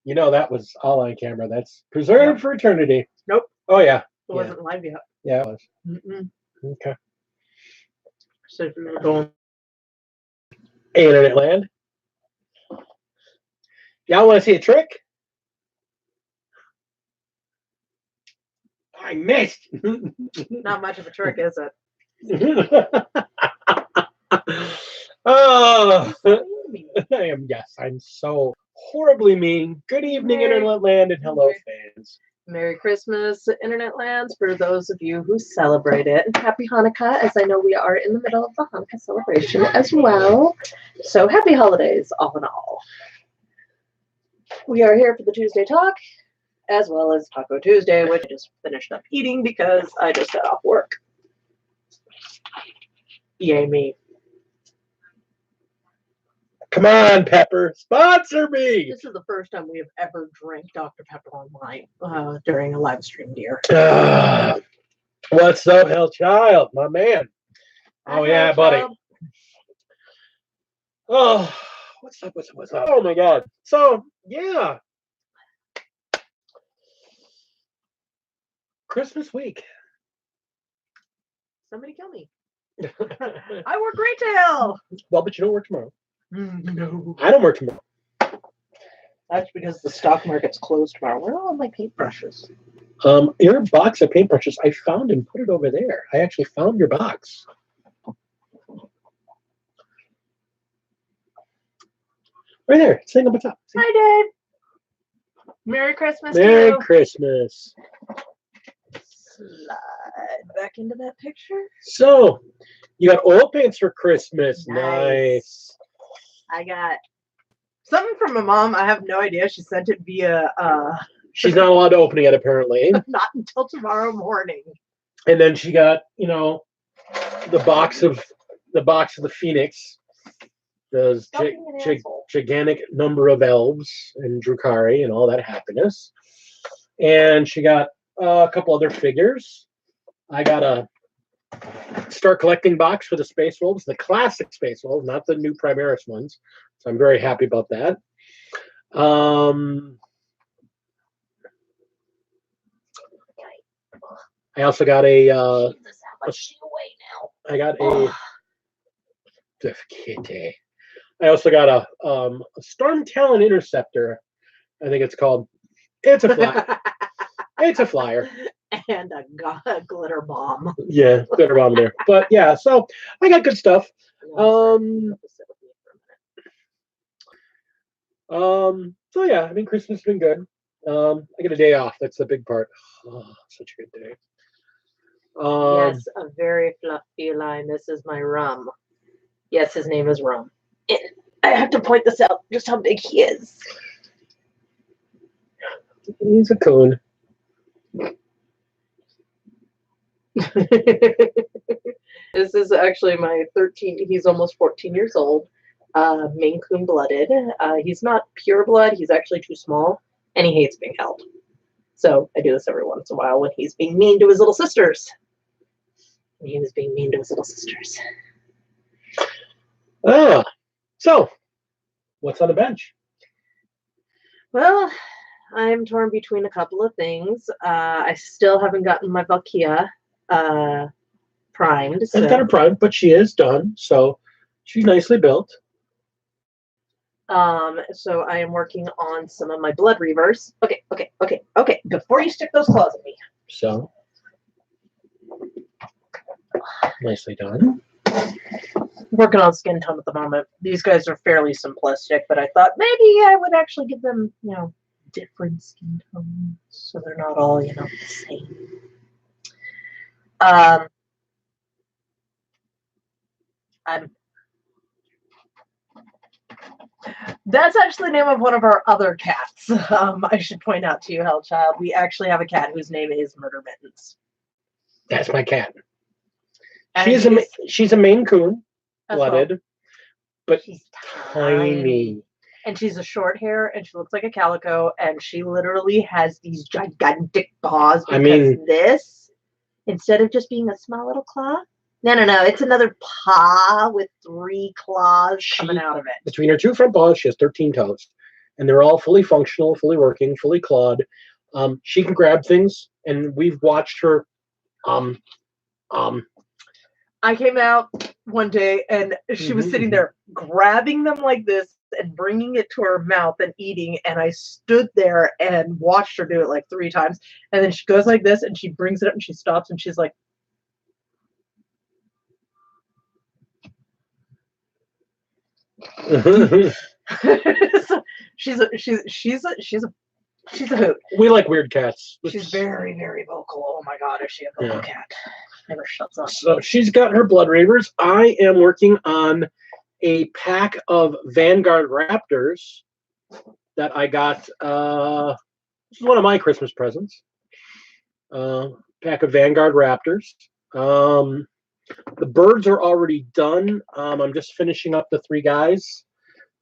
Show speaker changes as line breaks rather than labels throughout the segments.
You know, that was all on camera. That's preserved
Yep.
for eternity.
Nope.
Oh yeah,
It
yeah,
wasn't live yet.
yeah. It was.
Mm-mm.
Okay.
So if we were going,
Hey, Internet Land. Y'all want to see a trick? I missed.
not much of a trick, is it?
Oh,
Maybe.
I am. Yes, I'm so horribly mean. Good evening,
Merry,
Internet Land, and hello, fans.
Merry Christmas, Internet Lands, for those of you who celebrate it. And Happy Hanukkah, as I know we are in the middle of the Hanukkah celebration as well. So happy holidays, all in all. We are here for the Tuesday Talk, as well as Taco Tuesday, which I just finished up eating because I just got off work. Yay me.
Come on, Pepper, sponsor me.
This is the first time we have ever drank Dr. Pepper online during a live stream, dear.
What's up, Hell Child, my man? Oh yeah, buddy. Oh, what's up? What's up? What's up? Oh my God. So yeah, Christmas week.
Somebody kill me. I work retail.
Well, but you don't work tomorrow.
No.
I don't work tomorrow.
That's because the stock market's closed tomorrow. Where are all my paintbrushes?
Your box of paintbrushes, I found and put it over there. I actually found your box. Right there, sitting up on top. See?
Hi, Dave. Merry Christmas
Merry
to you.
Christmas.
Slide back into that picture.
So, you got oil paints for Christmas. Nice.
I got something from my mom. I have no idea. She sent it via
She's not allowed to open it yet, apparently.
not until tomorrow morning.
And then she got, you know, the box of the Phoenix. Those gigantic number of elves and Drukhari and all that happiness. And she got a couple other figures. I got a Start Collecting box for the Space Wolves, the classic Space Wolves, not the new Primaris ones. So I'm very happy about that. I also got I also got a Storm Talon Interceptor, I think it's called. It's a flyer. It's a flyer.
And a glitter bomb.
Yeah, glitter bomb there. But yeah, so I got good stuff. So yeah, I mean, Christmas has been good. I get a day off. That's the big part. Oh, such a good day.
Yes, a very fluffy line. This is my Rum. Yes, his name is Rum. I have to point this out, just how big he is.
He's a coon.
This is actually my 13. He's almost 14 years old. Maine Coon blooded. He's not pure blood. He's actually too small, and he hates being held. So I do this every once in a while when he's being mean to his little sisters. And he was being mean to his little sisters.
So what's on the bench?
Well, I'm torn between a couple of things. I still haven't gotten my Valkia primed.
I've got her primed, but she is done, so she's nicely built.
So I am working on some of my Blood Reavers. Okay. Before you stick those claws at me.
So nicely done.
Working on skin tone at the moment. These guys are fairly simplistic, but I thought maybe I would actually give them, different skin tones so they're not all, the same. That's actually the name of one of our other cats. I should point out to you, Hellchild, we actually have a cat whose name is Murder Mittens.
That's my cat. She's a Maine Coon, blooded, but she's tiny.
And she's a short hair, and she looks like a calico, and she literally has these gigantic paws. Because this, instead of just being a small little claw, No. It's another paw with 3 claws coming out of it.
Between her 2 front paws, she has 13 toes. And they're all fully functional, fully working, fully clawed. She can grab things, and we've watched her.
I came out one day, and she was sitting there grabbing them like this and bringing it to her mouth and eating. And I stood there and watched her do it like 3 times. And then she goes like this, and she brings it up, and she stops, and she's like, so she's a hoot.
We like weird cats.
She's very, very vocal. Oh my god, is she a vocal cat? Never shuts up.
So she's got her blood ravers. I am working on a pack of Vanguard Raptors that I got. This is one of my Christmas presents. Pack of Vanguard Raptors. The birds are already done. I'm just finishing up the 3 guys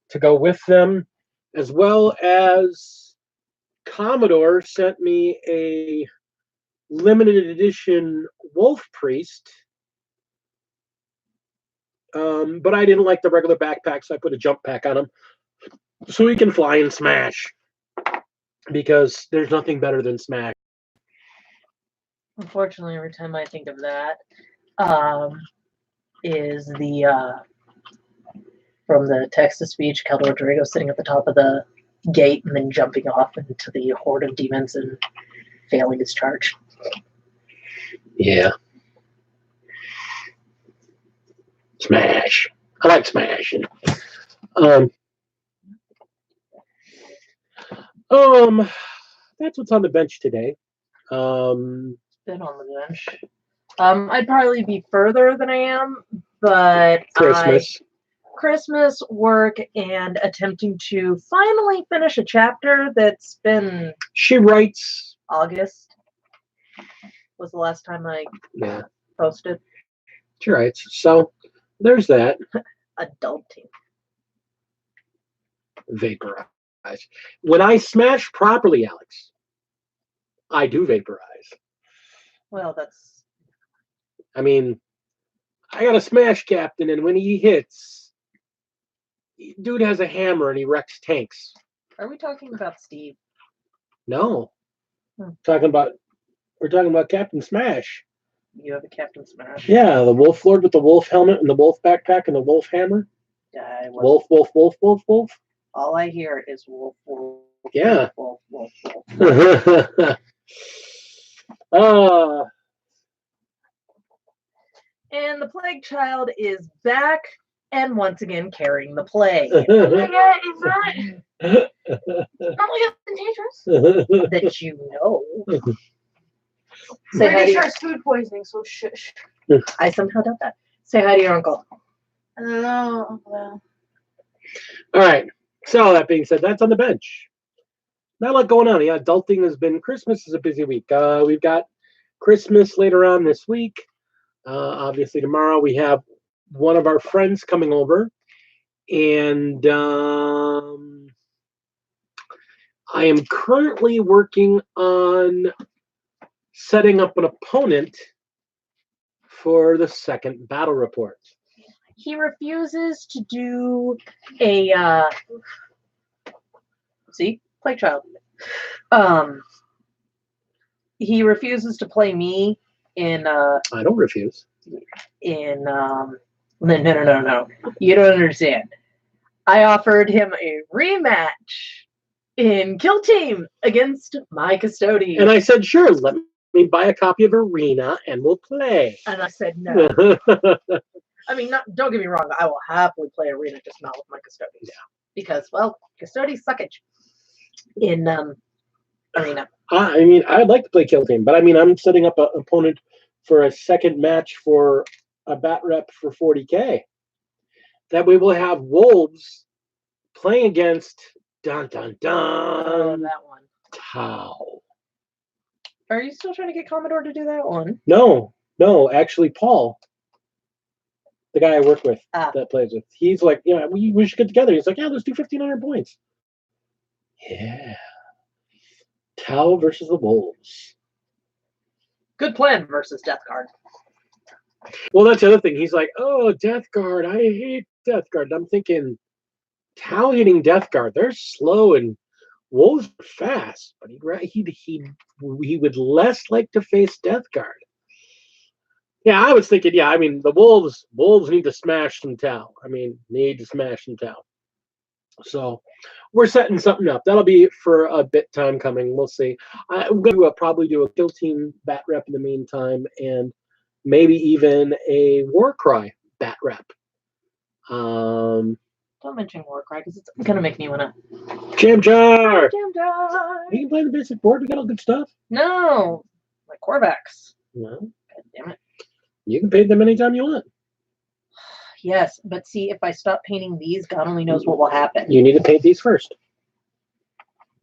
to go with them, as well as Commodore sent me a limited edition Wolf Priest. But I didn't like the regular backpack, so I put a jump pack on him so he can fly and smash, because there's nothing better than smash.
Unfortunately, every time I think of that, is the from the text-to-speech, Cal Rodrigo sitting at the top of the gate and then jumping off into the horde of demons and failing his charge.
Yeah. Smash. I like smashing. That's what's on the bench today.
Been on the bench. I'd probably be further than I am, but Christmas work and attempting to finally finish a chapter that's been.
She writes.
August was the last time I posted.
She writes. So there's that.
Adulting.
Vaporize. When I smash properly, Alex, I do vaporize.
Well, that's.
I mean, I got a smash captain, and when he hits, dude has a hammer and he wrecks tanks.
Are we talking about Steve?
No. We're talking about Captain Smash.
You have a Captain Smash?
Yeah, the Wolf Lord with the wolf helmet and the wolf backpack and the wolf hammer. Wolf.
All I hear is wolf.
Yeah.
Wolf. And the Plague Child is back and once again carrying the plague.
Oh my god, is that not contagious?
That you know.
Say hi to your food poisoning, so shush.
I somehow doubt that. Say hi to your uncle.
I don't know. Well.
All right. So that being said, that's on the bench. Not a lot going on. Yeah, adulting has been. Christmas is a busy week. We've got Christmas later on this week. Obviously, tomorrow we have one of our friends coming over, and I am currently working on setting up an opponent for the second battle report.
He refuses to do a Plague Child. He refuses to play me in
I don't refuse.
No. You don't understand. I offered him a rematch in Kill Team against my Custodian.
And I said, sure, let me buy a copy of Arena and we'll play.
And I said no. I mean, don't get me wrong, I will happily play Arena, just not with my Custodians. Yeah. Because, well, Custodians suckage in Arena.
I mean, I'd like to play Kill Team, but I mean, I'm setting up an opponent for a second match for a bat rep for 40K. That we will have Wolves playing against dun dun dun.
Oh, that one.
Tau.
Are you still trying to get Commodore to do that one?
No, actually, Paul, the guy I work with that plays with, he's like, yeah, we should get together. He's like, yeah, let's do 1,500 points. Yeah. Tau versus the Wolves.
Good plan versus Death Guard.
Well, that's the other thing. He's like, "Oh, Death Guard. I hate Death Guard." I'm thinking, Tau hitting Death Guard. They're slow and wolves are fast, but he would less like to face Death Guard. Yeah, I was thinking. Yeah, I mean the wolves need to smash some Tau. I mean, need to smash some Tau. So we're setting something up. That'll be for a bit time coming. We'll see. I'm going to probably do a kill team bat rep in the meantime, and maybe even a Warcry bat rep.
Don't mention Warcry because it's gonna make me wanna.
Jam Jar!
Jam Jar!
You can play the basic board. We got all good stuff.
No, my Corvax.
Well,
God damn it.
you can paint them anytime you want.
Yes, but see, if I stop painting these, God only knows what will happen.
You need to paint these first.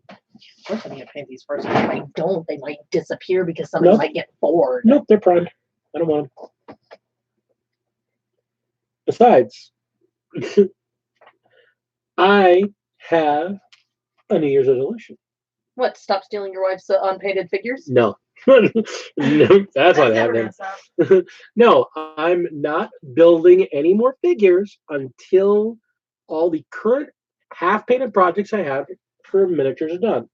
Of course, I need to paint these first. If I don't, they might disappear because somebody
Nope.
might get bored.
Nope, they're primed. I don't want them. Besides, I have a New Year's resolution.
What? Stop stealing your wife's unpainted figures?
No. No, that's not
never
happening.
gonna stop.
No, I'm not building any more figures until all the current half-painted projects I have for miniatures are done.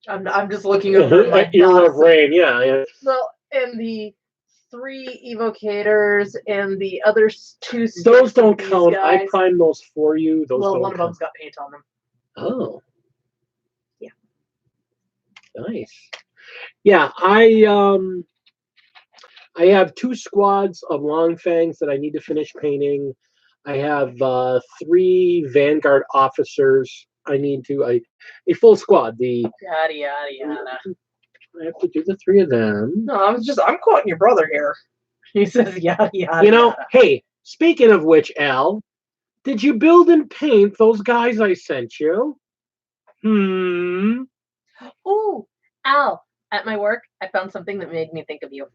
I'm just looking over my
Ear of
box.
rain, yeah.
Well, and the 3 evocators and the other 2
Those don't
these
count. I
guys.
primed those for you. Those
Well,
don't
one of
count.
them's got paint on them.
Oh.
Yeah.
Nice. Yeah, I have 2 squads of Long Fangs that I need to finish painting. I have 3 Vanguard officers. I need to a full squad.
Yada yada yada.
I have to do the 3 of them.
No, I'm quoting your brother here. He says yada yada.
You know,
yada.
hey, speaking of which, Al, did you build and paint those guys I sent you?
Ooh, Al, at my work, I found something that made me think of you.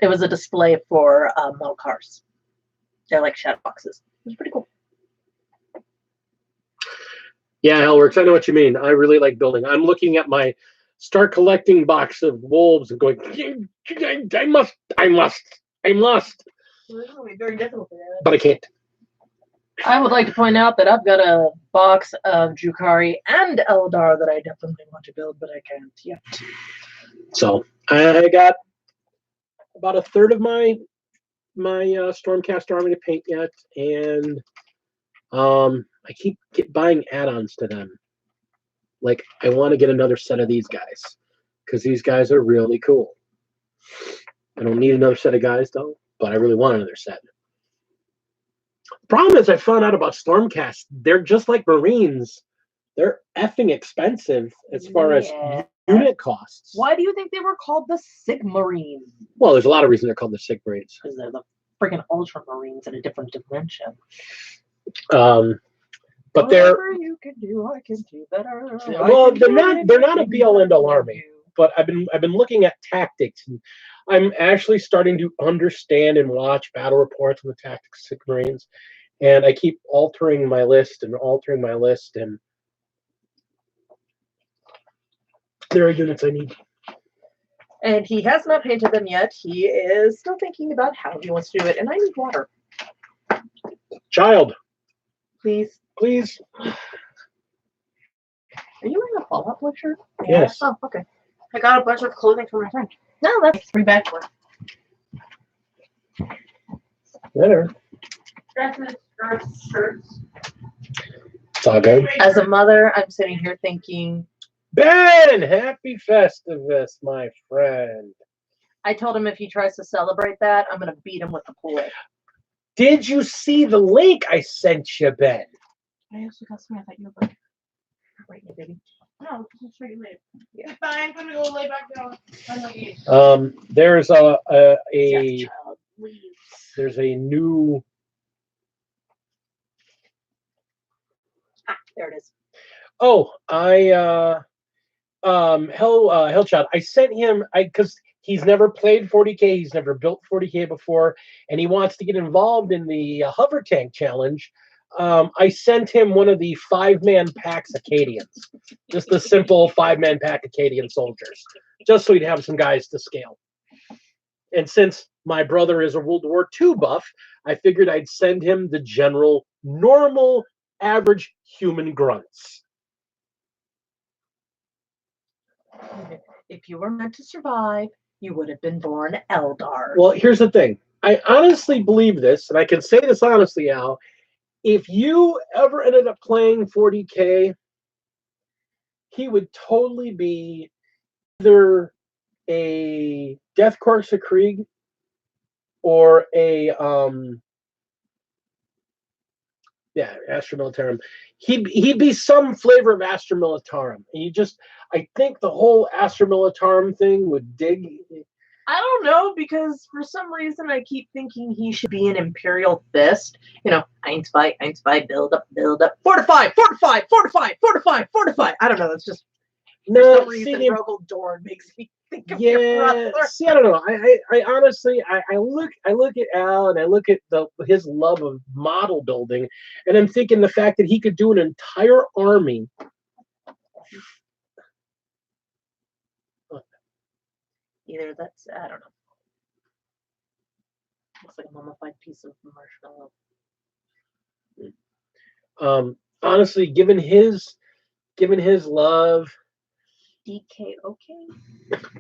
It was a display for model cars. They're like shadow boxes. It was pretty cool.
Yeah, Hellworks, I know what you mean. I really like building. I'm looking at my start collecting box of wolves and going, I must.
Very difficult.
But I can't.
I would like to point out that I've got a box of Drukhari and Eldar that I definitely want to build, but I can't yet.
So I got about a third of my Stormcast army to paint yet, and I keep buying add-ons to them. Like, I want to get another set of these guys because these guys are really cool. I don't need another set of guys though, but I really want another set. The problem is I found out about Stormcast. They're just like Marines. They're effing expensive as far as unit costs.
Why do you think they were called the Sigmarines?
Well, there's a lot of reasons they're called the Sigmarines.
Because they're the freaking Ultramarines in a different dimension.
But they're
Whatever you can do, I can do better.
well, they're not a be all end all army. But I've been looking at tactics, and I'm actually starting to understand and watch battle reports on the tactics of Marines, and I keep altering my list, and there are units I need.
And he has not painted them yet. He is still thinking about how he wants to do it, and I need water.
Child,
Please.
please.
Are you wearing a Fallout Boy shirt?
Yes.
Oh, okay.
I got a bunch of clothing for my friend.
No, that's
3 bags worth.
Whatever.
Dresses, skirts, shirts.
It's all good.
as a mother, I'm sitting here thinking.
Ben, happy Festivus, my friend.
I told him if he tries to celebrate that, I'm gonna beat him with the pool.
Did you see the link I sent you, Ben?
I also got something I thought you were going.
Right, now, baby.
No, I'm sure you later. Yeah. Fine, I'm gonna go lay back down. I'm gonna eat.
There's
Death child, please.
there's a new.
Ah, there it is.
Oh, Hellchild. I sent him because he's never played 40K, he's never built 40K before, and he wants to get involved in the hover tank challenge. I sent him one of the 5-man packs Acadians, just the simple 5-man pack Acadian soldiers, just so he'd have some guys to scale. And since my brother is a World War II buff, I figured I'd send him the general, normal, average human grunts.
If you were meant to survive, you would have been born Eldar.
Well, here's the thing. I honestly believe this, and I can say this honestly, Al. If you ever ended up playing 40K, he would totally be either a Death Corps of Krieg or a Astra Militarum. He'd be some flavor of Astra Militarum. I think the whole Astra Militarum thing would dig.
I don't know, because for some reason I keep thinking he should be an Imperial Fist. You know, Einspy, build up, fortify, fortify, fortify, fortify, fortify. I don't know. It's just for some reason Rogel Dorn makes me think of your brother.
See, I don't know. I honestly, I look at Al and I look at his love of model building, and I'm thinking the fact that he could do an entire army.
Either that's, I don't know. Looks like a mummified piece of marshmallow.
Honestly, given his love,
DK, okay.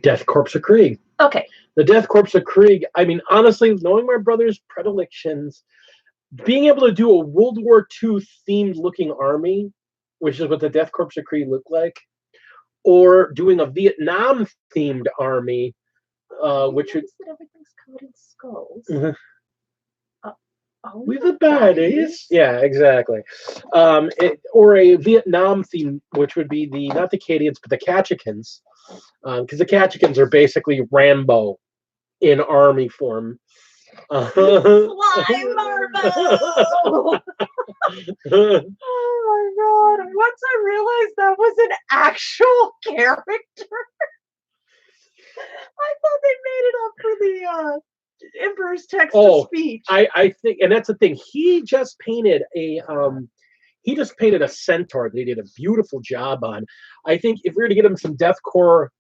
Death Corps of Krieg.
Okay.
The Death Corps of Krieg. I mean, honestly, knowing my brother's predilections, being able to do a World War II themed looking army, which is what the Death Corps of Krieg look like, or doing a Vietnam themed army, which would
everything's covered in skulls.
Mhm.
We
the baddies. Yeah, exactly. Or a Vietnam theme, which would be not the Acadians, but the Ketchians, because the Ketchians are basically Rambo in army form.
Slime Marble! Oh my god! Once I realized that was an actual character, I thought they made it up for the Emperor's text to speech.
I think, and that's the thing. He just painted a centaur that he did a beautiful job on. I think if we were to get him some Death Corps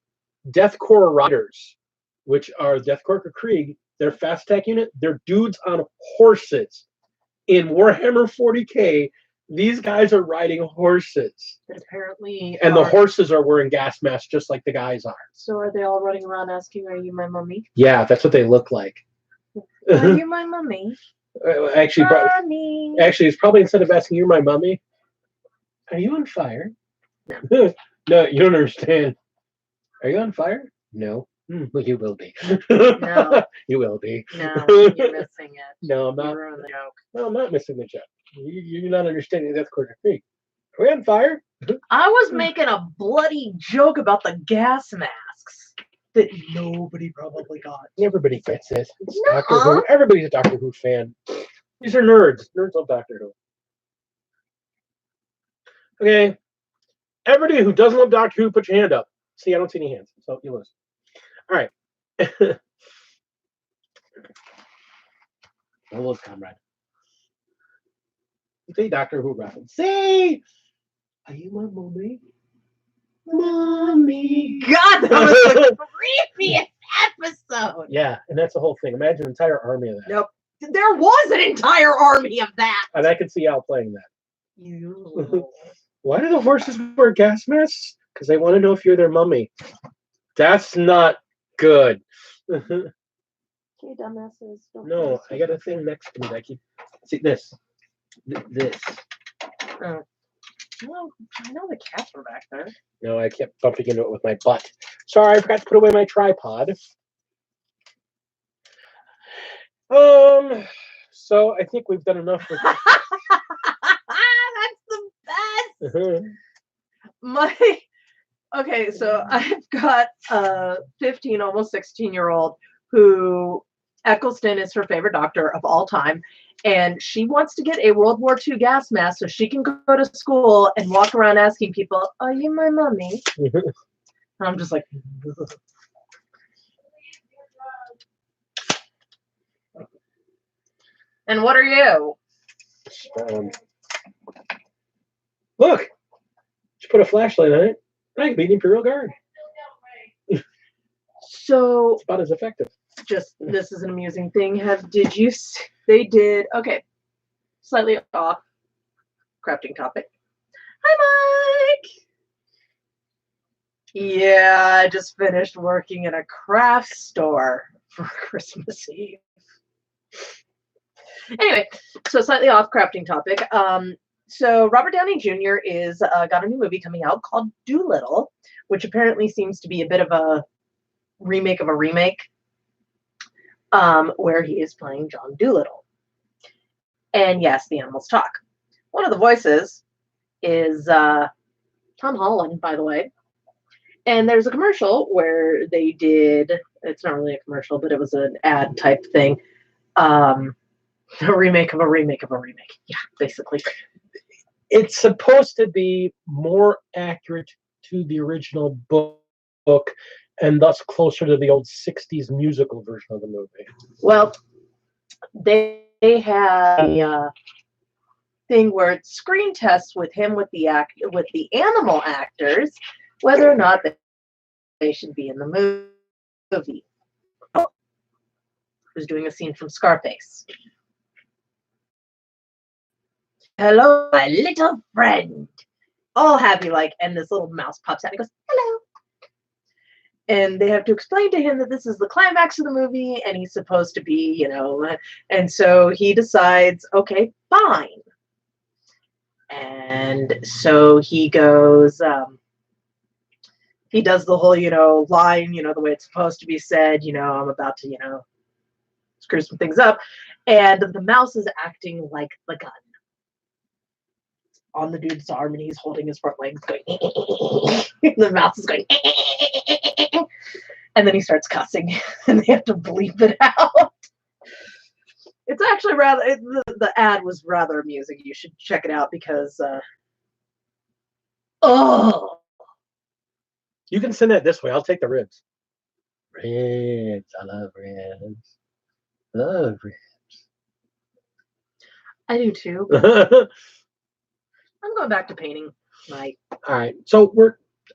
riders, which are Death Corps of Krieg, their fast attack unit, they're dudes on horses. In Warhammer 40K, these guys are riding horses.
But apparently,
and the horses are wearing gas masks just like the guys are.
So are they all running around asking, "Are you my mummy?"
Yeah, that's what they look like.
Are you my mummy?
Actually,
Mommy.
it's probably instead of asking, "You're my mummy," are you on fire? No. No, you don't understand. Are you on fire? No. Well, you will be.
No.
You will be.
No, you're missing it.
No, I'm not.
You ruined the joke.
No, I'm not missing the joke. You're not understanding Death Corps of Krieg. Are we on fire?
I was making a bloody joke about the gas masks that nobody probably got.
Everybody gets it. It's
Nuh-uh.
Doctor Who. Everybody's a Doctor Who fan. These are nerds. Nerds love Doctor Who. Okay. Everybody who doesn't love Doctor Who, put your hand up. See, I don't see any hands, so you lose. All right. I love Comrade. Say Doctor Who reference. Say, are you my mommy? Mommy.
God, that was the creepiest episode.
Yeah, and that's the whole thing. Imagine an entire army of that.
Nope. There was an entire army of that.
And I could see Al playing that.
You.
Why do the horses wear gas masks? Because they want to know if you're their mummy. That's not good.
Okay, dumbasses.
No, I got a thing next to me that I keep. See this. This.
Oh. Well, I know the cats were back there.
No, I kept bumping into it with my butt. Sorry, I forgot to put away my tripod. So I think we've done enough with
That's the best. Okay, so I've got a 15, almost 16-year-old who Eccleston is her favorite doctor of all time, and she wants to get a World War II gas mask so she can go to school and walk around asking people, "Are you my mummy?" And I'm just like, and what are you?
Look, just put a flashlight on it. I can be the Imperial Guard.
So
It's about as effective.
just this is an amusing thing. They did okay, slightly off crafting topic. Hi, Mike. Yeah, I just finished working in a craft store for Christmas Eve. Anyway, so slightly off crafting topic. So Robert Downey Jr. is got a new movie coming out called Doolittle, which apparently seems to be a bit of a remake of a remake, where he is playing John Doolittle. And yes, the animals talk. One of the voices is Tom Holland, by the way. And there's a commercial where they did, it's not really a commercial, but it was an ad type thing. A remake of a remake of a remake. Yeah, basically.
It's supposed to be more accurate to the original book and thus closer to the old 60s musical version of the movie.
Well, they had a thing where it's screen tests with him with the animal actors, whether or not they should be in the movie. Who's doing a scene from Scarface? Hello, my little friend. All happy like, and this little mouse pops out and he goes, hello. And they have to explain to him that this is the climax of the movie and he's supposed to be, and so he decides, okay, fine. And so he goes, he does the whole, line, the way it's supposed to be said, I'm about to, screw some things up. And the mouse is acting like the gun on the dude's arm, and he's holding his front legs going, the mouse is going, and then he starts cussing, and they have to bleep it out. It's actually the ad was rather amusing. You should check it out because,
You can send that this way. I'll take the ribs. Ribs. I love ribs. Love ribs.
I do too. I'm going back to painting, Mike.
All right. So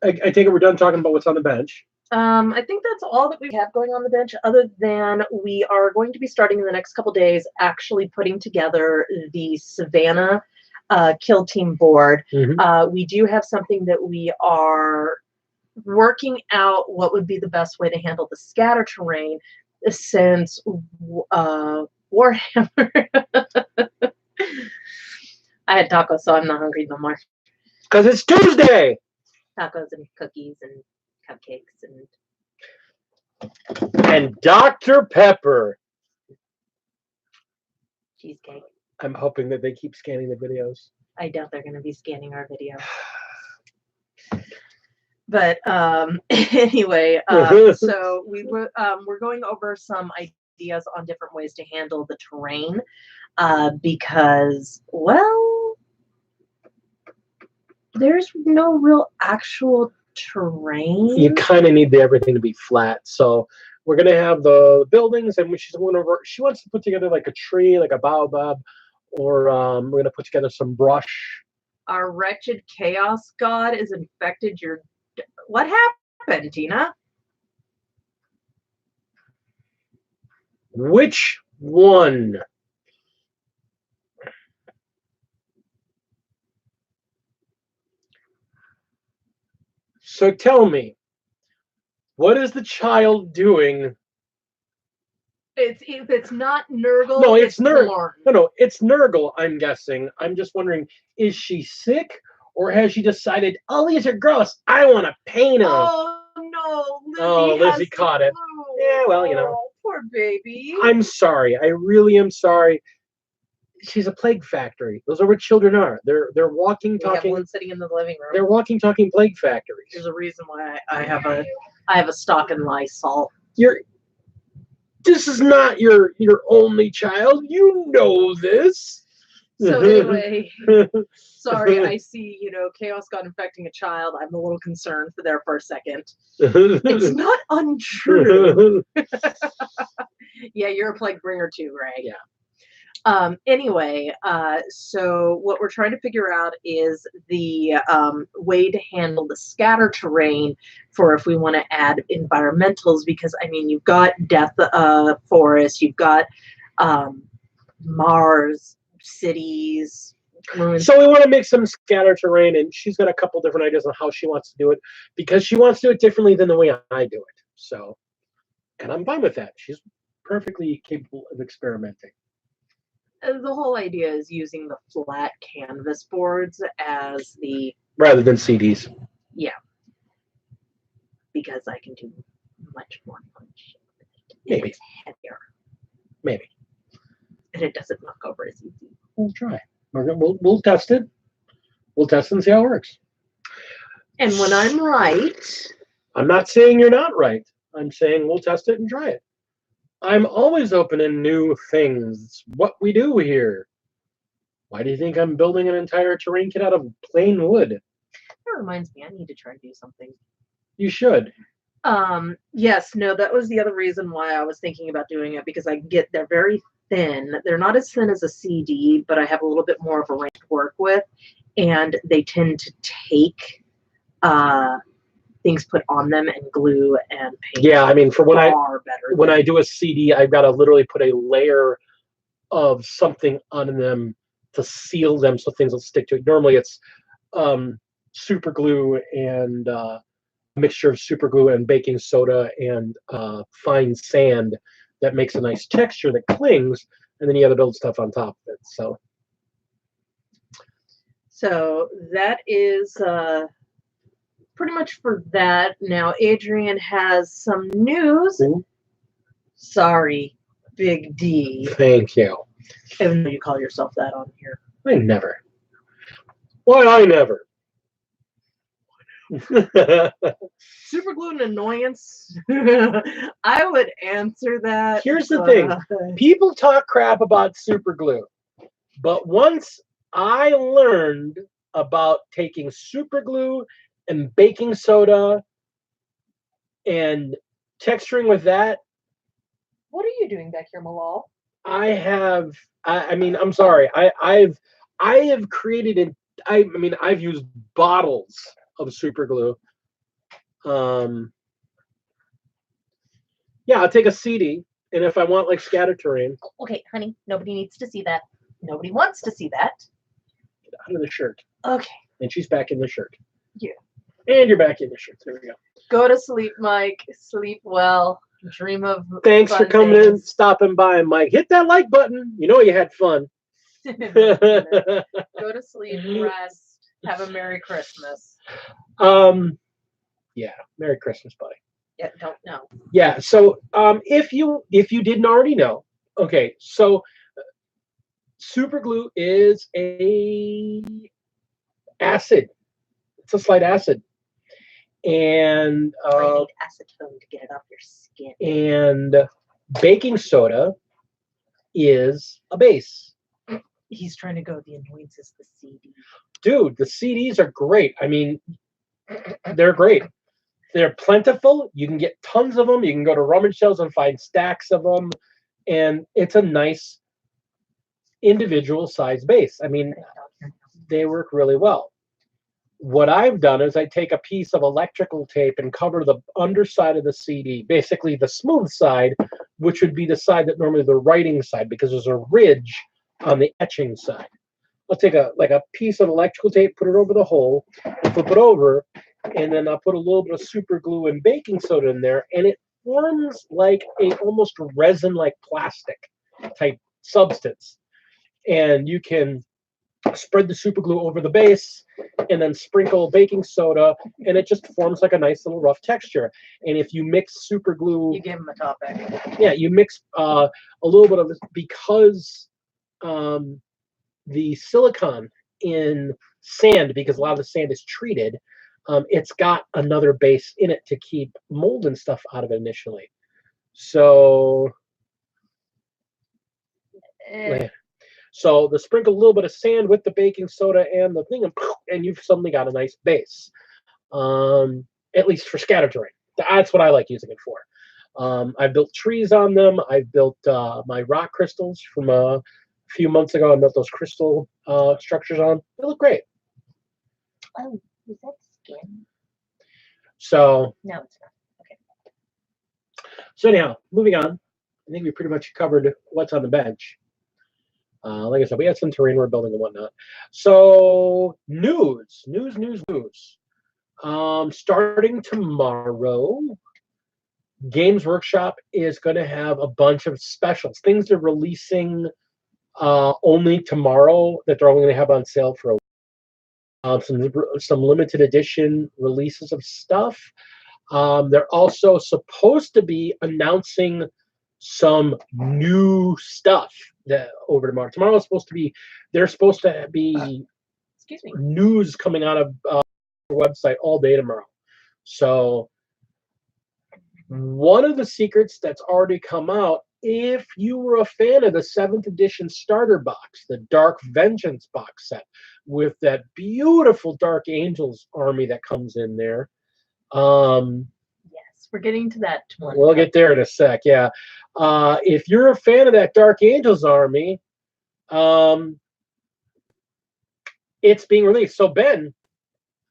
I take it we're done talking about what's on the bench.
I think that's all that we have going on the bench, other than we are going to be starting in the next couple days actually putting together the Savannah Kill Team board.
Mm-hmm.
We do have something that we are working out what would be the best way to handle the scatter terrain, since Warhammer. I had tacos, so I'm not hungry no more.
Because it's Tuesday.
Tacos and cookies and cupcakes
and Dr. Pepper.
Cheesecake.
I'm hoping that they keep scanning the videos.
I doubt they're going to be scanning our video. But anyway, so we're going over some ideas on different ways to handle the terrain, because, well, there's no real actual terrain.
You kind of need everything to be flat. So we're going to have the buildings, and she wants to put together like a tree, like a baobab, or we're going to put together some brush.
Our wretched chaos god is infected your... What happened, Tina?
Which one? So tell me, what is the child doing?
It's not Nurgle.
No, it's Nurgle. No, it's Nurgle, I'm guessing. I'm just wondering, is she sick? Or has she decided, oh, these are gross, I want to paint them?
Oh, no.
Lizzie caught it. Yeah, well,
Oh, poor baby.
I'm sorry. I really am sorry. She's a plague factory. Those are what children are. They're walking, talking.
We have one sitting in the living room.
They're walking, talking plague factories.
There's a reason why I have a stock in Lysol.
This is not your only child. You know this.
So anyway, sorry, I see, chaos god infecting a child. I'm a little concerned there for a second. It's not untrue. Yeah, you're a plague bringer too, right?
Yeah.
Anyway, so what we're trying to figure out is the way to handle the scatter terrain for if we want to add environmentals, because I mean, you've got Death Forest, you've got Mars, cities, ruins.
So we want to make some scatter terrain, and she's got a couple different ideas on how she wants to do it, because she wants to do it differently than the way I do it. So, and I'm fine with that. She's perfectly capable of experimenting.
The whole idea is using the flat canvas boards as the
rather than CDs.
Yeah, because I can do much more punch.
Maybe
it's heavier.
Maybe,
and it doesn't knock over as easy.
We'll try. We'll test it. We'll test it and see how it works.
And when I'm right,
I'm not saying you're not right. I'm saying we'll test it and try it. I'm always open to new things. It's what we do here. Why do you think I'm building an entire terrain kit out of plain wood?
That reminds me, I need to try to do something.
You should.
Yes, no, that was the other reason why I was thinking about doing it, because they're very thin. They're not as thin as a CD, but I have a little bit more of a range to work with, and they tend to take things put on them and glue and paint.
Yeah, I mean, for when I do a CD, I've got to literally put a layer of something on them to seal them so things will stick to it. Normally, it's super glue and a mixture of super glue and baking soda and fine sand that makes a nice texture that clings, and then you got to build stuff on top of it.
So that is pretty much for that. Now, Adrian has some news.
Mm-hmm.
Sorry, Big D.
Thank you.
Even though you call yourself that on here.
I never. Why I never?
Super glue and annoyance. I would answer that.
Here's the thing. People talk crap about super glue. But once I learned about taking super glue and baking soda and texturing with that.
What are you doing back here, Malal?
I mean, I'm sorry. I have created I've used bottles of super glue. Yeah, I'll take a CD, and if I want like scatter terrain.
Okay, honey, nobody needs to see that. Nobody wants to see that.
Get out of the shirt.
Okay.
And she's back in the shirt.
Yeah.
And you're back in the shirt. There we go.
Go to sleep, Mike. Sleep well. Dream of
Thanks for coming in, stopping by, Mike. Hit that like button. You know you had fun.
Go to sleep, rest. Have a Merry Christmas.
Yeah, Merry Christmas, buddy.
Yeah, don't know.
Yeah, so if you didn't already know, okay, so super glue is a acid. It's a slight acid. And
I need acetone to get it off your skin.
And baking soda is a base.
He's trying to go. The annoyance is the CD.
Dude, the CDs are great. I mean, they're great. They're plentiful. You can get tons of them. You can go to rummage sales and find stacks of them. And it's a nice individual size base. I mean, they work really well. What I've done is I take a piece of electrical tape and cover the underside of the CD, basically the smooth side, which would be the side that normally the writing side, because there's a ridge on the etching side. I'll take a piece of electrical tape, put it over the hole, and flip it over, and then I'll put a little bit of super glue and baking soda in there, and it forms like a almost resin-like plastic type substance. And you can spread the super glue over the base and then sprinkle baking soda, and it just forms like a nice little rough texture. And if you mix super glue,
you give them a topic.
Yeah, you mix a little bit of this, because the silicone in sand, because a lot of the sand is treated, it's got another base in it to keep mold and stuff out of it initially. So So the sprinkle a little bit of sand with the baking soda and the thing, and you've suddenly got a nice base. At least for scatter terrain. That's what I like using it for. I've built trees on them. I've built my rock crystals from few months ago. I built those crystal structures on. They look great.
Oh, is that skin?
So
No, it's not. Okay.
So anyhow, moving on. I think we pretty much covered what's on the bench. Like I said, we had some terrain we're building and whatnot. So news. Starting tomorrow, Games Workshop is going to have a bunch of specials, things they're releasing only tomorrow that they're only going to have on sale for a week. Some limited edition releases of stuff. They're also supposed to be announcing some new stuff that over tomorrow. Tomorrow is supposed to be. There's supposed to be.
Excuse me.
News coming out of their website all day tomorrow. So one of the secrets that's already come out, if you were a fan of the 7th edition starter box, the Dark Vengeance box set with that beautiful Dark Angels army that comes in there.
Yes, we're getting to that one.
We'll get there in a sec. Yeah. If you're a fan of that Dark Angels army, it's being released. So Ben,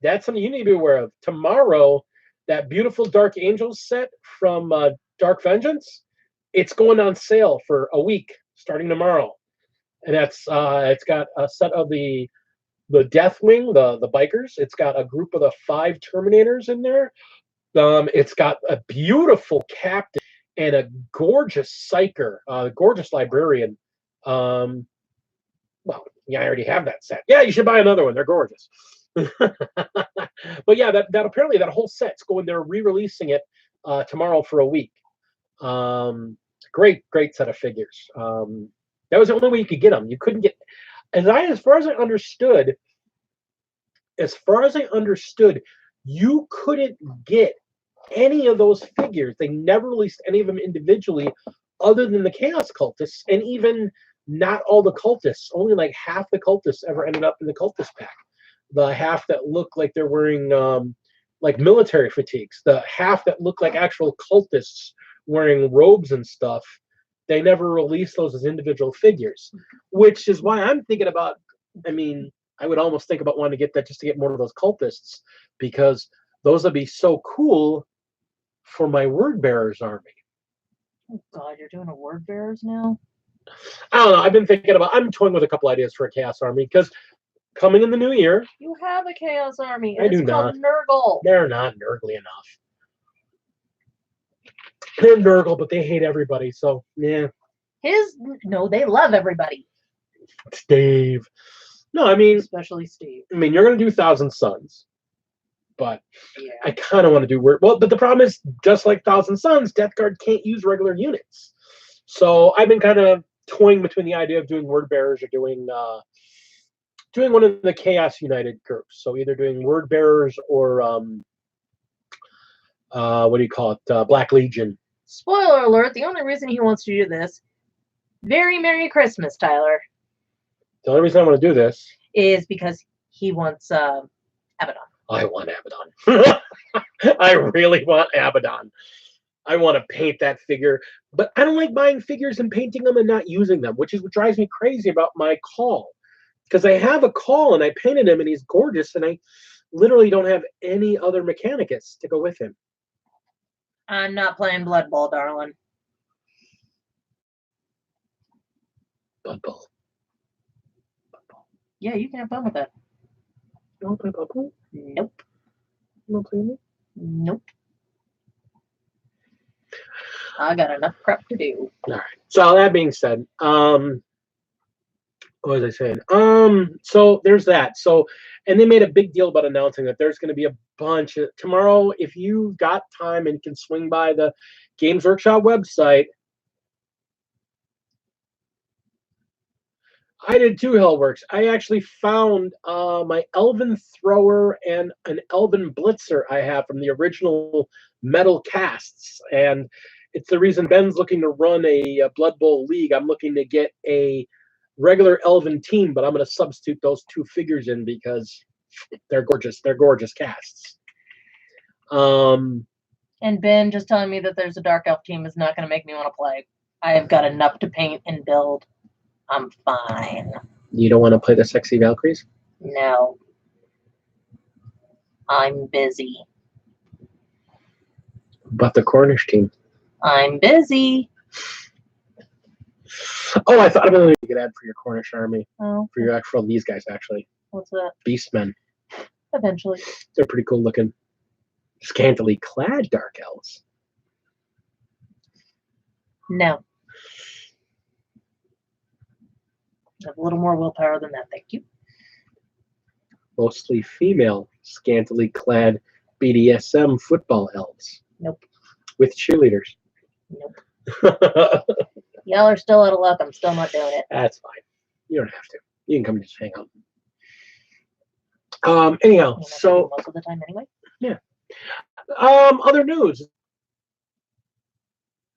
that's something you need to be aware of. Tomorrow, that beautiful Dark Angels set from Dark Vengeance, it's going on sale for a week starting tomorrow, and that's it's got a set of the Deathwing, the bikers. It's got a group of the 5 Terminators in there. It's got a beautiful captain and a gorgeous psyker, gorgeous librarian. Well, yeah, I already have that set. Yeah, you should buy another one. They're gorgeous. But yeah, that apparently that whole set's going. They're re-releasing it tomorrow for a week. Great set of figures. That was the only way you could get them. You couldn't get, as far as I understood, you couldn't get any of those figures. They never released any of them individually, other than the Chaos Cultists, and even not all the cultists. Only like half the cultists ever ended up in the cultist pack. The half that look like they're wearing like military fatigues, the half that look like actual cultists wearing robes and stuff, they never released those as individual figures, which is why I'm thinking about, I mean, I would almost think about wanting to get that just to get more of those cultists, because those would be so cool for my Word Bearers army.
Oh God, you're doing a Word Bearers now?
I don't know. I've been thinking about, I'm toying with a couple ideas for a Chaos army, because coming in the new year.
You have a Chaos army.
I do
it's called Nurgle.
They're not Nurgly enough. They're Nurgle, but they hate everybody, so yeah.
No, they love everybody.
Steve. No, I mean,
especially Steve.
I mean, you're gonna do Thousand Suns, but
yeah.
I kind of want to do Word. Well, but the problem is, just like Thousand Suns, Death Guard can't use regular units. So I've been kind of toying between the idea of doing Word Bearers or doing one of the Chaos United groups. So either doing Word Bearers or what do you call it? Black Legion.
Spoiler alert, the only reason he wants to do this, very Merry Christmas, Tyler.
The only reason I want to do this
is because he wants Abaddon.
I want Abaddon. I really want Abaddon. I want to paint that figure, but I don't like buying figures and painting them and not using them, which is what drives me crazy about my Call. Because I have a Call and I painted him and he's gorgeous, and I literally don't have any other Mechanicus to go with him.
I'm not playing Blood Bowl, darling.
Blood Bowl.
Yeah, you can have fun with that.
You want to play Blood Bowl?
Nope.
You want to play me?
Nope. I got enough crap to do.
All right. So that being said, what was I saying? So there's that. So, and they made a big deal about announcing that there's going to be a bunch of tomorrow. If you've got time and can swing by the Games Workshop website, I did too, Hellworks. I actually found my Elven Thrower and an Elven Blitzer I have from the original metal casts, and it's the reason Ben's looking to run a Blood Bowl league. I'm looking to get a regular Elven team, but I'm going to substitute those 2 figures in because they're gorgeous. They're gorgeous casts.
And Ben just telling me that there's a Dark Elf team is not going to make me want to play. I have got enough to paint and build. I'm fine.
You don't want to play the sexy Valkyries?
No. I'm busy.
But the Cornish team.
I'm busy.
Oh, I thought of something you could add for your Cornish army.
Oh,
For your actual, these guys, actually.
what's that?
Beastmen.
Eventually.
They're pretty cool looking. Scantily clad dark elves.
No. I have a little more willpower than that, thank you.
Mostly female, scantily clad BDSM football elves.
Nope.
With cheerleaders.
Nope. Y'all are still out of luck. I'm still not doing it.
That's fine. You don't have to. You can come and just hang out. Anyhow, so
most of the time anyway.
Yeah. Other news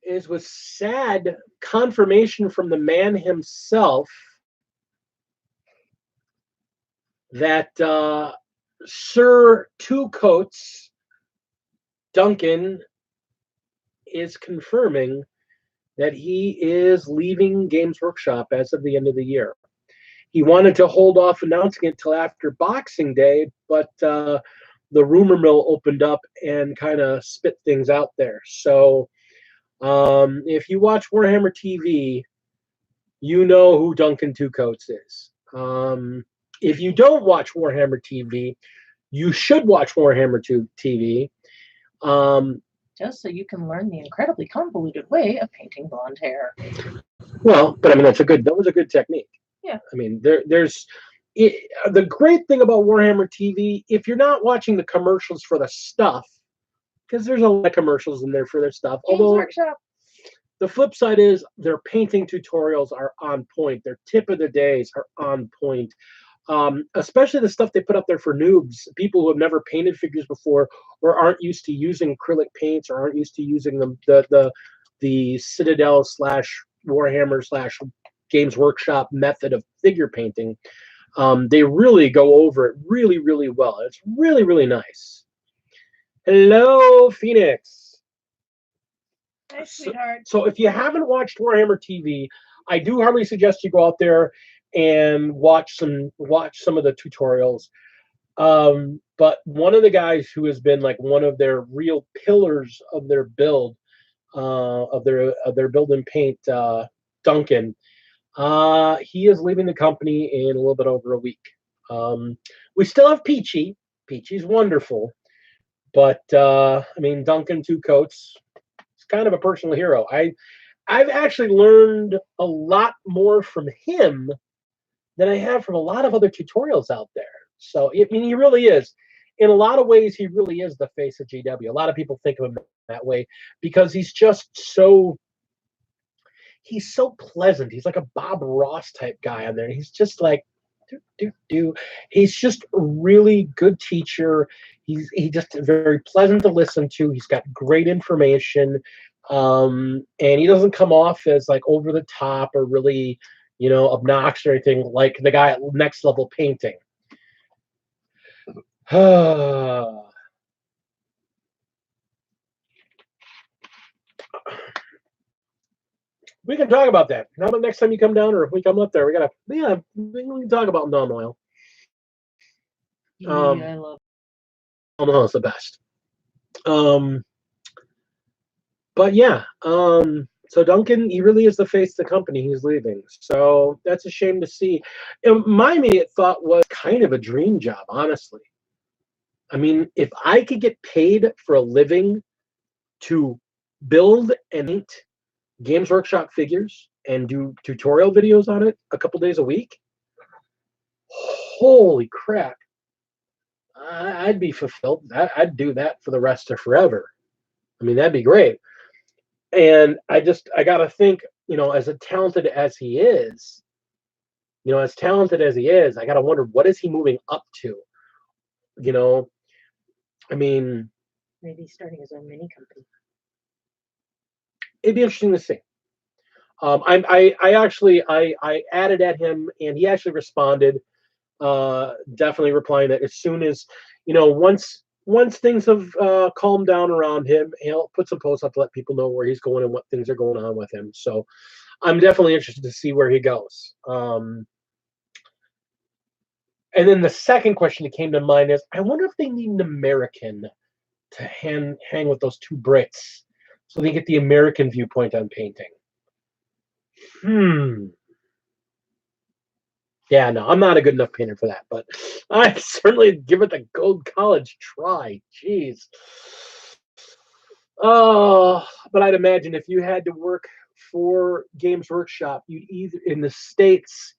is with sad confirmation from the man himself that Sir Two Coats Duncan is confirming that he is leaving Games Workshop as of the end of the year. He wanted to hold off announcing it till after Boxing Day, but the rumor mill opened up and kind of spit things out there. So if you watch Warhammer TV, you know who Duncan Two Coats is. If you don't watch Warhammer TV, you should watch Warhammer TV.
Just so you can learn the incredibly convoluted way of painting blonde hair.
Well, but I mean, that was a good technique.
Yeah.
I mean, the great thing about Warhammer TV, if you're not watching the commercials for the stuff, because there's a lot of commercials in there for their stuff.
Games
Although
Workshop.
the flip side is their painting tutorials are on point. Their tip of the days are on point. Especially the stuff they put up there for noobs, people who have never painted figures before or aren't used to using acrylic paints or aren't used to using the Citadel / Warhammer / Games Workshop method of figure painting. They really go over it really, really well. It's really, really nice. Hello, Phoenix.
Hi, sweetheart.
So if you haven't watched Warhammer TV, I do highly suggest you go out there and watch some of the tutorials. But one of the guys who has been like one of their real pillars of their build, of their build and paint, Duncan, he is leaving the company in a little bit over a week. We still have Peachy. Peachy's wonderful, but I mean, Duncan Two Coats is kind of a personal hero. I've actually learned a lot more from him than I have from a lot of other tutorials out there. So, I mean, he really is. In a lot of ways, he really is the face of GW. A lot of people think of him that way because he's just he's so pleasant. He's like a Bob Ross type guy on there. He's just like, He's just a really good teacher. He's just very pleasant to listen to. He's got great information. And he doesn't come off as like over the top or really, obnoxious or anything like the guy at Next Level Painting. We can talk about that. How about next time you come down, or if we come up there, we can talk about Nuln Oil.
I love
Nuln Oil is the best. But yeah, so Duncan, he really is the face of the company. He's leaving, so that's a shame to see. My immediate thought was kind of a dream job, honestly. I mean, if I could get paid for a living to build and paint Games Workshop figures and do tutorial videos on it a couple days a week, holy crap, I'd be fulfilled. I'd do that for the rest of forever. I mean, that'd be great. And I gotta think, as talented as he is, I gotta wonder, what is he moving up to? I mean,
maybe starting his own mini company.
It'd be interesting to see. I added at him, and he actually responded, definitely replying that as soon as, once things have calmed down around him, he'll put some posts up to let people know where he's going and what things are going on with him. So I'm definitely interested to see where he goes. And then the second question that came to mind is, I wonder if they need an American to hang with those two Brits so they get the American viewpoint on painting. Yeah, no, I'm not a good enough painter for that, but I certainly give it the Gold College try. Jeez. Oh, but I'd imagine if you had to work for Games Workshop, you'd either in the States,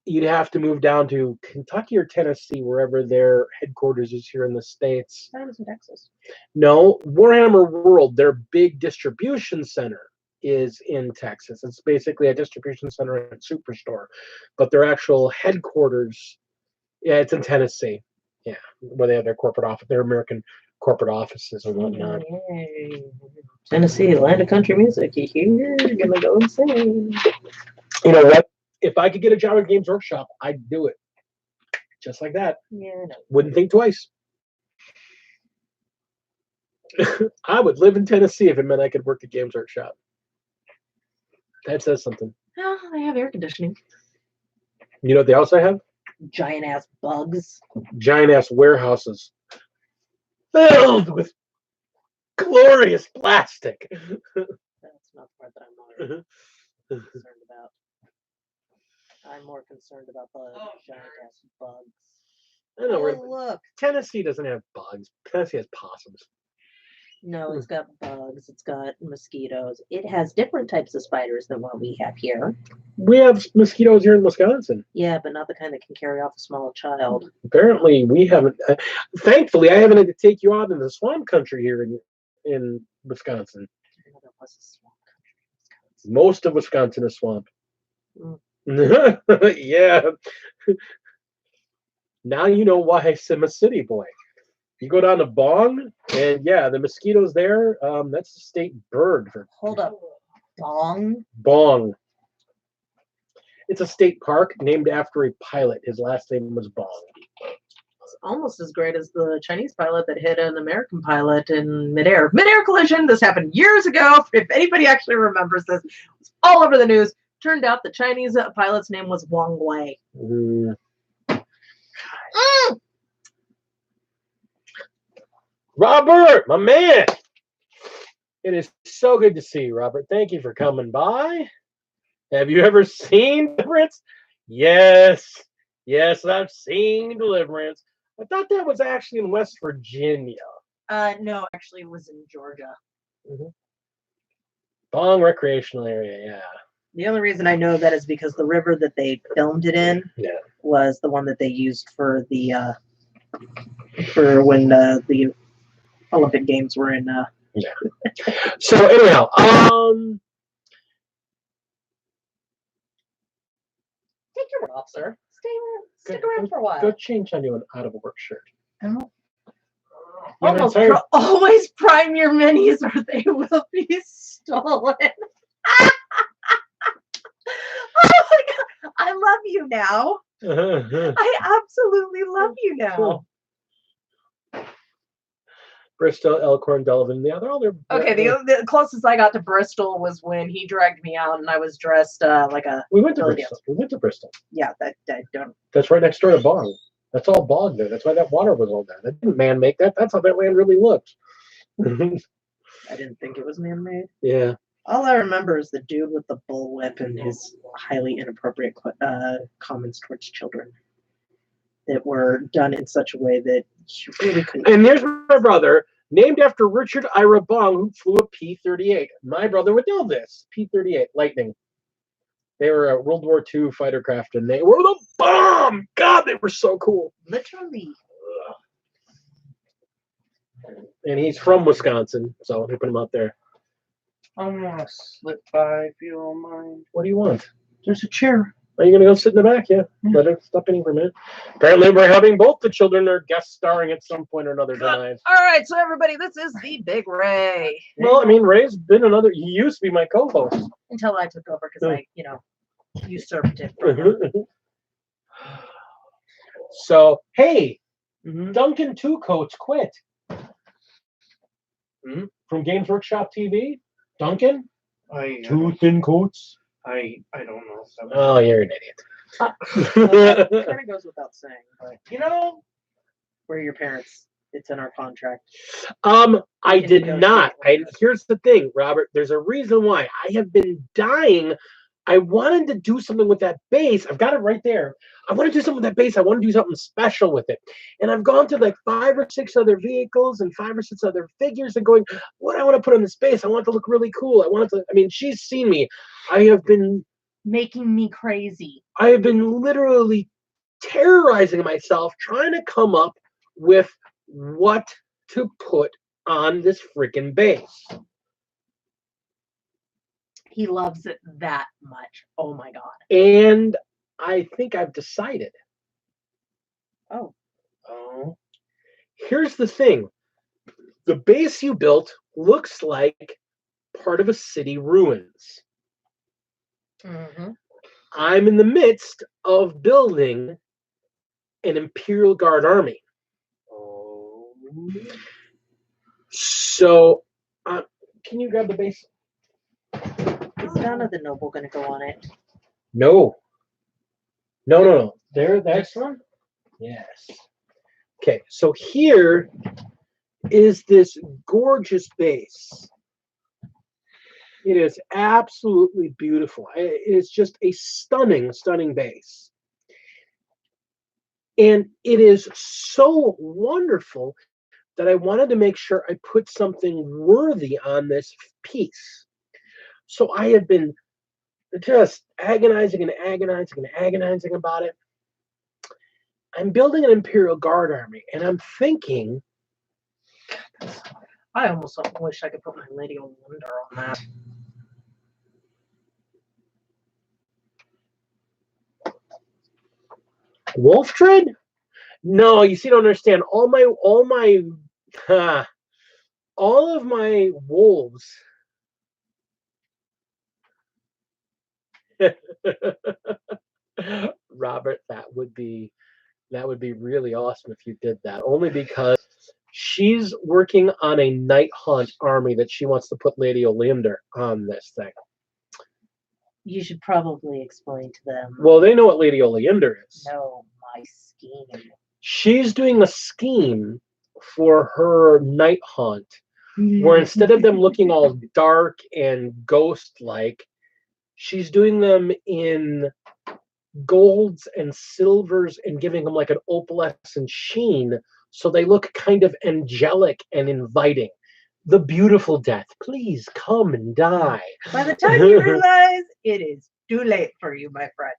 you'd have to move down to Kentucky or Tennessee, wherever their headquarters is here in the States.
I was in Texas.
No, Warhammer World, their big distribution center is in Texas. It's basically a distribution center and superstore, but their actual headquarters, yeah, it's in Tennessee. Yeah, where they have their corporate office, their American corporate offices and whatnot.
Yay. Tennessee, land of country music. You're gonna go insane.
You know what? If I could get a job at Games Workshop, I'd do it. Just like that.
Yeah, no.
Wouldn't think twice. I would live in Tennessee if it meant I could work at Games Workshop. That says something.
Oh, they have air conditioning.
You know what they also have?
Giant ass bugs.
Giant ass warehouses filled with glorious plastic.
That's not the part that I'm not concerned about. I'm more concerned about the giant ass bugs.
I know.
Oh, look.
Tennessee doesn't have bugs. Tennessee has possums.
No, it's got bugs. It's got mosquitoes. It has different types of spiders than what we have here.
We have mosquitoes here in Wisconsin.
Yeah, but not the kind that can carry off a small child.
Apparently, we haven't. Thankfully, I haven't had to take you out in the swamp country here in Wisconsin.
I didn't know there was a swamp country in Wisconsin.
Most of Wisconsin is swamp. Yeah. Now you know why I'm a city boy. You go down to Bong, and yeah, the mosquitoes there, that's a state bird.
Hold up. Bong?
Bong. It's a state park named after a pilot. His last name was Bong.
It's almost as great as the Chinese pilot that hit an American pilot in midair. Midair collision. This happened years ago. If anybody actually remembers this, it's all over the news. Turned out the Chinese pilot's name was Wang Wei.
Robert, my man. It is so good to see you, Robert. Thank you for coming by. Have you ever seen Deliverance? Yes. Yes, I've seen Deliverance. I thought that was actually in West Virginia.
No, actually it was in Georgia.
Bong Recreational Area, yeah.
The only reason I know that is because the river that they filmed it in was the one that they used for the when the Olympic Games were in.
So anyhow,
take your off, sir. Stick around for a while.
Go change on you an out of work shirt.
Always prime your minis or they will be stolen. Oh my god, I love you now. I absolutely love you now.
Cool. Bristol, Elkhorn, Delavan, they're all there.
Okay, the closest I got to Bristol was when he dragged me out and I was dressed like a.
We went to Bristol. We went to Bristol.
Yeah, that don't.
That's right next door to Bong. That's all bog there. That's why that water was all there. That didn't man make that. That's how that land really looked.
I didn't think it was man-made.
Yeah.
All I remember is the dude with the bullwhip and his highly inappropriate comments towards children that were done in such a way that you really couldn't.
And there's my brother, named after Richard Ira Bong, who flew a P-38. My brother would know this. P-38, Lightning. They were a World War II fighter craft, and they were the bomb. God, they were so cool.
Literally.
And he's from Wisconsin, so we put him out there.
I'm gonna slip by if you don't mind.
What do you want?
There's a chair.
Are you going to go sit in the back? Yeah. Let her step in for a minute. Apparently, we're having both the children are guest starring at some point or another tonight.
All right, so everybody, this is the Big Ray.
Well, I mean, Ray's been another. He used to be my co-host.
Until I took over because I, usurped it. From him.
So, hey, Duncan Two Coats quit. From Games Workshop TV. Duncan? Two thin coats.
I don't know.
Oh, you're an
Well,
idiot.
that kind of goes without saying, but we're your parents. It's in our contract.
I
can
did
negotiate
not.
later.
Here's the thing, Robert. There's a reason why. I have been dying. I wanted to do something with that base. I've got it right there. I want to do something with that base. I want to do something special with it. And I've gone through like 5 or 6 other vehicles and 5 or 6 other figures and going, what I want to put in the space. I want it to look really cool. She's seen me. I have been
Making me crazy.
literally terrorizing myself trying to come up with what to put on this freaking base.
He loves it that much. Oh my god.
And I think I've decided.
Oh.
Here's the thing. The base you built looks like part of a city ruins.
Mm-hmm.
I'm in the midst of building an Imperial Guard army.
Oh.
So, can you grab the base?
Is Donna the Noble going to go on it?
No. No. That's one? Yes. Okay, so here is this gorgeous base. It is absolutely beautiful. It is just a stunning, stunning base. And it is so wonderful that I wanted to make sure I put something worthy on this piece. So I have been just agonizing about it. I'm building an Imperial Guard army, and I'm thinking.
I almost wish I could put my Lady Olinda on that.
Wolf Tread? No, you see, don't understand. All of my wolves. Robert, that would be really awesome if you did that. Only because she's working on a night hunt army that she wants to put Lady Olinda on this thing.
You should probably explain to them.
Well, they know what Lady Olinda is.
No, my scheme.
She's doing a scheme for her night hunt where instead of them looking all dark and ghost-like, she's doing them in golds and silvers and giving them like an opalescent sheen so they look kind of angelic and inviting. The beautiful death, please come and die.
By the time you realize it is too late for you, my friend.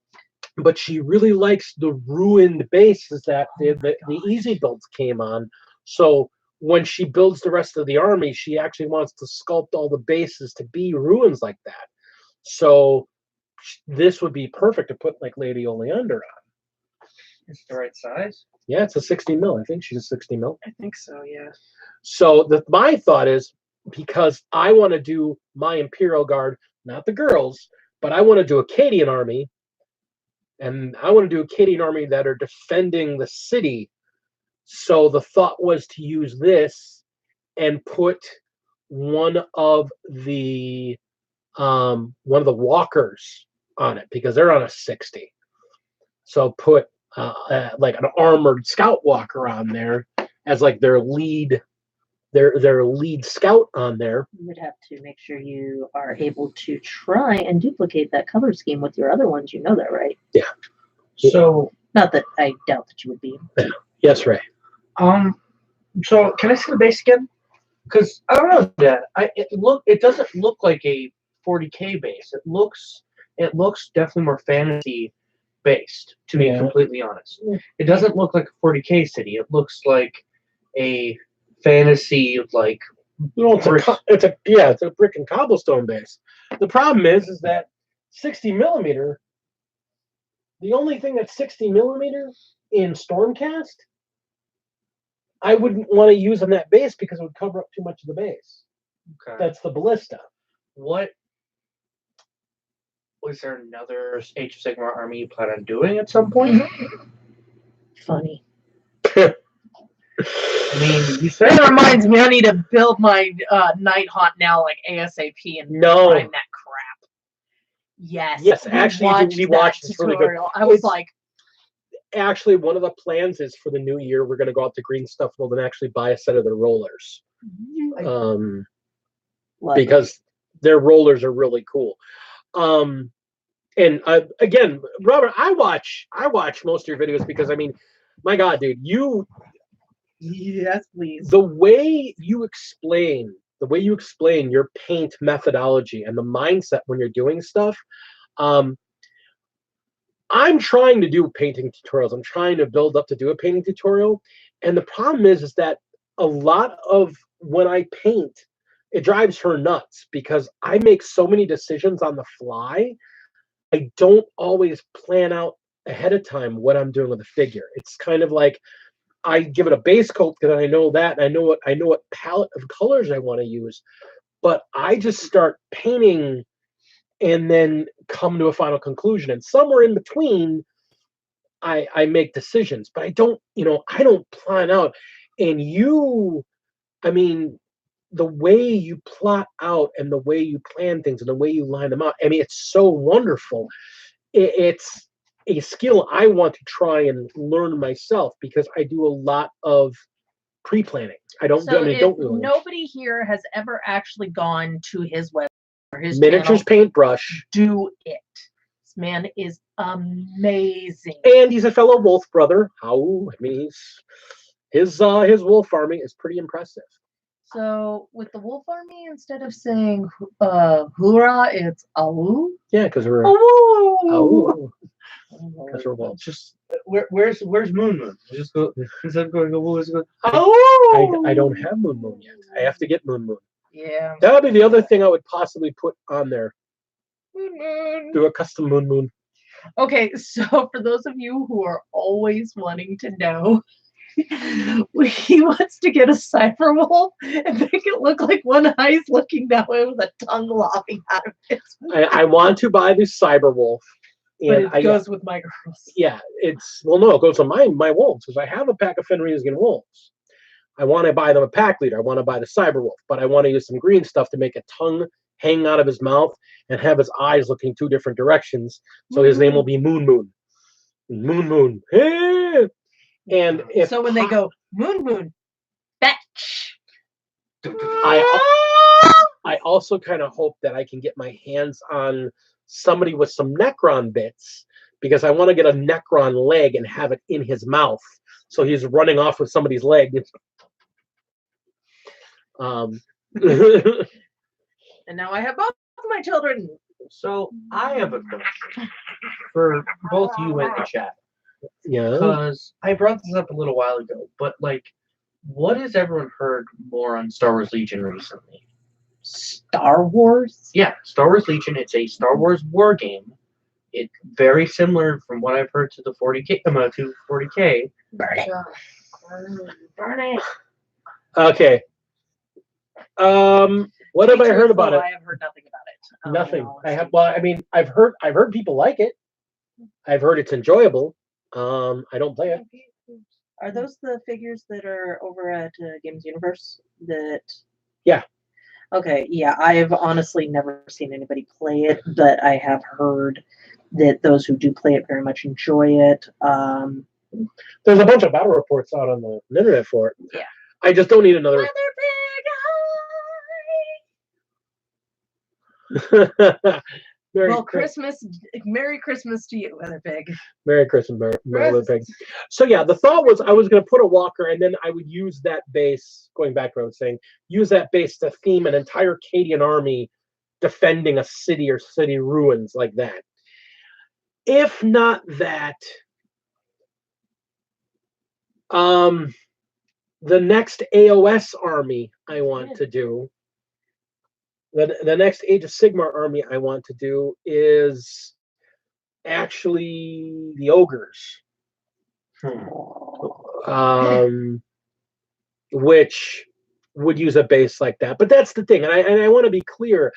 But she really likes the ruined bases that the easy builds came on. So when she builds the rest of the army, she actually wants to sculpt all the bases to be ruins like that. So this would be perfect to put like Lady Oleander on.
It's the right size?
Yeah, it's a 60 mil. I think she's a 60 mil.
I think so, yeah.
So my thought is, because I want to do my Imperial Guard, not the girls, but I want to do a Cadian army. And I want to do a Cadian army that are defending the city. So the thought was to use this and put one of the walkers on it, because they're on a 60. So put like an armored scout walker on there as like their lead scout on there.
You would have to make sure you are able to try and duplicate that color scheme with your other ones. You know that, right?
Yeah.
So,
not that I doubt that you would be.
Yeah. Yes, Ray.
So can I see the base again? Because I don't know, Dad. It doesn't look like a 40K base. It looks definitely more fantasy based, to be completely honest. It doesn't look like a 40K city. It looks like a fantasy, like,
it's a brick and cobblestone base. The problem is that 60 millimeter. The only thing that's 60 millimeter in Stormcast, I wouldn't want to use on that base because it would cover up too much of the base.
Okay.
That's the ballista.
What was there another Age of Sigmar army you plan on doing at some point?
Funny.
I mean, you said
That reminds me, I need to build my Night Haunt now, like ASAP, and find that crap. Yes.
Yes,
we
actually, we
that
watched. It's really good.
tutorial. I was
It's-
like,
Actually, one of the plans is for the new year, we're going to go out to Green Stuff World and actually buy a set of their rollers.
what?
Because their rollers are really cool. And again, Robert, I watch most of your videos because I mean, my God, dude,
Yes, please.
the way you explain your paint methodology and the mindset when you're doing stuff. I'm trying to do painting tutorials. I'm trying to build up to do a painting tutorial. And the problem is that a lot of when I paint, it drives her nuts because I make so many decisions on the fly. I don't always plan out ahead of time what I'm doing with the figure. It's kind of like I give it a base coat because I know that, and I know what palette of colors I want to use, but I just start painting and then come to a final conclusion. And somewhere in between, I make decisions, but I don't plan out. And I mean, the way you plot out and the way you plan things and the way you line them out, I mean, it's so wonderful. It's a skill I want to try and learn myself because I do a lot of pre-planning. I don't really.
Nobody here has ever actually gone to his website or his
Miniatures
channel,
Paintbrush.
do it. This man is amazing.
And he's a fellow wolf brother. I mean, his wolf farming is pretty impressive.
So with the wolf army, instead of saying hoorah, it's awoo.
Yeah, because we're
Awoo.
because we're wolves.
Just where's Moon Moon? Just go instead of going
Awoo.
I don't have Moon Moon yet. I have to get Moon Moon.
Yeah.
That would be the other thing I would possibly put on there.
Moon Moon.
Do a custom Moon Moon.
Okay, so for those of you who are always wanting to know, he wants to get a cyber wolf and make it look like one eye's looking that way with a tongue lobbing out of it.
I want to buy the cyber wolf.
But
And
it goes with my girls.
yeah, it goes on my wolves because I have a pack of Fenriscan wolves. I want to buy them a pack leader. I want to buy the cyber wolf, but I want to use some green stuff to make a tongue hang out of his mouth and have his eyes looking two different directions. So his name will be Moon Moon. Moon Moon. Hey! And if
So when they go Moon Moon, fetch.
I also kind of hope that I can get my hands on somebody with some Necron bits because I want to get a Necron leg and have it in his mouth. So he's running off with somebody's leg.
And now I have both of my children.
So I have a question for both you and the chat.
Yeah.
Because I brought this up a little while ago, but like, what has everyone heard more on Star Wars Legion recently?
Star Wars?
Yeah, Star Wars Legion. It's a Star Wars war game. It's very similar, from what I've heard, to the 40K. To 40K.
Burn it. Burn it.
Okay. What have I heard about it?
I have heard nothing about it.
Nothing. I mean, I've heard people like it. I've heard it's enjoyable. I don't play it.
Are those the figures that are over at Games Universe?
Yeah.
Okay, yeah, I've honestly never seen anybody play it, but I have heard that those who do play it very much enjoy it.
There's a bunch of battle reports out on the internet for it.
Yeah.
I just don't need another.
Merry Christmas to you, Weather Pig.
Merry Christmas, Weather Pig. So yeah, the thought was I was going to put a walker, and then I would use that base. Going back to what I was saying, use that base to theme an entire Cadian army defending a city or city ruins like that. If not that, the next AOS army I want to do. The next Age of Sigmar army I want to do is actually the ogres, which would use a base like that. But that's the thing, and I want to be clear.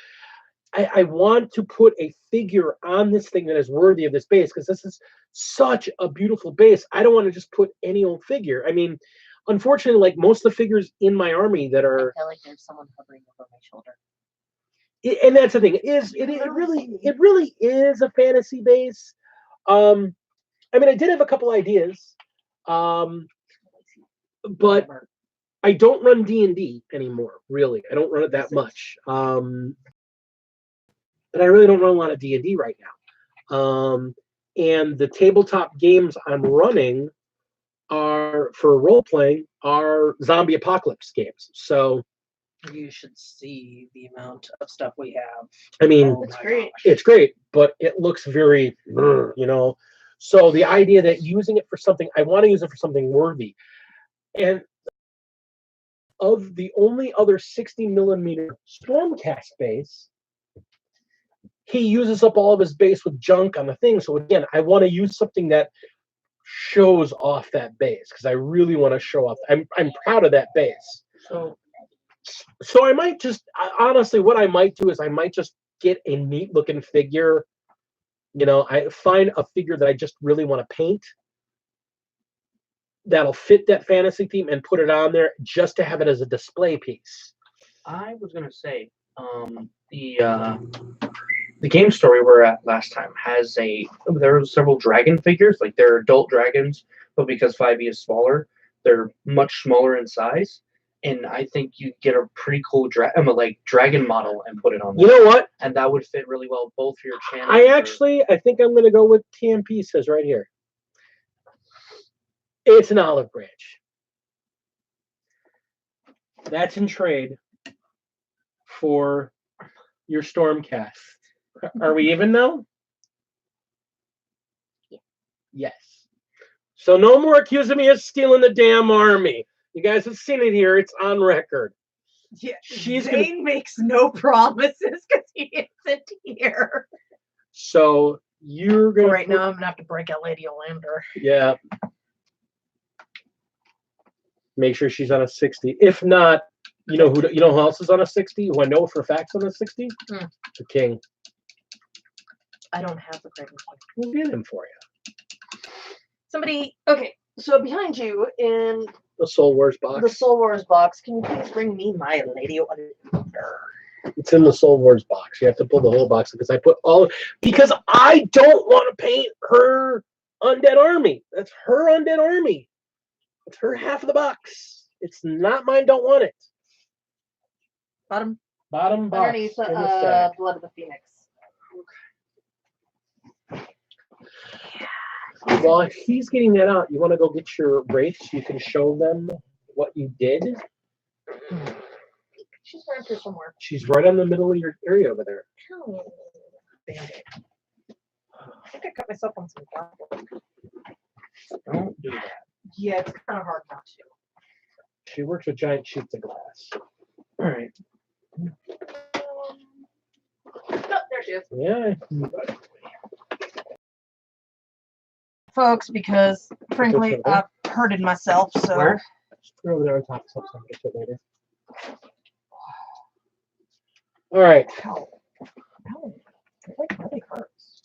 I want to put a figure on this thing that is worthy of this base because this is such a beautiful base. I don't want to just put any old figure. I mean, unfortunately, like most of the figures in my army that are.
I feel like there's someone hovering over my shoulder.
And that's the thing. It really is a fantasy base. I mean, I did have a couple ideas, but I don't run D&D anymore. Really, I don't run it that much. But I really don't run a lot of D&D right now. And the tabletop games I'm running are for role playing are zombie apocalypse games. So
You should see the amount of stuff we have.
I mean,
Oh
It's
my
great.
gosh.
it's great, but it looks very, you know. So the idea that using it for something, I want to use it for something worthy. And of the only other 60 millimeter Stormcast base, he uses up all of his base with junk on the thing. So again, I want to use something that shows off that base because I really want to show off. I'm proud of that base. So I might just honestly, what I might do is I might just get a neat looking figure. You know, I find a figure that I just really want to paint that'll fit that fantasy theme and put it on there just to have it as a display piece.
I was gonna say, the game store we were at last time has there are several dragon figures, like they're adult dragons, but because 5e is smaller, they're much smaller in size. And I think you get a pretty cool dragon model and put it on
You
there.
know what?
And that would fit really well both for your channel.
I think I'm gonna go with TMP says right here. It's an olive branch. That's in trade for your Stormcast. Are we even now? Yes. So no more accusing me of stealing the damn army. You guys have seen it here. It's on record.
Yeah,
She's
Zane makes no promises because he isn't here.
So you're gonna
Right now, I'm gonna have to break out Lady Olander.
Yeah. Make sure she's on a 60. If not, you know who else is on a 60? Who I know for facts on a 60?
Hmm.
The King.
I don't have the Craven King.
We'll get him for you.
Somebody, okay, so behind you in
The Soul Wars box.
the Soul Wars box, can you please bring me my Lady Olander?
It's in the Soul Wars box. You have to pull the whole box because because I don't want to paint her undead army. That's her undead army. It's her half of the box. It's not mine. Don't want it.
Bottom,
Bottom box.
underneath
in the stack.
Blood of the Phoenix.
While he's getting that out, you want to go get your wraith so you can show them what you did.
She's around here somewhere.
She's right on the middle of your area over there.
Oh, Band-Aid. I think I cut myself on some glass.
Don't do that.
Yeah, it's kind of hard not to.
She works with giant sheets of glass.
All right.
No, there she is.
Yeah.
Folks, because frankly, I've hurted myself, so.
Where?
Just put it over there on top of something. I'll get to it later. All right.
Ow. Ow. It like really hurts.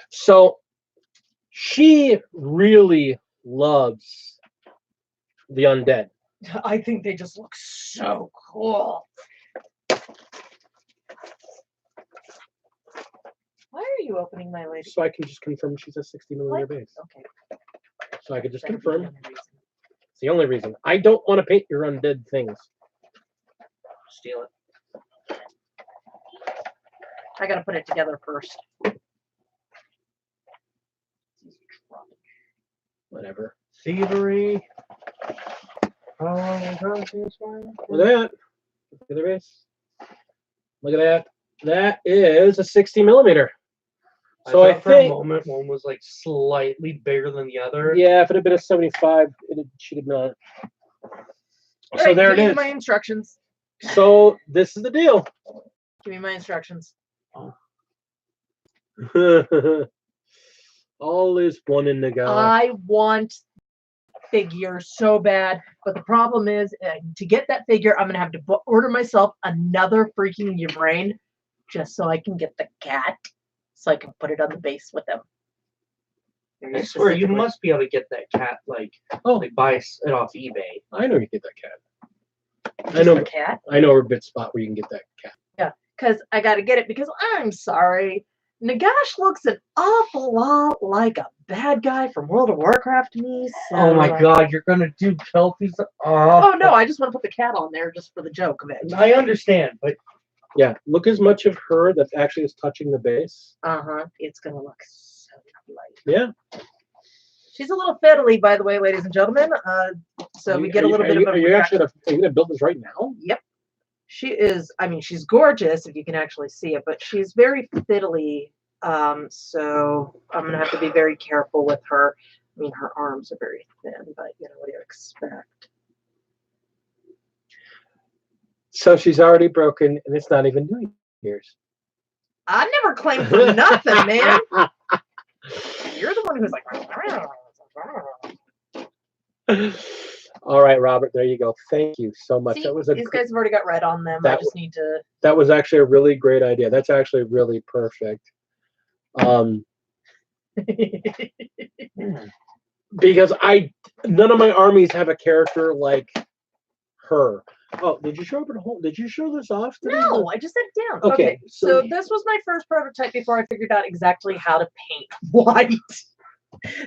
So she really loves the undead.
I think they just look so cool. Why are you opening my lady?
So I can just confirm she's a 60 millimeter base.
Okay.
So I could just
That'd be
confirm.
the only reason.
It's the only reason. I don't want to paint your undead things.
Steal it.
I gotta put it together first.
Whatever.
Thievery. How long is this one?
Look at that. Look at the base. Look at that. That is a 60 millimeter. So I
thought for a
think,
moment one was like slightly bigger than the other.
yeah, if it had been a 75, it should have not. So
Alright,
there it
give me
is.
my instructions.
So this is the deal.
Give me my instructions.
All is one in the God.
I want figure so bad, but the problem is to get that figure, I'm gonna have to order myself another freaking Ubrain just so I can get the cat, so I can put it on the base with them.
I swear you must be able to get that cat like buy it off eBay.
I know you get that cat. I know.
The cat.
I know her bit spot where you can get that cat.
Because I got to get it because I'm sorry. Nagash looks an awful lot like a bad guy from World of Warcraft to me. So
Oh my god, you're gonna do Kelpie's.
Oh no, I just want to put the cat on there just for the joke of it.
I understand, but
Yeah, look as much of her that actually is touching the base.
It's gonna look so nice.
Yeah.
She's a little fiddly, by the way, ladies and gentlemen. So we get a little bit of a
Are you
reaction.
gonna build this right now?
Yep. She is, I mean, she's gorgeous if you can actually see it, but she's very fiddly. So I'm going to have to be very careful with her. I mean, her arms are very thin, but you know, what do you expect?
So she's already broken, and it's not even New Year's.
I never claimed for nothing, man. You're the one who's like,
All right, Robert, there you go. Thank you so much.
see,
That was a
these guys have already got red on them. I just need to.
that was actually a really great idea. That's actually really perfect. Because none of my armies have a character like her. Oh, did you show up at home? Did you show this off?
No, I just set it down.
Okay,
So this was my first prototype before I figured out exactly how to paint white.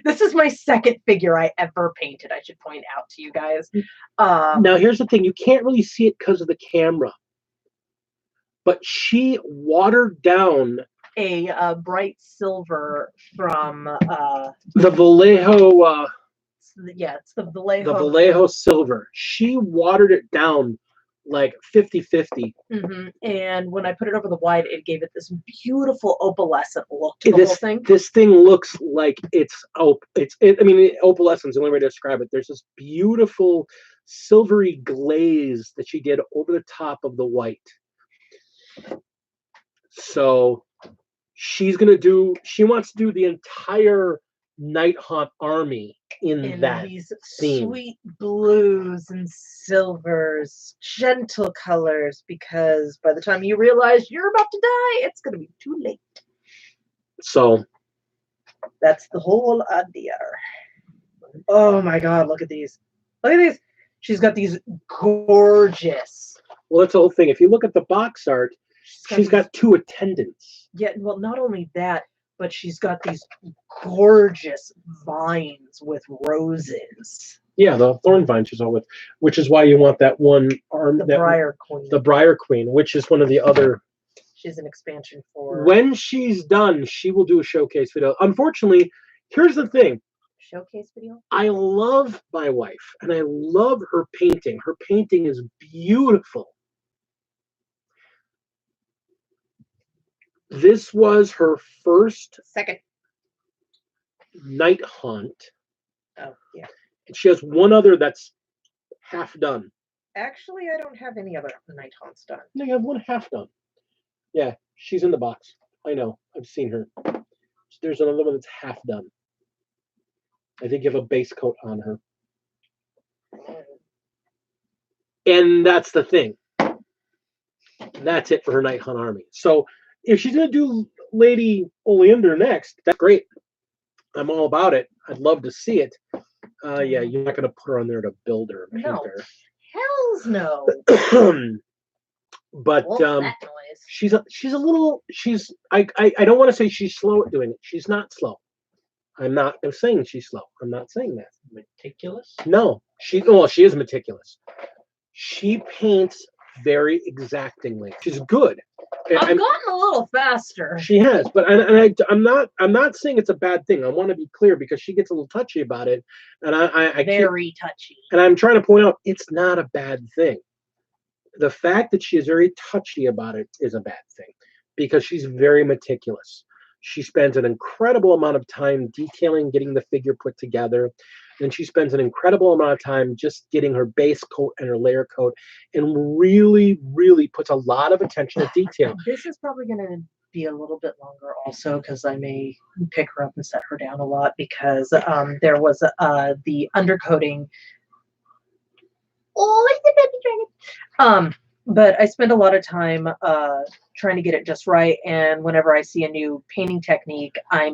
This is my second figure I ever painted, I should point out to you guys.
Now, here's the thing. You can't really see it because of the camera. But she watered down
a bright silver from
the Vallejo.
it's the Vallejo.
The Vallejo silver. She watered it down like 50-50.
And when I put it over the white, it gave it this beautiful opalescent look to the whole thing.
This thing looks like I mean, opalescent is the only way to describe it. There's this beautiful silvery glaze that she did over the top of the white. So she wants to do the entire Nighthaunt army in that
these
theme.
Sweet blues and silvers, gentle colors, because by the time you realize you're about to die, it's going to be too late.
So
that's the whole idea. Oh my god, look at these. Look at these. She's got these gorgeous.
Well, that's the whole thing. If you look at the box art, she's got 2 attendants.
Yeah, well, not only that, but she's got these gorgeous vines with roses.
Yeah, the thorn vine she's all with, which is why you want that one arm.
The Briar Queen.
The Briar Queen, which is one of the other.
She's an expansion for.
When she's done, she will do a showcase video. Unfortunately, here's the thing.
Showcase video?
I love my wife, and I love her painting. Her painting is beautiful. This was her
second
Nighthaunt.
Oh, yeah.
And she has one other that's half done.
Actually, I don't have any other Nighthaunts done.
No, you have one half done. Yeah, she's in the box. I know. I've seen her. There's another one that's half done. I think you have a base coat on her. And that's the thing. That's it for her Nighthaunt army. So if she's going to do Lady Oleander next, that's great. I'm all about it. I'd love to see it. Yeah, you're not going to put her on there to build her. Paint
No.
her.
Hells no.
But
That noise.
she's a little, I don't want to say she's slow at doing it. She's not slow. I'm saying she's slow. I'm not saying that.
meticulous.
No, she is meticulous. She paints very exactingly. She's good.
I've gotten a little faster.
She has, but I'm not saying it's a bad thing. I want to be clear because she gets a little touchy about it, and I
Very touchy.
And I'm trying to point out it's not a bad thing. The fact that she is very touchy about it is a bad thing because she's very meticulous. She spends an incredible amount of time detailing, getting the figure put together. Then she spends an incredible amount of time just getting her base coat and her layer coat and really, really puts a lot of attention to detail.
This is probably going to be a little bit longer also because I may pick her up and set her down a lot because there was the undercoating. Oh, it's the baby dragon. But I spend a lot of time trying to get it just right. And whenever I see a new painting technique, I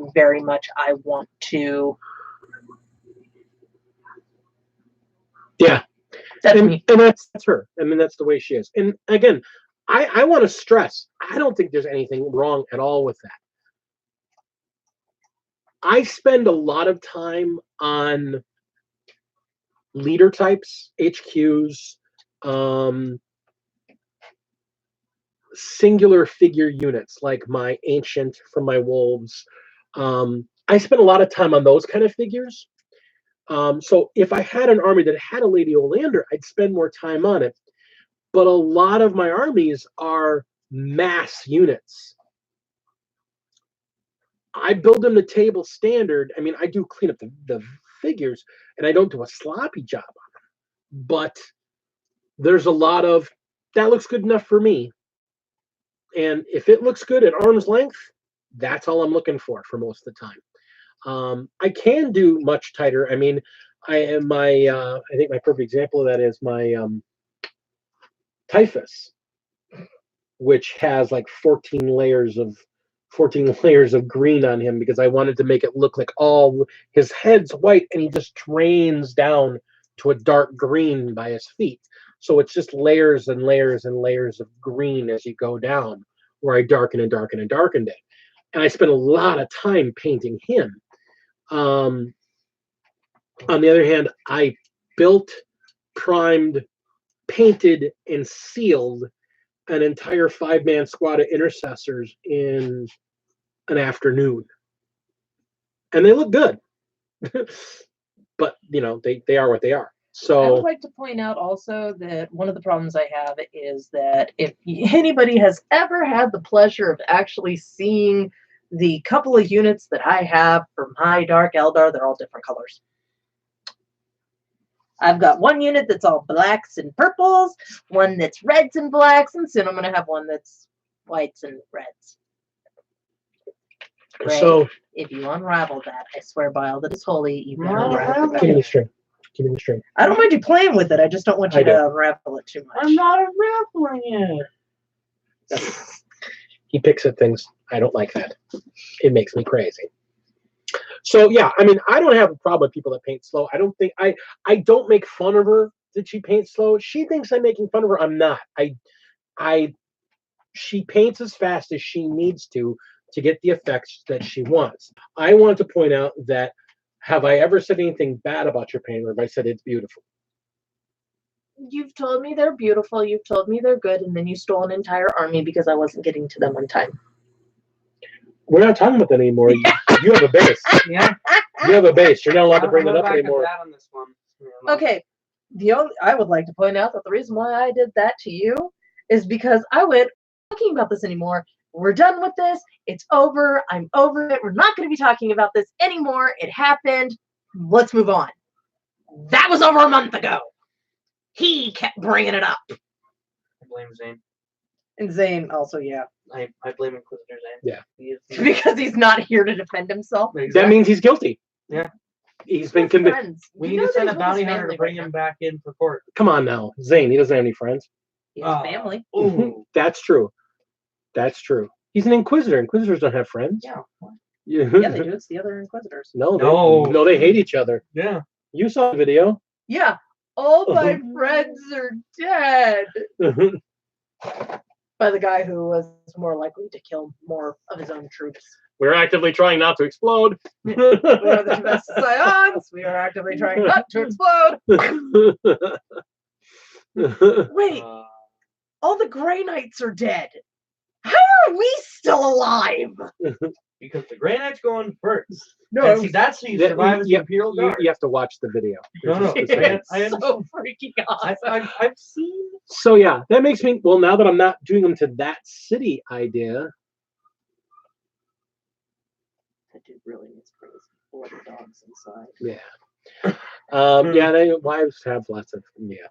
want to.
Yeah.
That's me.
And that's her. I mean, that's the way she is. And again, I want to stress, I don't think there's anything wrong at all with that. I spend a lot of time on leader types, HQs, singular figure units like my ancient from my wolves. I spend a lot of time on those kind of figures. So if I had an army that had a Lady Olander, I'd spend more time on it. But a lot of my armies are mass units. I build them to table standard. I mean, I do clean up the figures, and I don't do a sloppy job on them. But there's a lot of, that looks good enough for me. And if it looks good at arm's length, that's all I'm looking for most of the time. I can do much tighter. I mean, I think my perfect example of that is my Typhus, which has like 14 layers of green on him, because I wanted to make it look like all his head's white and he just drains down to a dark green by his feet. So it's just layers and layers and layers of green as you go down, where I darken and darken and darkened it. And I spent a lot of time painting him. On the other hand, I built, primed, painted, and sealed an entire 5-man squad of intercessors in an afternoon. And they look good. But, you know, they are what they are.
I
So
would like to point out also that one of the problems I have is that if anybody has ever had the pleasure of actually seeing the couple of units that I have for my Dark Eldar, they're all different colors. I've got one unit that's all blacks and purples, one that's reds and blacks, and soon I'm going to have one that's whites and reds. Ray,
so
if you unravel that, I swear by all that is holy, you better
No,
unravel
give me
that.
the string. Give me the string.
I don't mind you playing with it. I just don't want you
I do.
to unravel it too much.
I'm not unraveling it.
He picks at things. I don't like that. It makes me crazy. So yeah, I mean, I don't have a problem with people that paint slow. I don't think I don't make fun of her that she paints slow. She thinks I'm making fun of her. I'm not. She paints as fast as she needs to get the effects that she wants. I want to point out that, have I ever said anything bad about your painting, or have I said it's beautiful?
You've told me they're beautiful, you've told me they're good, and then you stole an entire army because I wasn't getting to them on time.
We're not talking about that anymore. You have a base.
Yeah.
You have a base. You're not allowed to bring it up
back at
anymore.
that on this one. Yeah,
Okay, I would like to point out that the reason why I did that to you is because I went, talking about this anymore. We're done with this. It's over. I'm over it. We're not going to be talking about this anymore. It happened. Let's move on. That was over a month ago. He kept bringing it up.
I blame Zane.
And Zane also, yeah.
I blame Inquisitor Zane.
Yeah.
He is,
Because he's not here to defend himself.
That means he's guilty.
Yeah.
He's been
We're
convicted.
friends.
we
You
need
know
to send
that
a
he's with
bounty
his
hunter to
family
bring
right
him
now.
back in for court.
Come on now. Zane, he doesn't have any friends.
He has family.
Ooh.
That's true. That's true. He's an inquisitor. Inquisitors don't have friends.
Yeah.
Yeah,
Yeah, they do. It's the other Inquisitors.
No, they hate each other.
Yeah.
You saw the video.
Yeah. All my friends are dead. By the guy who was more likely to kill more of his own troops.
We're actively trying not to explode.
We are the domestic scions. We are actively trying not to explode. Wait, all the Grey Knights are dead. How are we still alive?
Because the Grey Knight's going first.
No,
And see, that's how you survive as the
you,
Imperial
you,
Guard.
you have to watch the video.
No,
It's
I-
insane.
I
so freaking awesome.
I've seen.
So yeah, that makes me, well, now that I'm not doing them to that city idea,
That dude really needs praise. Blood dogs inside.
yeah, wives have lots of, yeah.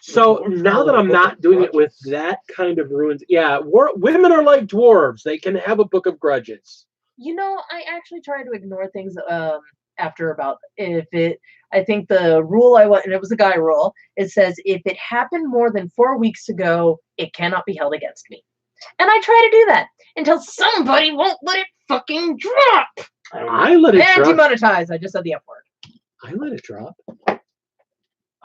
So now that I'm not doing it with that kind of ruins, yeah, women are like dwarves. They can have a book of grudges.
You know, I actually try to ignore things after about I think the rule I want, and it was a guy rule, it says if it happened more than 4 weeks ago, it cannot be held against me. And I try to do that until somebody won't let it fucking drop.
I let it
And
drop.
demonetize. I just said the F word.
I let it drop.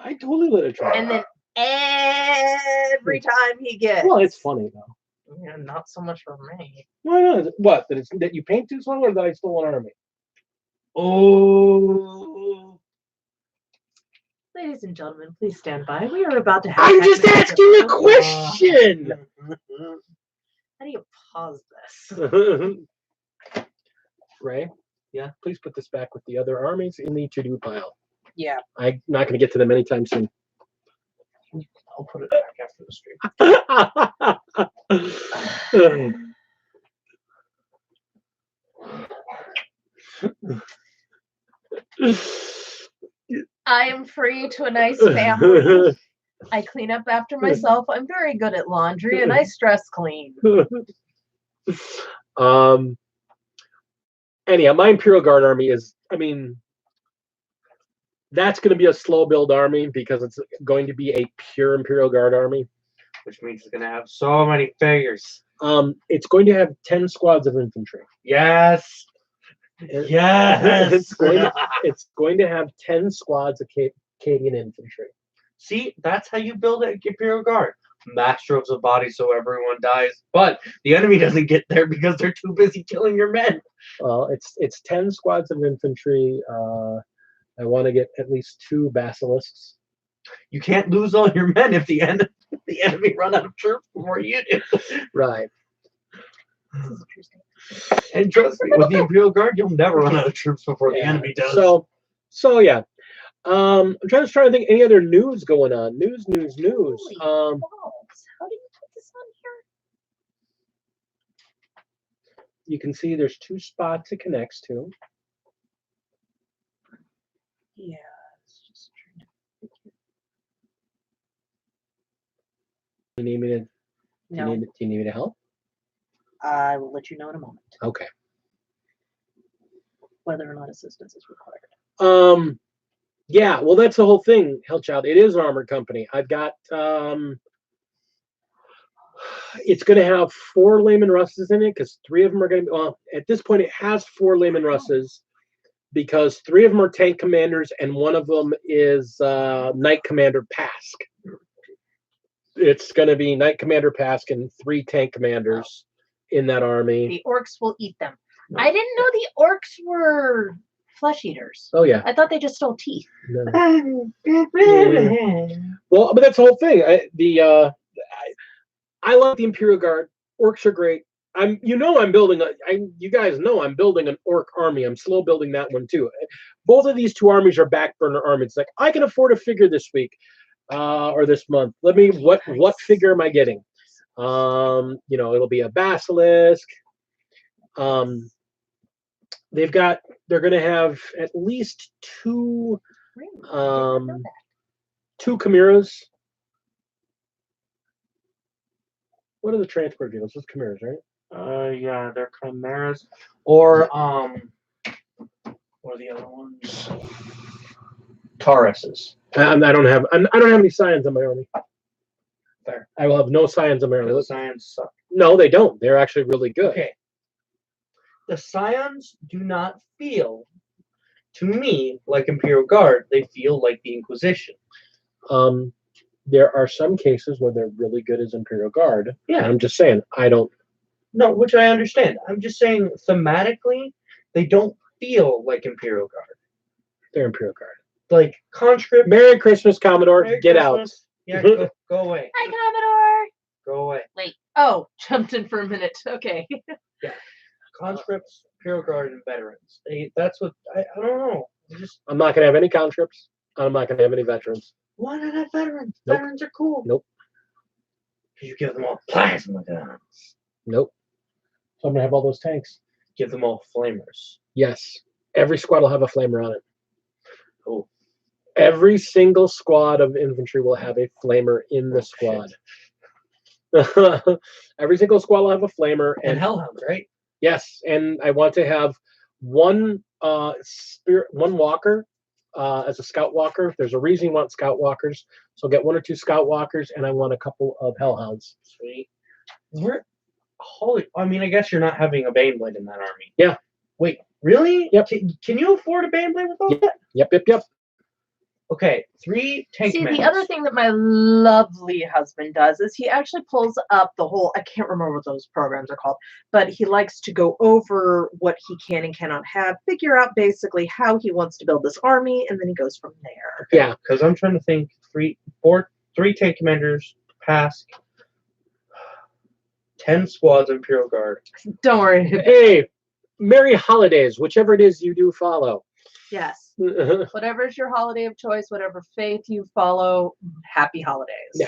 I totally let it try.
And then every time he gets.
Well, it's funny though.
Yeah, not so much for me.
Why not? What? That you paint too slow, or that I stole an army?
Oh.
Ladies and gentlemen, please stand by. We are about to have.
I'm just asking a question.
How do you pause this?
Ray?
Yeah?
Please put this back with the other armies in the to-do pile.
Yeah.
I'm not going to get to them anytime soon.
I'll put it back after the stream.
I am free to a nice family. I clean up after myself. I'm very good at laundry and I stress clean.
Anyhow, my Imperial Guard army is, I mean, that's going to be a slow build army because it's going to be a pure Imperial Guard army.
Which means it's going to have so many figures.
It's going to have 10 squads of infantry.
Yes. Yes.
It's going to have 10 squads of Cadian infantry.
See, that's how you build an Imperial Guard. Mass droves of bodies so everyone dies, but the enemy doesn't get there because they're too busy killing your men.
Well, it's 10 squads of infantry. I want to get at least 2 basilisks.
You can't lose all your men if the enemy run out of troops before you do.
Right.
And trust me, with the Imperial Guard, you'll never run out of troops before the enemy does.
So yeah. I'm trying to think any other news going on. News.
Holy balls. How do you put this on here?
You can see there's 2 spots it connects to.
Yeah. It's just
You need me to?
no.
Do you need me to help?
I will let you know in a moment
Okay.
whether or not assistance is required.
Yeah, well, that's the whole thing, Hellchild. It is an armored company. I've got, it's going to have 4 Layman Russes in it because 3 of them are going to be, well, at this point, it has 4 Layman Russes because 3 of them are tank commanders and 1 of them is Knight Commander Pask. It's going to be Knight Commander Pask and 3 tank commanders in that army.
The orcs will eat them. I didn't know the orcs were flesh eaters.
Oh, yeah.
I thought they just stole teeth.
No. Well, but that's the whole thing. I like the Imperial Guard. Orcs are great. I'm building you guys know I'm building an orc army. I'm slow building that one too. Both of these 2 armies are back burner armies. Like I can afford a figure this week or this month. What figure am I getting? It'll be a basilisk. They're going to have at least 2 chimeras. What are the transport vehicles? Those chimeras, right?
Yeah, they're chimeras. Or what are the other ones? Tauruses.
I don't have any scions on my army.
Fair.
I will have no scions on my army.
The scions suck.
No, they don't. They're actually really good.
Okay. The scions do not feel, to me, like Imperial Guard. They feel like the Inquisition.
There are some cases where they're really good as Imperial Guard.
Yeah.
I'm just saying, I don't.
No, which I understand. I'm just saying, thematically, they don't feel like Imperial Guard.
They're Imperial Guard.
Like, conscript.
Merry Christmas, Commodore.
Merry
Get
Christmas. Yeah, go away.
Hi, Commodore.
Go away.
Wait. Oh, jumped in for a minute. Okay.
Yeah. Conscripts, Imperial Guard, and veterans. That's what I don't know.
I'm not going to have any conscripts. I'm not going to have any veterans.
Why not have veterans?
Nope.
Veterans are cool.
Nope.
Because you give them all plasma guns.
Nope. So I'm going to have all those tanks.
Give them all flamers.
Yes. Every squad will have a flamer on it.
Oh.
Every single squad of infantry will have a flamer in the squad. Every single squad will have a flamer.
And hellhounds, right?
Yes, and I want to have one walker as a scout walker. There's a reason you want scout walkers, so I'll get 1 or 2 scout walkers, and I want a couple of hellhounds.
Sweet. I mean, I guess you're not having a Baneblade in that army.
Yeah.
Wait, really?
Yep.
Can you afford a Baneblade with all that?
Yep.
Okay, 3 tank
See, the
commanders.
other thing that my lovely husband does is he actually pulls up the whole, I can't remember what those programs are called, but he likes to go over what he can and cannot have, figure out basically how he wants to build this army, and then he goes from there.
Yeah.
Because I'm trying to think 3 tank commanders, Pask, 10 squads of Imperial Guard.
Don't worry.
Hey, merry holidays, whichever it is you do follow.
Yes. Whatever's your holiday of choice, whatever faith you follow, happy holidays.
Yeah.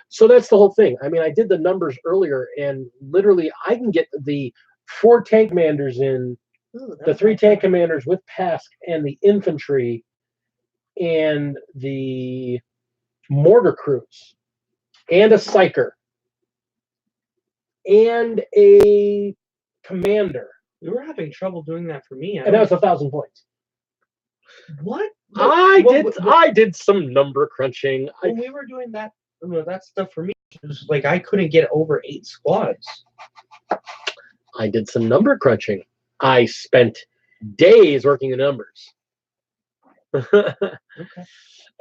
So that's the whole thing. I mean, I did the numbers earlier, and literally I can get the 4 tank commanders in,
Ooh,
the 3 tank commanders with Pask, and the infantry, and the mortar crews, and a psyker, and a commander.
You were having trouble doing that for me.
And that was 1,000 points.
What?
I did some number crunching.
When we were doing that stuff for me, it was like I couldn't get over 8 squads.
I did some number crunching. I spent days working the numbers.
Okay.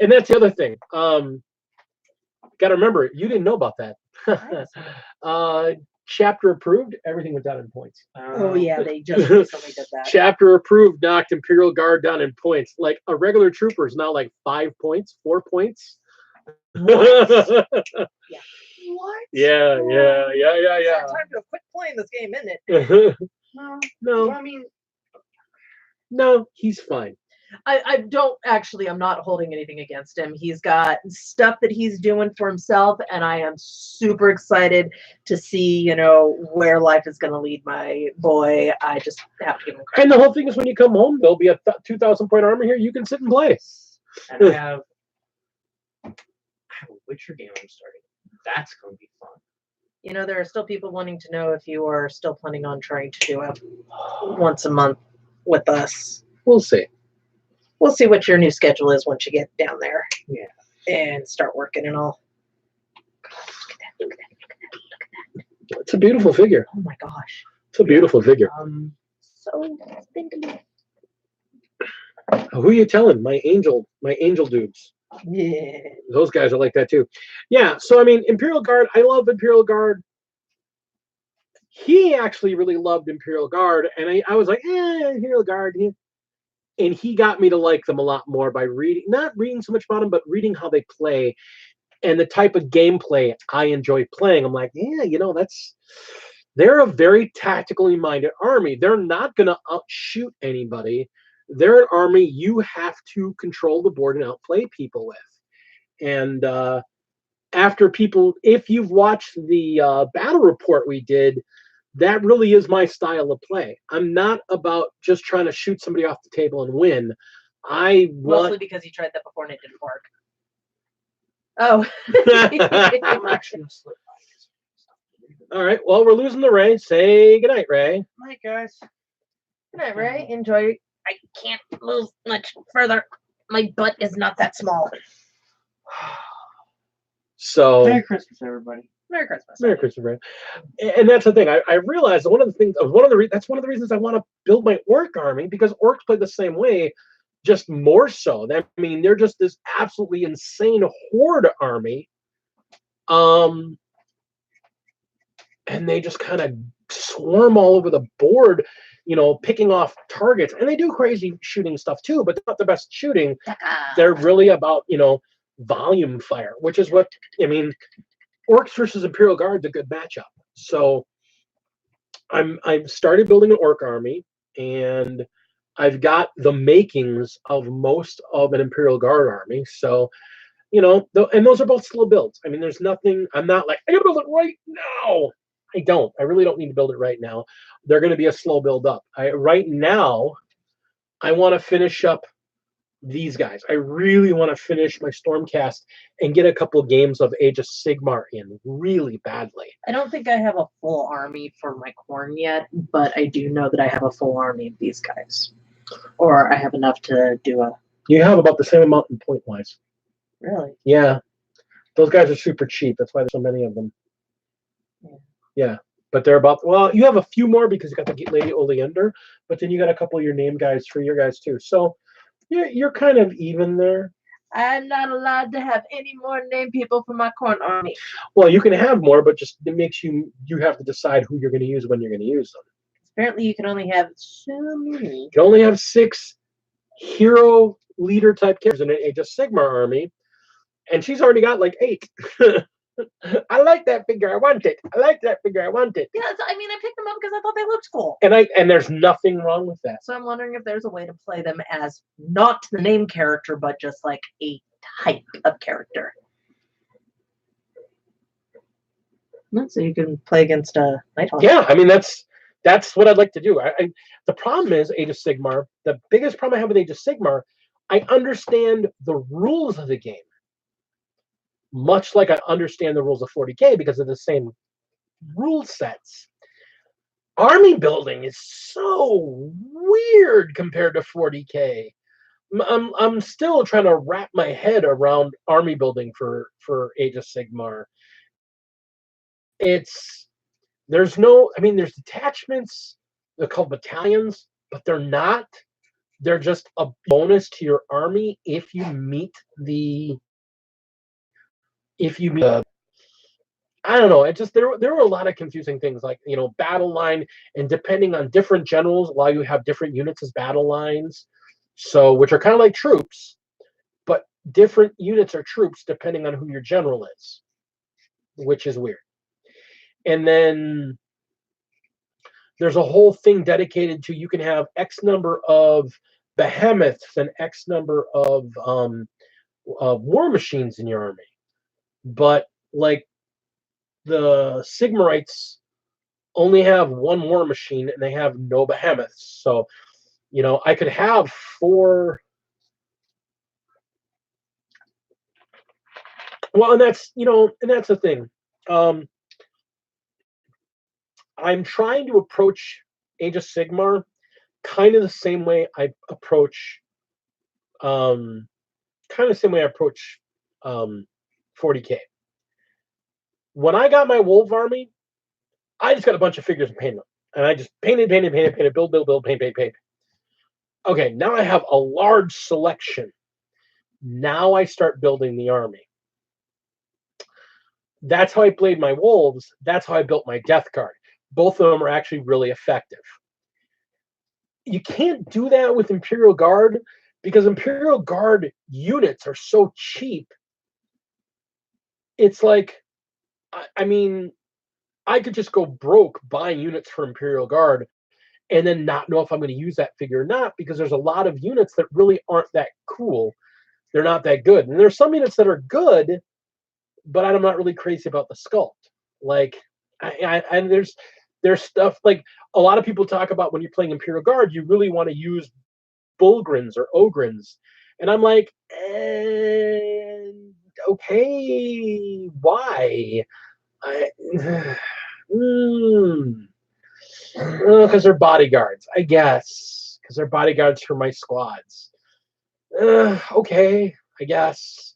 And that's the other thing. Got to remember, you didn't know about that. Chapter approved, everything went down in points.
Oh yeah, they just recently did that.
Chapter approved knocked Imperial Guard down in points. Like a regular trooper is now like 5 points, 4 points.
What? What?
Yeah.
It's time to quit playing this game, isn't it?
No,
I mean,
no, he's fine.
I don't actually, I'm not holding anything against him. He's got stuff that he's doing for himself, and I am super excited to see, where life is going to lead my boy. I just have to give him credit.
And the whole thing is when you come home, there'll be a 2,000 point army here. You can sit and play.
and I have a Witcher game I'm starting. That's going to be fun.
There are still people wanting to know if you are still planning on trying to do it once a month with us.
We'll see.
We'll see what your new schedule is once you get down there.
Yeah.
And start working and all. Look at that.
It's a beautiful figure.
Oh my gosh.
It's a beautiful figure.
So spindly.
Who are you telling? My angel dudes.
Yeah.
Those guys are like that too. Yeah, so I mean, Imperial Guard, I love Imperial Guard. He actually really loved Imperial Guard, and I was like, Imperial Guard. And he got me to like them a lot more by not reading so much about them, but reading how they play and the type of gameplay I enjoy playing. I'm like, they're a very tactically minded army. They're not going to outshoot anybody. They're an army you have to control the board and outplay people with. And if you've watched the battle report we did, that really is my style of play. I'm not about just trying to shoot somebody off the table and win.
Mostly because you tried that before and it didn't work. Oh.
I'm actually going to slip by.
All right. Well, we're losing the Ray. Say goodnight, Ray.
Night, guys.
Good night, Ray. Enjoy. I can't move much further. My butt is not that small.
So
Merry Christmas, everybody.
Merry Christmas.
Merry Christmas, Ray. And that's the thing. I realized that's one of the reasons I want to build my orc army, because orcs play the same way, just more so. I mean, they're just this absolutely insane horde army. And they just kind of swarm all over the board, picking off targets. And they do crazy shooting stuff too, but they're not the best shooting. They're really about, volume fire, which is what, Orcs versus Imperial Guard is a good matchup. So I've started building an orc army, and I've got the makings of most of an Imperial Guard army. So, and those are both slow builds. I mean, there's nothing, I'm not like, I gotta build it right now. I don't. I really don't need to build it right now. They're going to be a slow build up. Right now, I want to finish up these guys. I really want to finish my Stormcast and get a couple of games of Age of Sigmar in really badly.
I don't think I have a full army for my Khorne yet, but I do know that I have a full army of these guys. Or I have enough to do a...
You have about the same amount in point-wise.
Really?
Yeah. Those guys are super cheap. That's why there's so many of them. Yeah. But they're about... Well, you have a few more because you got the Lady Oleander, but then you got a couple of your name guys for your guys too. So you're kind of even there.
I'm not allowed to have any more named people for my corn army.
Well, you can have more, but just it makes you have to decide who you're going to use when you're going to use them.
Apparently, you can only have so many.
You can only have 6 hero leader type characters in an Age of Sigmar army, and she's already got like 8. I like that figure. I want it. I like that figure. I want it.
Yeah, I mean, I picked them up because I thought they looked cool.
And there's nothing wrong with that.
So I'm wondering if there's a way to play them as not the name character, but just like a type of character. So you can play against a Nighthawk.
Yeah, I mean that's what I'd like to do. The problem is Age of Sigmar. The biggest problem I have with Age of Sigmar, I understand the rules of the game, much like I understand the rules of 40K because of the same rule sets. Army building is so weird compared to 40K. I'm still trying to wrap my head around army building for Age of Sigmar. There's detachments. They're called battalions, but they're not. They're just a bonus to your army if you meet I don't know. It just there were a lot of confusing things like battle line, and depending on different generals, while you have different units as battle lines, so which are kind of like troops, but different units are troops depending on who your general is, which is weird. And then there's a whole thing dedicated to you can have X number of behemoths and X number of war machines in your army, but like the Sigmarites only have 1 war machine and they have no behemoths. So, I could have 4. Well, and that's the thing. I'm trying to approach Age of Sigmar kind of the same way I approach 40K. When I got my Wolf army, I just got a bunch of figures and painted them. And I just painted, build, paint. Okay, now I have a large selection. Now I start building the army. That's how I played my Wolves. That's how I built my Death Guard. Both of them are actually really effective. You can't do that with Imperial Guard because Imperial Guard units are so cheap. It's like, I mean, I could just go broke buying units for Imperial Guard and then not know if I'm going to use that figure or not because there's a lot of units that really aren't that cool. They're not that good. And there's some units that are good, but I'm not really crazy about the sculpt. Like, and there's stuff like a lot of people talk about when you're playing Imperial Guard, you really want to use Bulgrins or Ogryns. And I'm like, okay, why? Because they're bodyguards, I guess. Because they're bodyguards for my squads. Okay, I guess.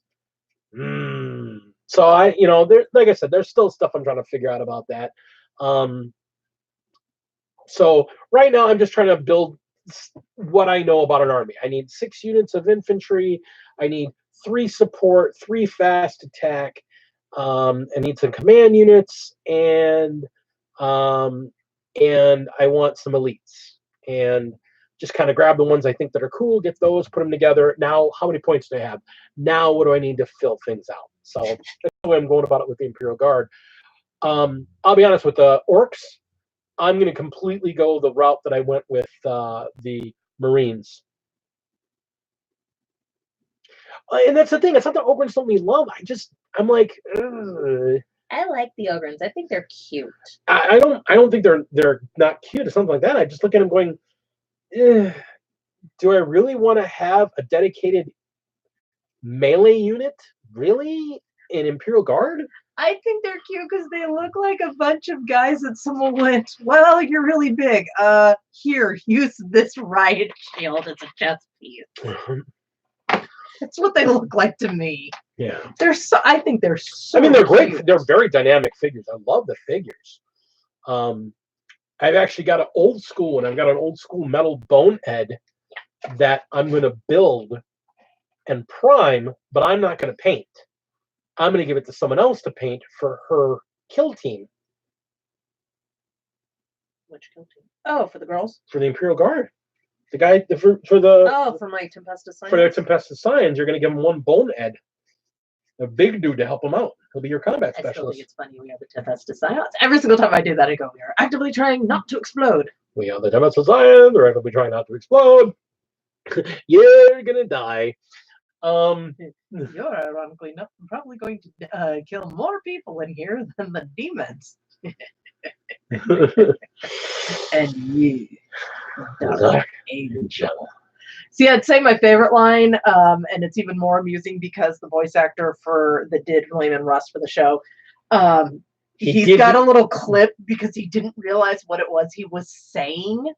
So like I said, there's still stuff I'm trying to figure out about that. So right now I'm just trying to build what I know about an army. I need 6 units of infantry. I need 3 support, 3 fast attack. I need some command units, and I want some elites. And just kind of grab the ones I think that are cool, get those, put them together. Now, how many points do I have? Now, what do I need to fill things out? So that's the way I'm going about it with the Imperial Guard. I'll be honest, with the Orcs, I'm going to completely go the route that I went with the Marines. And that's the thing. It's not that Ogryns don't need love. I'm like, ugh.
I like the Ogryns. I think they're cute.
I don't think they're not cute or something like that. I just look at them going, do I really want to have a dedicated melee unit? Really? In Imperial Guard?
I think they're cute because they look like a bunch of guys that someone went, well, you're really big. Here, use this riot shield as a chest piece. That's what they look like to me.
Yeah.
I think they're so
I mean, they're great.
cute.
They're very dynamic figures. I love the figures. I've actually got an old school one. I've got an old school metal bonehead that I'm going to build and prime, but I'm not going to paint. I'm going to give it to someone else to paint for her kill team.
Which kill team? Oh, for the girls?
For the Imperial Guard. The guy, for the...
Oh, for my Tempestus Scions?
For their Tempestus Scions, you're going to give him one bonehead. A big dude to help him out. He'll be your combat
I still
specialist.
think it's funny we have the Tempestus Scions. Every single time I do that, I go, we are actively trying not to explode.
We are the Tempestus Scions. They're actively trying not to explode. You're going to die.
You're ironically not probably going to kill more people in here than the demons. And you, dark angel. See, I'd say my favorite line, and it's even more amusing because the voice actor that did William Rust for the show, he's got a little clip because he didn't realize what it was he was saying.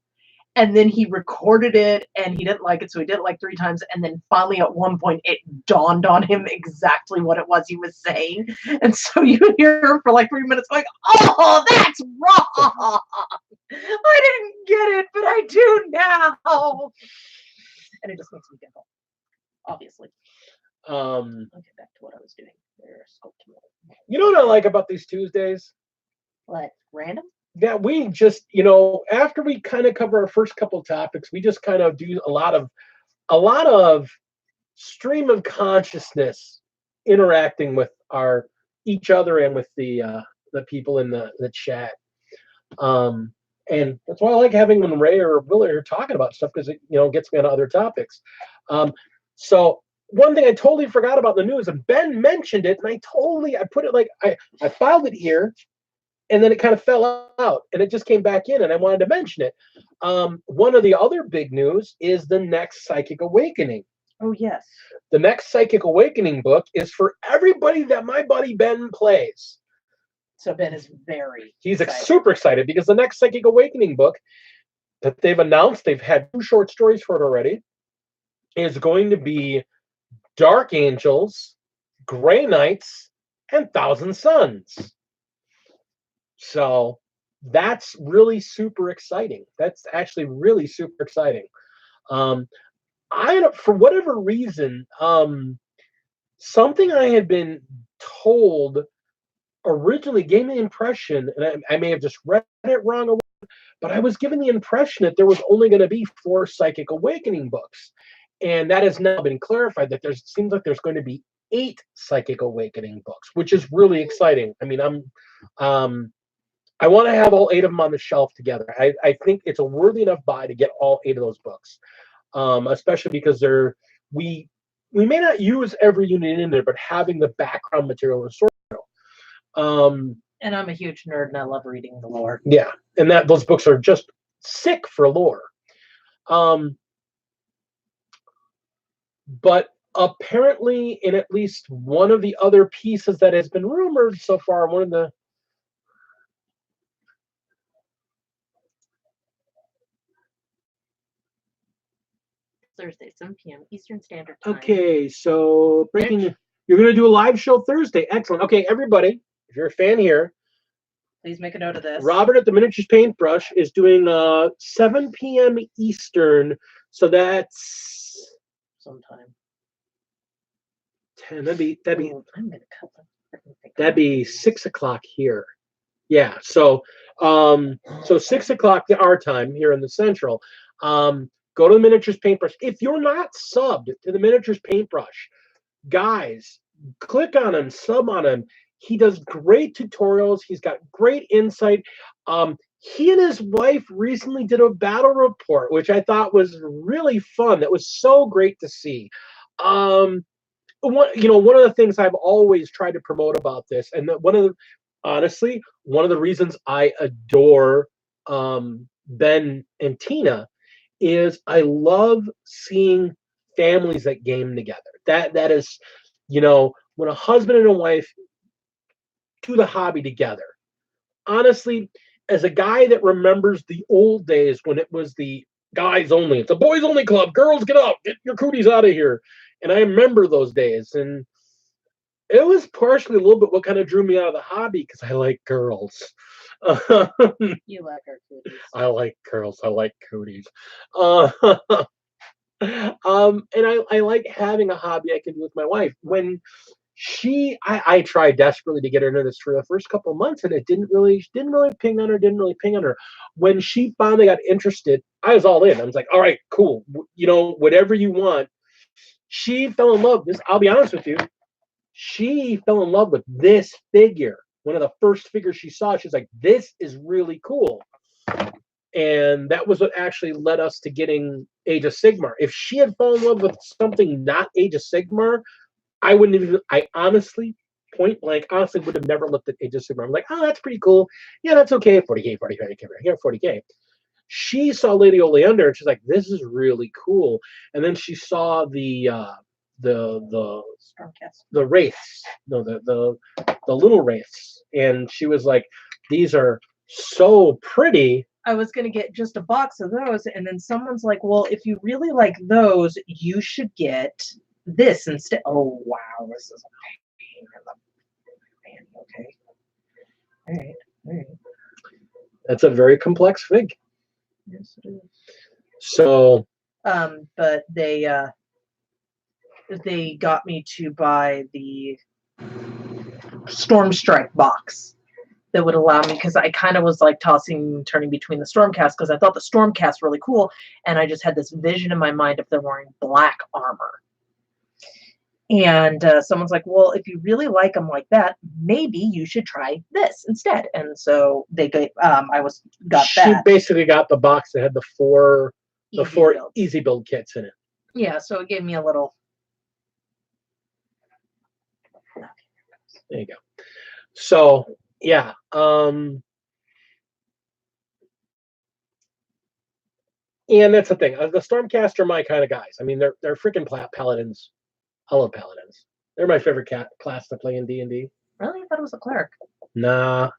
And then he recorded it and he didn't like it, so he did it like 3 times. And then finally at one point it dawned on him exactly what it was he was saying. And so you hear him for like 3 minutes going, oh, that's wrong. I didn't get it, but I do now. And it just makes me giggle, obviously. I'll get back to what I was doing.
You know what I like about these Tuesdays?
What, random?
Yeah, we just, after we kind of cover our first couple topics, we just kind of do a lot of stream of consciousness interacting with each other and with the people in the chat. And that's why I like having when Ray or Willie are talking about stuff, because it gets me on other topics. So one thing I totally forgot about the news, and Ben mentioned it, and I put it like I filed it here. And then it kind of fell out, and it just came back in, and I wanted to mention it. One of the other big news is the next Psychic Awakening.
Oh, yes.
The next Psychic Awakening book is for everybody that my buddy Ben plays.
So Ben is
He's super excited because the next Psychic Awakening book that they've announced, they've had 2 short stories for it already, is going to be Dark Angels, Grey Knights, and Thousand Suns. So that's really super exciting. That's actually really super exciting. For whatever reason, something I had been told originally gave me the impression, and I may have just read it wrong, but I was given the impression that there was only going to be 4 Psychic Awakening books. And that has now been clarified that seems like there's going to be 8 Psychic Awakening books, which is really exciting. I mean, I want to have all 8 of them on the shelf together. I think it's a worthy enough buy to get all 8 of those books, especially because we may not use every unit in there, but having the background material and source material.
And I'm a huge nerd, and I love reading the lore.
Yeah, and those books are just sick for lore. But apparently, in at least one of the other pieces that has been rumored so far, one of the
Thursday, 7 p.m. Eastern Standard Time.
Okay, so you're going to do a live show Thursday. Excellent. Okay, everybody, if you're a fan here,
please make a note of this.
Robert at the Miniatures Paintbrush is doing 7 p.m. Eastern, so that's
sometime
10. That'd be
I'm gonna cut
that'd be 6 o'clock here. Yeah, so 6 o'clock our time here in the Central. Go to the Miniatures Paintbrush. If you're not subbed to the Miniatures Paintbrush, guys, click on him, sub on him. He does great tutorials. He's got great insight. He and his wife recently did a battle report, which I thought was really fun. That was so great to see. One of the things I've always tried to promote about this, and honestly, one of the reasons I adore Ben and Tina is I love seeing families that game together. That is, when a husband and a wife do the hobby together. Honestly, as a guy that remembers the old days when it was the guys only, it's a boys only club, girls get up, get your cooties out of here. And I remember those days, and it was partially a little bit what kind of drew me out of the hobby, because I like girls.
You like our cooties.
I like girls. I like cooties. And I like having a hobby I can do with my wife. When I tried desperately to get her into this for the first couple of months, and it didn't really ping on her, didn't really ping on her. When she finally got interested, I was all in. I was like, all right, cool. Whatever you want. She fell in love. I'll be honest with you. She fell in love with this figure. One of the first figures she saw, she's like, this is really cool. And that was what actually led us to getting Age of Sigmar. If she had fallen in love with something not Age of Sigmar, I honestly, point blank, would have never looked at Age of Sigmar. I'm like, oh, that's pretty cool. Yeah, that's okay. 40K, 40K, 40K. She saw Lady Oleander and she's like, this is really cool. And then she saw the
Stormcast.
wraiths, no, the little wraiths, and she was like, these are so pretty.
I was going to get just a box of those, and then someone's like, well, if you really like those, you should get this instead. Oh, wow, this is a pain in the okay. All right.
That's a very complex fig.
Yes, it is.
So,
but they got me to buy the Stormstrike box that would allow me, because I kind of was like turning between the Stormcast, because I thought the Stormcast really cool, and I just had this vision in my mind of them wearing black armor. And someone's like, well, if you really like them like that, maybe you should try this instead. And so they got
she basically got the box that had the four
builds.
easy build kits in it.
Yeah, so it gave me a little.
There you go. So yeah, and that's the thing. The Stormcast are my kind of guys. I mean, they're freaking paladins. I love paladins. They're my favorite class to play in D&D.
Really? I thought it was a cleric.
Nah,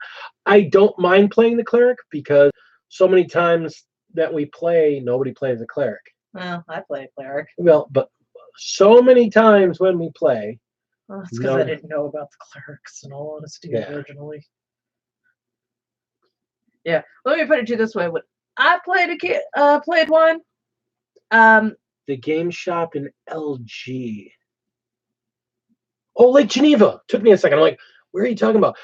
I don't mind playing the cleric because so many times that we play, nobody plays a cleric.
Well, I play a cleric.
Well, but so many times when we play.
Well, that's because I didn't know about the clerics, in all honesty, originally. Yeah, let me put it to you this way: when I played one,
the game shop in LG. Oh, Lake Geneva. Took me a second. I'm like, where are you talking about?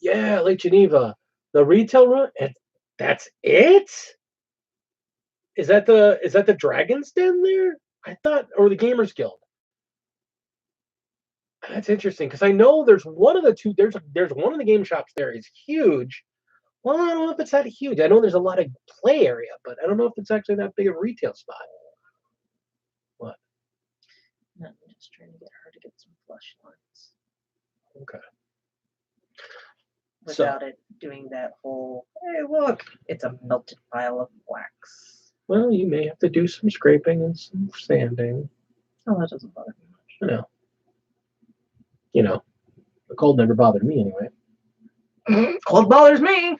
Yeah, Lake Geneva. The retail run, and that's it? Is that the Dragon's Den there? I thought, or the Gamers Guild. That's interesting because I know there's one of the two. There's one of the game shops there is huge. Well, I don't know if it's that huge. I know there's a lot of play area, but I don't know if it's actually that big of a retail spot. What?
No, I'm just trying to get her to get some flush lines.
Okay.
Without it doing that whole, hey, look, it's a melted pile of wax.
Well, you may have to do some scraping and some sanding.
Oh, that doesn't bother me much.
I know. The cold never bothered me anyway.
Cold bothers me.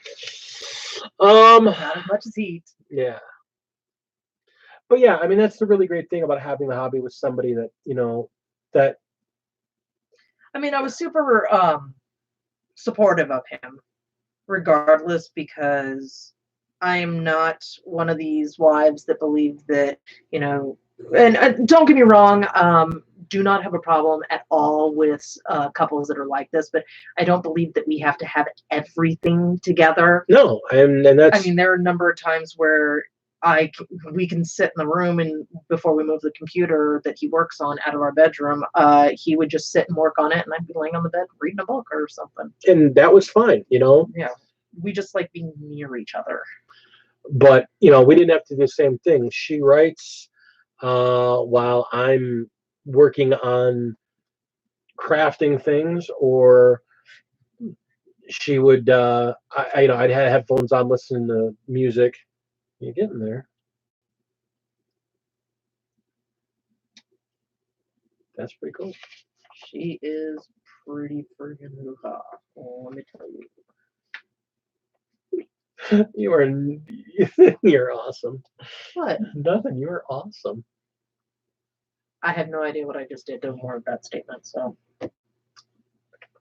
Not
as much as heat.
Yeah. But yeah, I mean that's the really great thing about having the hobby with somebody that that.
I mean, I was super supportive of him, regardless, because I'm not one of these wives that believe that and don't get me wrong. Do not have a problem at all with couples that are like this, but I don't believe that we have to have everything together.
No, and that's.
I mean, there are a number of times where we can sit in the room, and before we move the computer that he works on out of our bedroom, he would just sit and work on it, and I'd be laying on the bed reading a book or something.
And that was fine,
Yeah, we just like being near each other.
But we didn't have to do the same thing. She writes while I'm working on crafting things, or she would I'd have headphones on listening to music. You're getting there. That's pretty cool.
She is pretty friggin' hoo-ha. Let me tell you.
You're awesome.
What?
Nothing. You are awesome.
I have no idea what I just did to warrant that statement. So,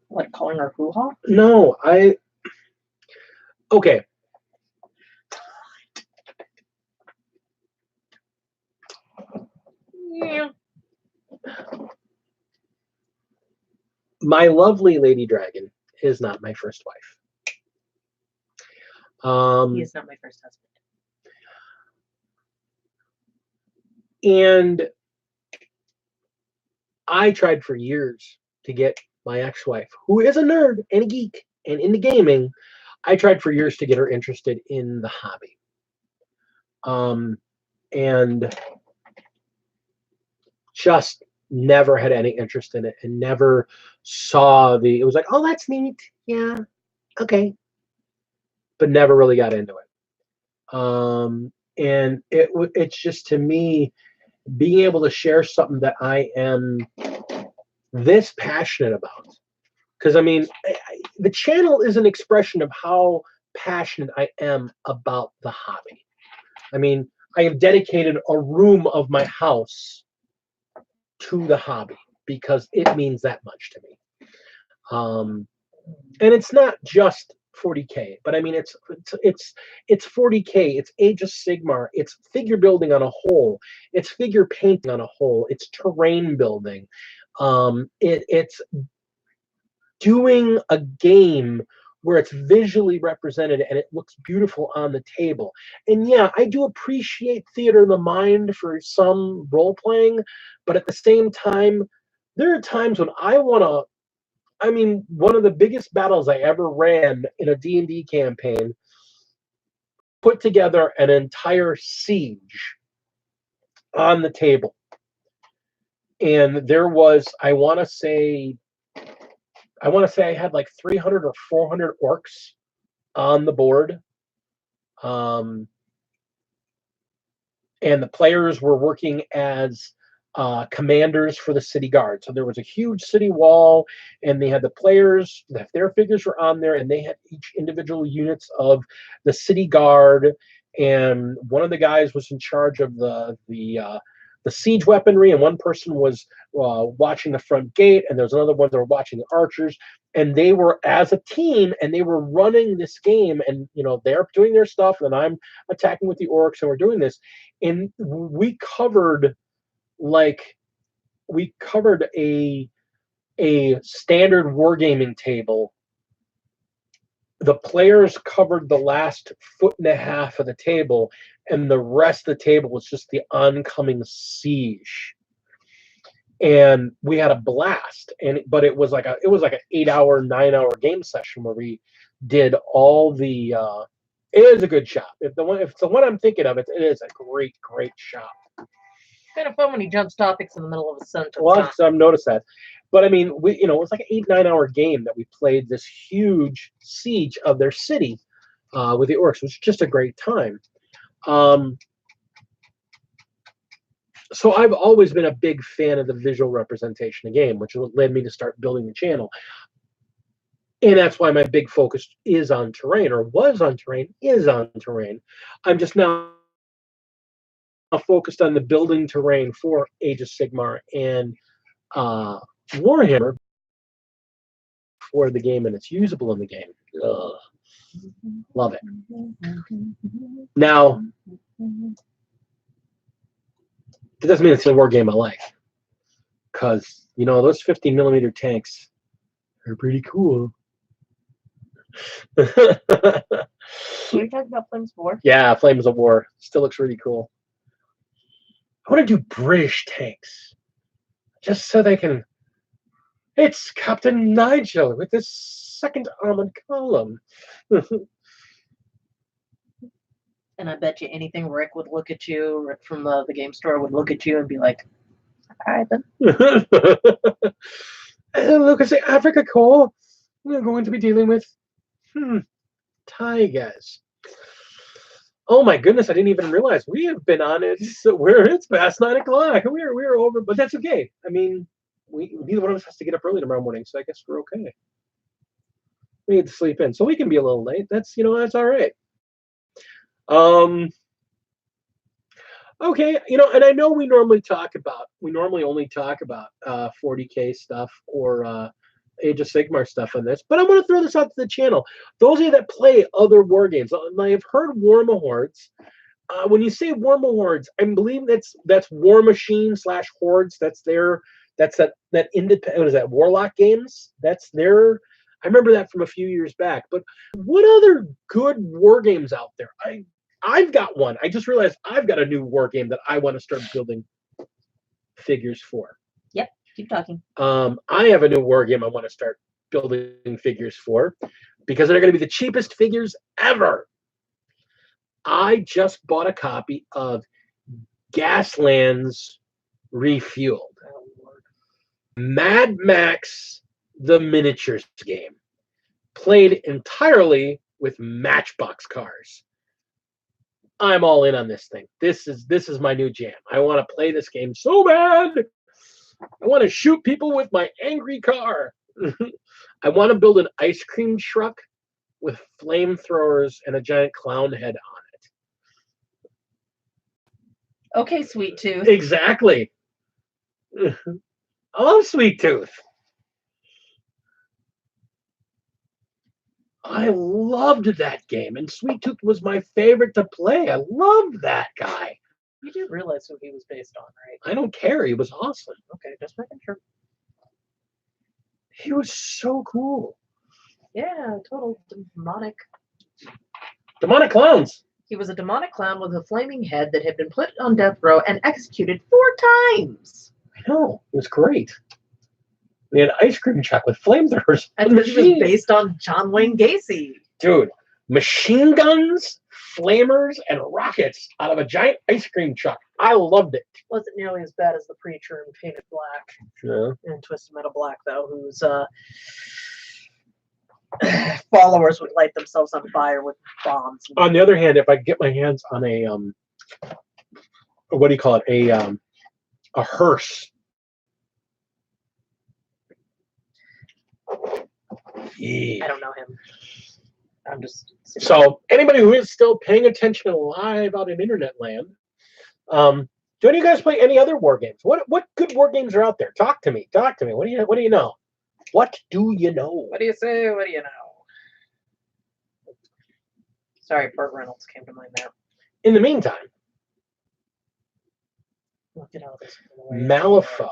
what, calling her hoo-ha?
No, okay.
Yeah.
My lovely Lady Dragon is not my first wife.
He is not my first husband.
And I tried for years to get my ex-wife, who is a nerd and a geek and into gaming, I tried for years to get her interested in the hobby. And just never had any interest in it and never saw it was like, oh, that's neat. Yeah. Okay. But never really got into it. And it's just, to me, being able to share something that I am this passionate about. Because, I mean, the channel is an expression of how passionate I am about the hobby. I mean, I have dedicated a room of my house to the hobby because it means that much to me. And it's not just 40K, but I mean, it's 40K, it's Age of Sigmar, it's figure building on a whole, it's figure painting on a whole, it's terrain building, it's doing a game where it's visually represented and it looks beautiful on the table. And yeah, I do appreciate theater of the mind for some role playing, but at the same time, there are times when I want to. I mean, one of the biggest battles I ever ran in a D&D campaign, put together an entire siege on the table. And there was, I want to say I had like 300 or 400 orcs on the board. And the players were working as commanders for the city guard. So there was a huge city wall, and they had the players, their figures were on there, and they had each individual units of the city guard. And one of the guys was in charge of the siege weaponry, and one person was watching the front gate, and there's another one that were watching the archers. And they were as a team, and they were running this game, and they're doing their stuff, and I'm attacking with the orcs, and we're doing this. And we covered a standard wargaming table. The players covered the last 1.5 feet of the table, and the rest of the table was just the oncoming siege. And we had a blast. But it was like an 8-hour, 9-hour game session where we did all the. It is a good shop. If it's the one I'm thinking of, it is a great shop.
Kind of fun when he jumps topics in the middle of a sentence.
Well, I've noticed that. But I mean, it was like an 8-9 hour game that we played this huge siege of their city with the orcs, which was just a great time. So I've always been a big fan of the visual representation of the game, which led me to start building the channel. And that's why my big focus is on terrain, or was on terrain, is on terrain. I'm just now focused on the building terrain for Age of Sigmar and Warhammer for the game, and it's usable in the game. Ugh. Love it. Now, it doesn't mean it's a war game I like, because those 50mm tanks are pretty cool.
Are you talking about Flames of War?
Yeah, Flames of War still looks really cool. I want to do British tanks, just so they can. It's Captain Nigel with his second armored column.
And I bet you anything, Rick would look at you. Rick from the game store would look at you and be like, "All right then."
And look, it's the Africa Corps. We're going to be dealing with tigers. Oh my goodness! I didn't even realize we have been on it. It's past 9 o'clock. We're over, but that's okay. I mean, neither one of us has to get up early tomorrow morning, so I guess we're okay. We need to sleep in, so we can be a little late. That's that's all right. Okay, and I know we normally only talk about 40K stuff or Age of Sigmar stuff on this, but I'm going to throw this out to the channel. Those of you that play other war games, I've heard War Mahorts. when you say War Hordes, I believe that's War Machine / Hordes. That's that independent. What is that? Warlock Games. That's their. I remember that from a few years back. But what other good war games out there? I've got one. I just realized I've got a new war game that I want to start building figures for.
Yep, keep talking.
I have a new war game I want to start building figures for because they're going to be the cheapest figures ever. I just bought a copy of Gaslands Refueled. Mad Max the Miniatures game. Played entirely with Matchbox cars. I'm all in on this thing. This is my new jam. I want to play this game so bad. I want to shoot people with my angry car. I want to build an ice cream truck with flamethrowers and a giant clown head on it.
Okay, Sweet Tooth.
Exactly. I love Sweet Tooth. I loved that game, and Sweet Tooth was my favorite to play. I loved that guy.
You do realize who he was based on, right?
I don't care. He was awesome.
Okay, just making sure.
He was so cool.
Yeah, total demonic.
Demonic clowns.
He was a demonic clown with a flaming head that had been put on death row and executed 4 times.
I know. It was great. We had ice cream truck with flamethrowers.
And he was based on John Wayne Gacy.
Dude, machine guns, flamers, and rockets out of a giant ice cream truck. I loved it.
Wasn't nearly as bad as the Preacher in Painted Black.
Yeah.
And Twisted Metal Black, though, whose followers would light themselves on fire with bombs.
On the other hand, if I get my hands on a what do you call it? A hearse. Yeah.
I don't know him. I'm just.
So anybody who is still paying attention live out in internet land, do any of you guys play any other war games? What good war games are out there? Talk to me. Talk to me. What do you know? What do you know?
What do you say? What do you know? Sorry, Burt Reynolds came to mind there.
In the meantime,
Look at all this.
Malifaux.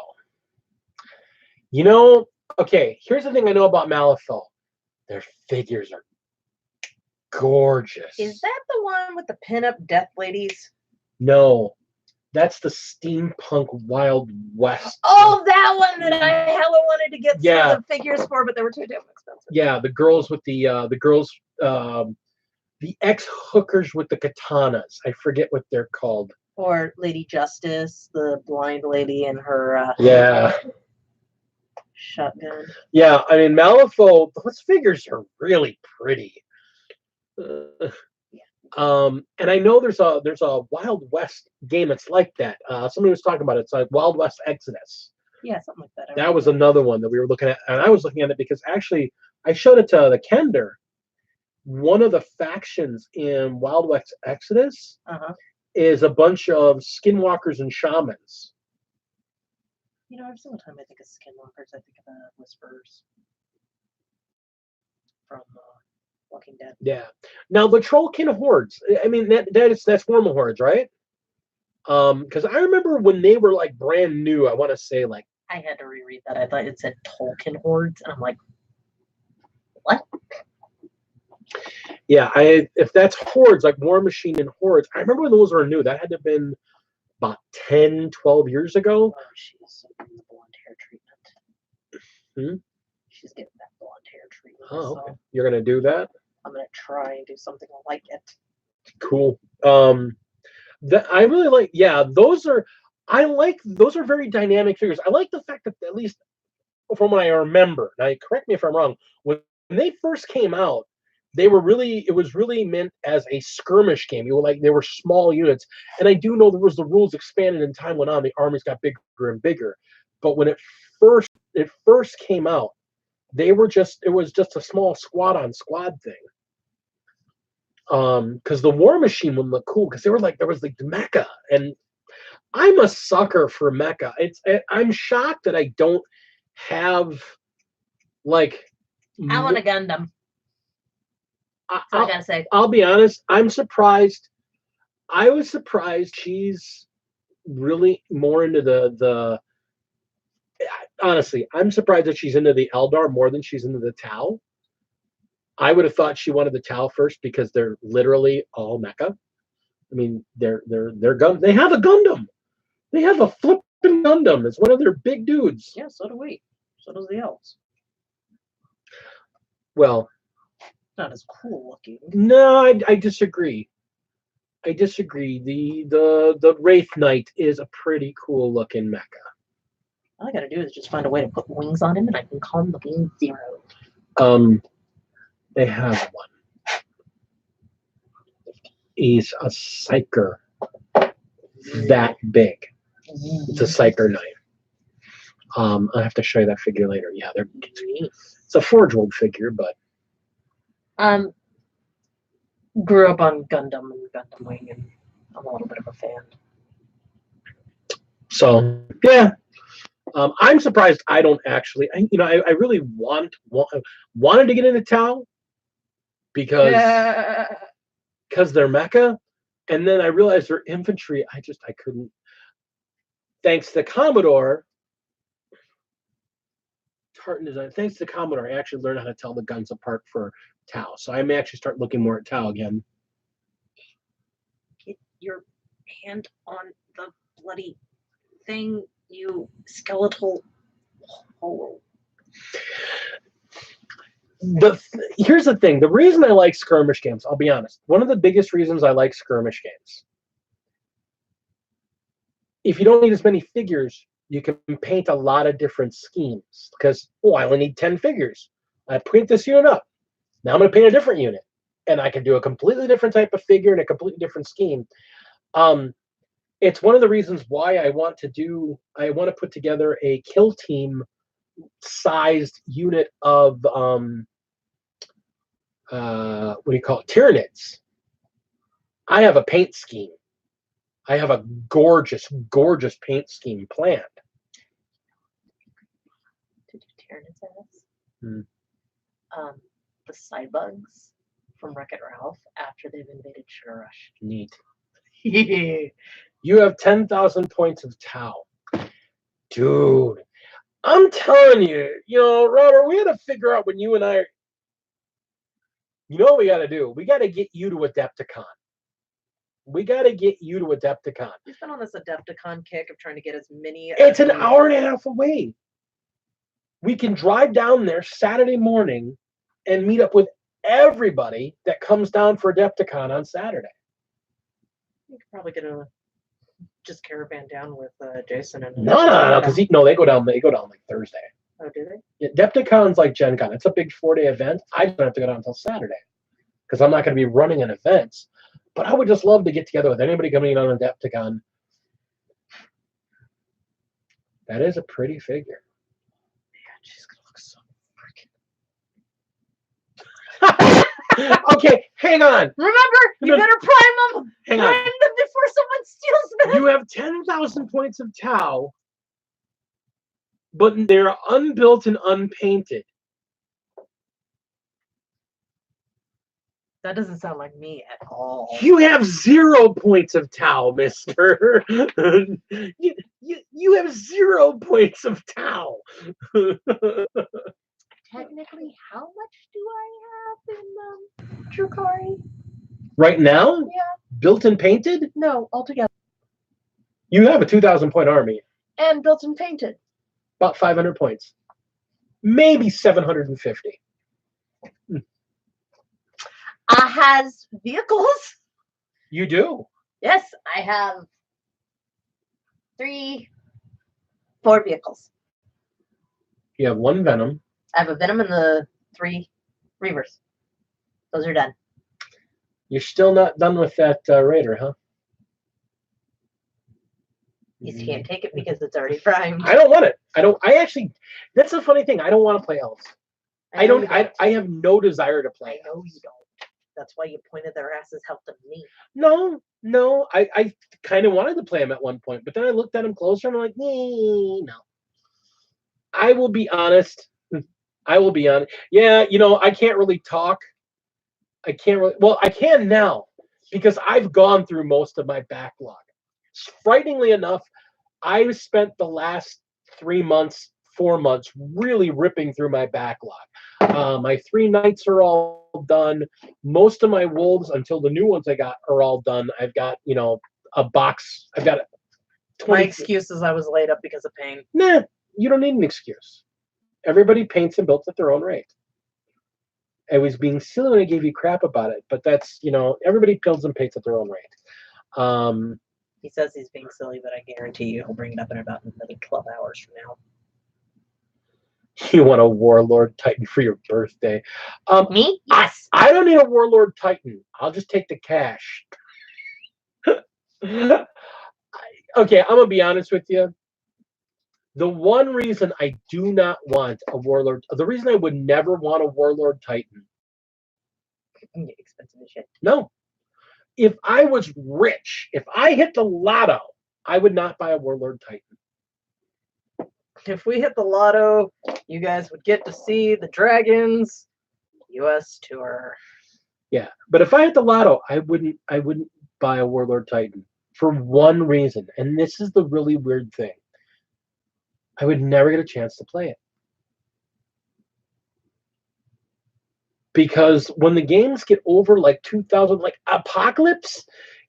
You know, okay, here's the thing I know about Malifaux. Their figures are gorgeous.
Is that the one with the pinup death ladies?
No, that's the steampunk Wild West.
Oh, that one that I hella wanted to get
Yeah.
some figures for, but they were too damn expensive.
Yeah, the girls with the ex-hookers with the katanas. I forget what they're called.
Or Lady Justice, the blind lady and her
Yeah.
shotgun.
Yeah, I mean Malifaux, those figures are really pretty. And I know there's a Wild West game that's like that. Somebody was talking about it. It's like Wild West Exodus.
Yeah, something like that.
That was another one that we were looking at, and I was looking at it because actually I showed it to the Kender. One of the factions in Wild West Exodus is a bunch of skinwalkers and shamans.
You know, every single time I think of Skinwalkers, I think of Whisperers from Walking Dead.
Yeah. Now the Trollkin hordes. I mean that's Wormhole hordes, right? Because I remember when they were like brand new. I want to say like
I had to reread that. I thought it said Tolkien hordes, and I'm like, what?
Yeah, if that's hordes like War Machine and hordes, I remember when those were new. That had to have been about 10, 12 years ago.
Oh, she's getting the blonde hair treatment. She's getting that blonde hair treatment.
Oh, okay.
So
You're gonna do that?
I'm gonna try and do something like it.
Cool. I really like. Yeah, those are very dynamic figures. I like the fact that at least from what I remember. Now, correct me if I'm wrong. When they first came out, it was really meant as a skirmish game. They were small units, and I do know there was the rules expanded and time went on. The armies got bigger and bigger, but when it first came out, it was just a small squad on squad thing. Because the War Machine one looked cool because there was like the mecha, and I'm a sucker for mecha. I'm shocked that I don't have like.
I want a Gundam. That's all I gotta say.
I'll be honest. I'm surprised. I was surprised she's really more into the. Honestly, I'm surprised that she's into the Eldar more than she's into the Tau. I would have thought she wanted the Tau first because they're literally all mecha. I mean, they're gun. They have a Gundam. They have a flipping Gundam. It's one of their big dudes.
Yeah, so do we. So does the elves.
Well,
Not as cool looking.
no, I disagree. I disagree. The Wraith Knight is a pretty cool looking mecha.
All I gotta do is just find a way to put wings on him, and I can call him the Wing Zero.
They have one. He's a Psyker that big. It's a Psyker knife. I'll have to show you that figure later. Yeah, it's a Forge World figure, but
Grew up on Gundam and Gundam Wing, and I'm a little bit of a fan.
so yeah. I'm surprised I don't actually. I really wanted to get into Tau because they're mecha, and then I realized they're infantry. I couldn't. Thanks to Commodore, Tartan Design. Thanks to Commodore, I actually learned how to tell the guns apart for Tau. So I may actually start looking more at Tau again.
Get your hand on the bloody thing, you skeletal hole.
Here's the thing. The reason I like skirmish games, I'll be honest. One of the biggest reasons I like skirmish games. If you don't need as many figures, you can paint a lot of different schemes. Because, I only need 10 figures. I paint this unit up. Now I'm going to paint a different unit. And I can do a completely different type of figure and a completely different scheme. It's one of the reasons why I want to put together a kill team sized unit of Tyranids. I have a paint scheme. I have a gorgeous paint scheme planned.
To do Tyranids as?
Hmm.
The Cybugs from Wreck-It Ralph after they've invaded Sugar Rush.
Neat. You have 10,000 points of Tau. Dude, I'm telling you, Robert, we had to figure out when you and I, what we got to do? We got to get you to Adepticon. He's
been on this Adepticon kick of trying to get as many.
It's an hour and a half away. We can drive down there Saturday morning and meet up with everybody that comes down for Adepticon on Saturday.
You could probably get just caravan down with Jason and
No, because they go down like Thursday.
Oh, do they?
Yeah, Adepticon's like Gen Con. It's a big 4-day event. I don't have to go down until Saturday because I'm not going to be running an event. But I would just love to get together with anybody coming in on Adepticon. That is a pretty figure.
Man, she's gonna look so freaking.
Okay, hang on.
Remember, you better prime them.
Hang
Prime
on.
them before someone steals them.
You have 10,000 points of Tau, but they're unbuilt and unpainted.
That doesn't sound like me at all.
You have 0 points of Tau, mister. you have 0 points of Tau.
Technically, how much do I have in Drukari?
Right now?
Yeah.
Built and painted?
No, altogether.
You have a 2,000 point army.
And built and painted.
About 500 points. Maybe 750.
I has vehicles.
You do?
Yes, I have 4 vehicles.
You have 1 Venom.
I have a Venom and the 3 Reavers. Those are done.
You're still not done with that Raider, huh?
You can't take it because it's already primed.
I don't want it. That's the funny thing. I don't want to play elves. I have no desire to play.
I know you don't. That's why you pointed their asses helped me.
No. I kind of wanted to play him at one point, but then I looked at him closer and I'm like, no. I will be honest. Yeah, I can't really talk. I can now because I've gone through most of my backlog. Frighteningly enough, I spent the last 3 months, 4 months really ripping through my backlog. My 3 knights are all done. Most of my wolves, until the new ones I got, are all done. I've got, a box. I've got 20.
My excuse is I was laid up because of pain.
Nah, you don't need an excuse. Everybody paints and builds at their own rate. I was being silly when I gave you crap about it, but that's, everybody builds and paints at their own rate.
He says he's being silly, but I guarantee you he'll bring it up in about another 12 hours from now.
You want a Warlord Titan for your birthday.
Me? Yes.
I don't need a Warlord Titan. I'll just take the cash. Okay, I'm going to be honest with you. The one reason I do not want a Warlord, the reason I would never want a Warlord Titan.
Expensive as shit.
No. If I was rich, if I hit the lotto, I would not buy a Warlord Titan.
If we hit the lotto, you guys would get to see the Dragons US tour.
Yeah, but if I hit the lotto, I wouldn't buy a Warlord Titan for one reason, and this is the really weird thing. I would never get a chance to play it. Because when the games get over like 2000, like Apocalypse,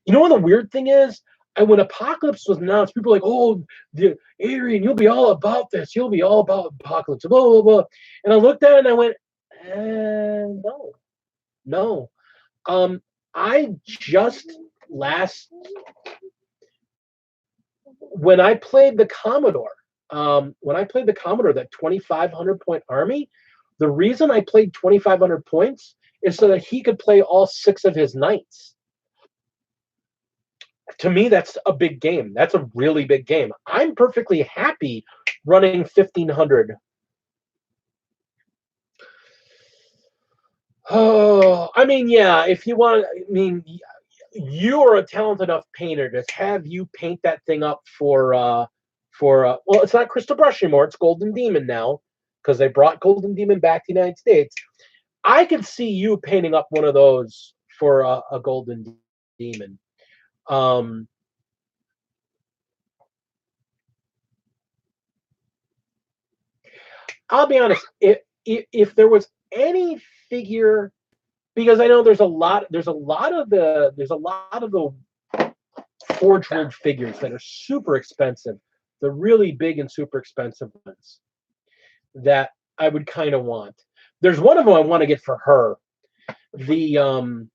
you know what the weird thing is? When Apocalypse was announced, people were like, oh, Arian, you'll be all about this. You'll be all about Apocalypse, blah, blah, blah. And I looked at it and I went, no. I just when I played the Commodore, that 2,500 point army, the reason I played 2,500 points is so that he could play all 6 of his knights. To me, that's a big game. That's a really big game. I'm perfectly happy running 1,500. Oh, I mean, yeah, if you want, you are a talented enough painter to have you paint that thing up for well, it's not Crystal Brush anymore. It's Golden Demon now, because they brought Golden Demon back to the United States. I could see you painting up one of those for a Golden Demon. I'll be honest. If there was any figure, because I know there's a lot of the Forge World figures that are super expensive, the really big and super expensive ones that I would kind of want. There's one of them I want to get for her. The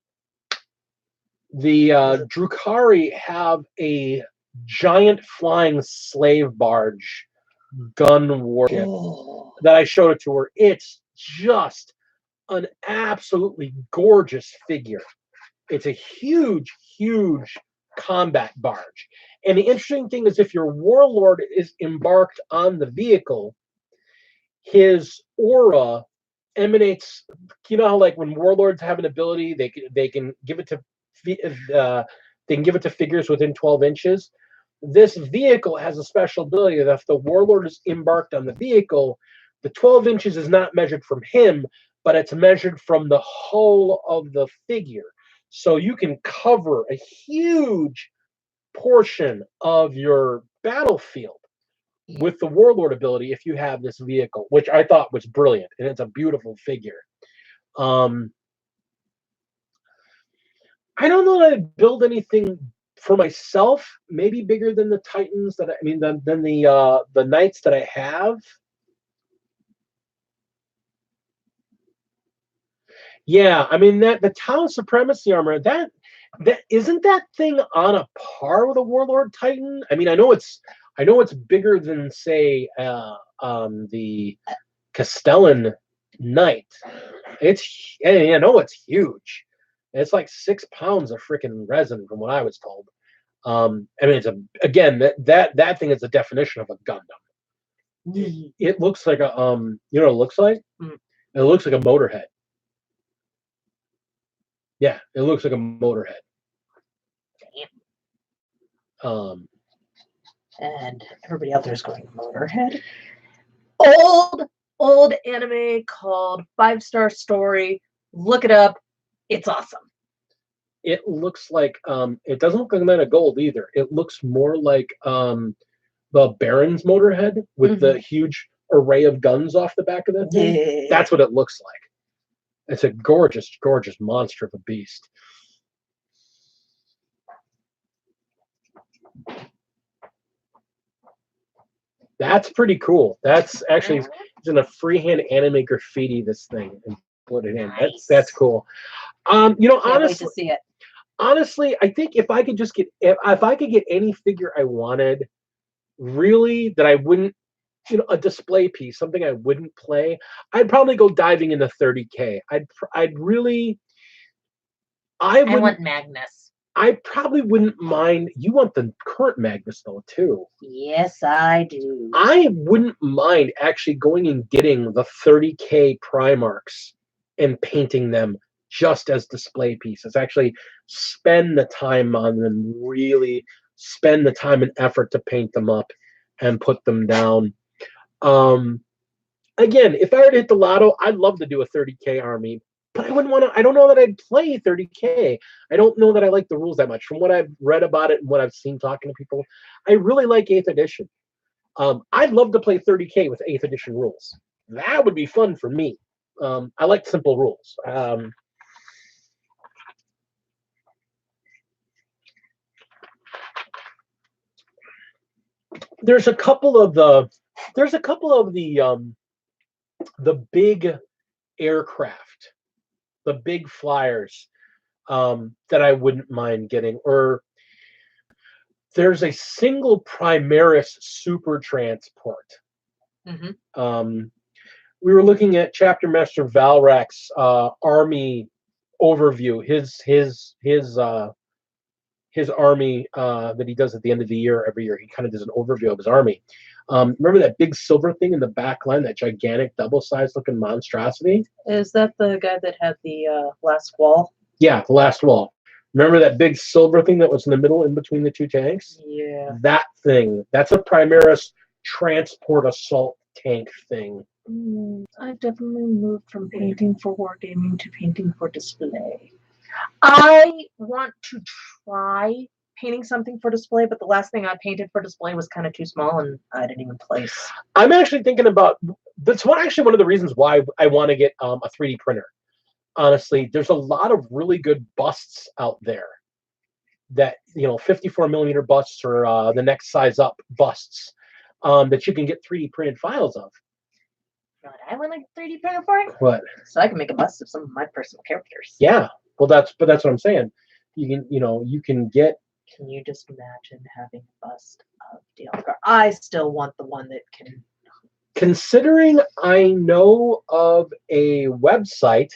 Drukhari have a giant flying slave barge gun warship that I showed it to her. It's just an absolutely gorgeous figure. It's a huge, huge combat barge. And the interesting thing is, if your warlord is embarked on the vehicle, his aura emanates. You know how, like, when warlords have an ability, they can give it to figures within 12 inches. This vehicle has a special ability that if the warlord is embarked on the vehicle, the 12 inches is not measured from him, but it's measured from the whole of the figure. So you can cover a huge portion of your battlefield with the warlord ability if you have this vehicle, which I thought was brilliant, and it's a beautiful figure. I don't know that I'd build anything for myself, maybe bigger than the Titans than the Knights that I have. Yeah, I mean, that the Town Supremacy armor, that isn't that thing on a par with a Warlord Titan? I mean, I know it's bigger than, say, the Castellan Knight. I know it's huge. It's like 6 pounds of freaking resin, from what I was told. I mean, it's that thing is the definition of a Gundam. It looks like a you know what it looks like? It looks like a Motorhead. Yeah, it looks like a Motorhead.
And everybody out there is going, Motorhead? Old anime called 5 Star Story. Look it up. It's awesome.
It looks like it doesn't look like a of gold either. It looks more like the Baron's motorhead with the huge array of guns off the back of that thing. That's what it looks like. It's a gorgeous, gorgeous monster of a beast. That's pretty cool. That's actually it's in a freehand anime graffiti this thing and put it in.
Nice.
That's cool.
Can't wait
Honestly,
to see it.
honestly, I think if I could just get if I could get any figure I wanted, really that I wouldn't, a display piece, something I wouldn't play, I'd probably go diving into 30K. I'd really, I
want Magnus.
I probably wouldn't mind. You want the current Magnus though too.
Yes, I do.
I wouldn't mind actually going and getting the 30K Primarchs and painting them just as display pieces. Actually spend the time on them, really spend the time and effort to paint them up and put them down. Again, if I were to hit the lotto, I'd love to do a 30K army, but I wouldn't want to. I don't know that I'd play 30K. I don't know that I like the rules that much. From what I've read about it and what I've seen talking to people, I really like 8th edition. I'd love to play 30K with 8th edition rules. That would be fun for me. I like simple rules. There's a couple of the big aircraft, the big flyers that I wouldn't mind getting. Or there's a single Primaris super transport. We were looking at Chapter Master Valrak's army overview, his army that he does at the end of the year every year. He kind of does an overview of his army. Remember that big silver thing in the back line, that gigantic double-sized looking monstrosity?
Is that the guy that had the last wall?
Yeah, the last wall. Remember that big silver thing that was in the middle in between the two tanks?
Yeah.
That thing. That's a Primaris transport assault tank thing.
I've definitely moved from painting for wargaming to painting for display. I want to try painting something for display, but the last thing I painted for display was kind of too small and I didn't even place.
I'm actually thinking about that's one of the reasons why I want to get a 3D printer. Honestly, there's a lot of really good busts out there that 54 millimeter busts or the next size up busts that you can get 3D printed files of.
But I want a 3D printer for it.
What?
So I can make a bust of some of my personal characters.
Yeah. Well, that's what I'm saying. You can get.
Can you just imagine having a bust of Dialga? I still want the one that can.
Considering I know of a website,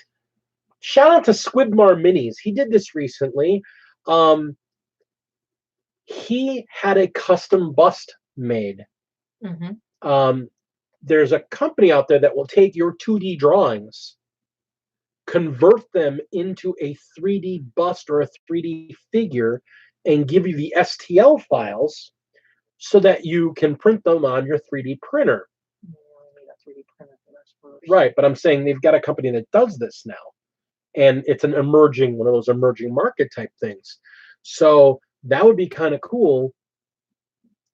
shout out to Squidmar Minis. He did this recently. He had a custom bust made. There's a company out there that will take your 2D drawings, convert them into a 3D bust or a 3D figure, and give you the STL files so that you can print them on your 3D printer. Right, but I'm saying they've got a company that does this now, and it's one of those emerging market type things. So that would be kind of cool,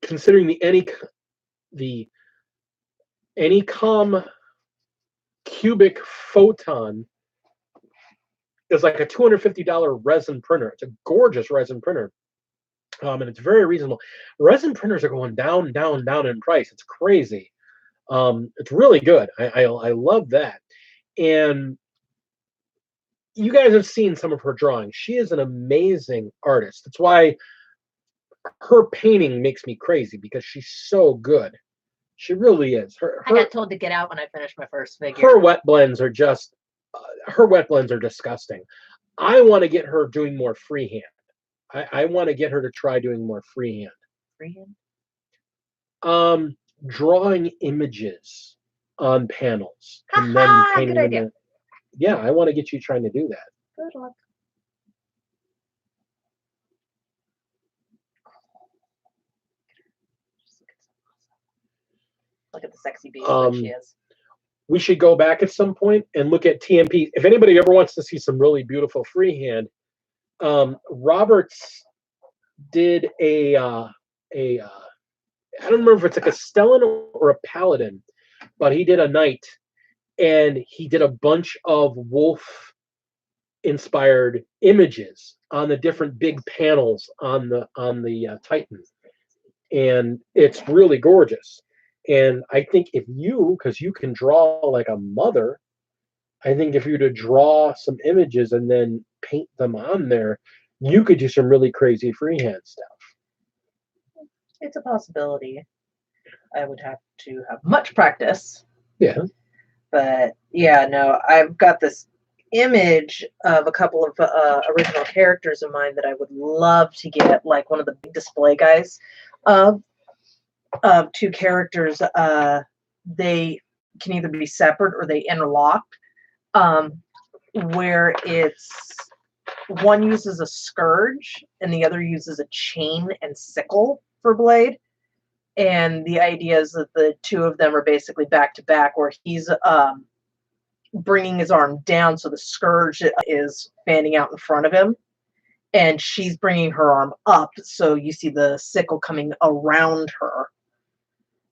considering the Anycom cubic photon is like a $250 resin printer. It's a gorgeous resin printer, and it's very reasonable. Resin printers are going down, down, down in price. It's crazy. It's really good. I love that. And you guys have seen some of her drawings. She is an amazing artist. That's why her painting makes me crazy, because she's so good. She really is.
I got told to get out when I finished my first figure.
Her wet blends are just, disgusting. I want to get her doing more freehand. I want to get her to try doing more freehand.
Freehand?
Drawing images on panels and then painting them in. Yeah, I want to get you trying to do that.
Good luck. Look at the sexy beast that she is.
We should go back at some point and look at TMP. If anybody ever wants to see some really beautiful freehand, Roberts did I don't remember if it's like a Stellan or a Paladin, but he did a knight, and he did a bunch of wolf inspired images on the different big panels on the Titan, and it's really gorgeous. And I think because you can draw like a mother, I think if you were to draw some images and then paint them on there, you could do some really crazy freehand stuff.
It's a possibility. I would have to have much practice.
Yeah.
But yeah, no, I've got this image of a couple of original characters of mine that I would love to get, like one of the big display guys of two characters. They can either be separate or they interlock, where it's one uses a scourge and the other uses a chain and sickle for blade. And the idea is that the two of them are basically back to back, where he's bringing his arm down so the scourge is fanning out in front of him, and she's bringing her arm up so you see the sickle coming around her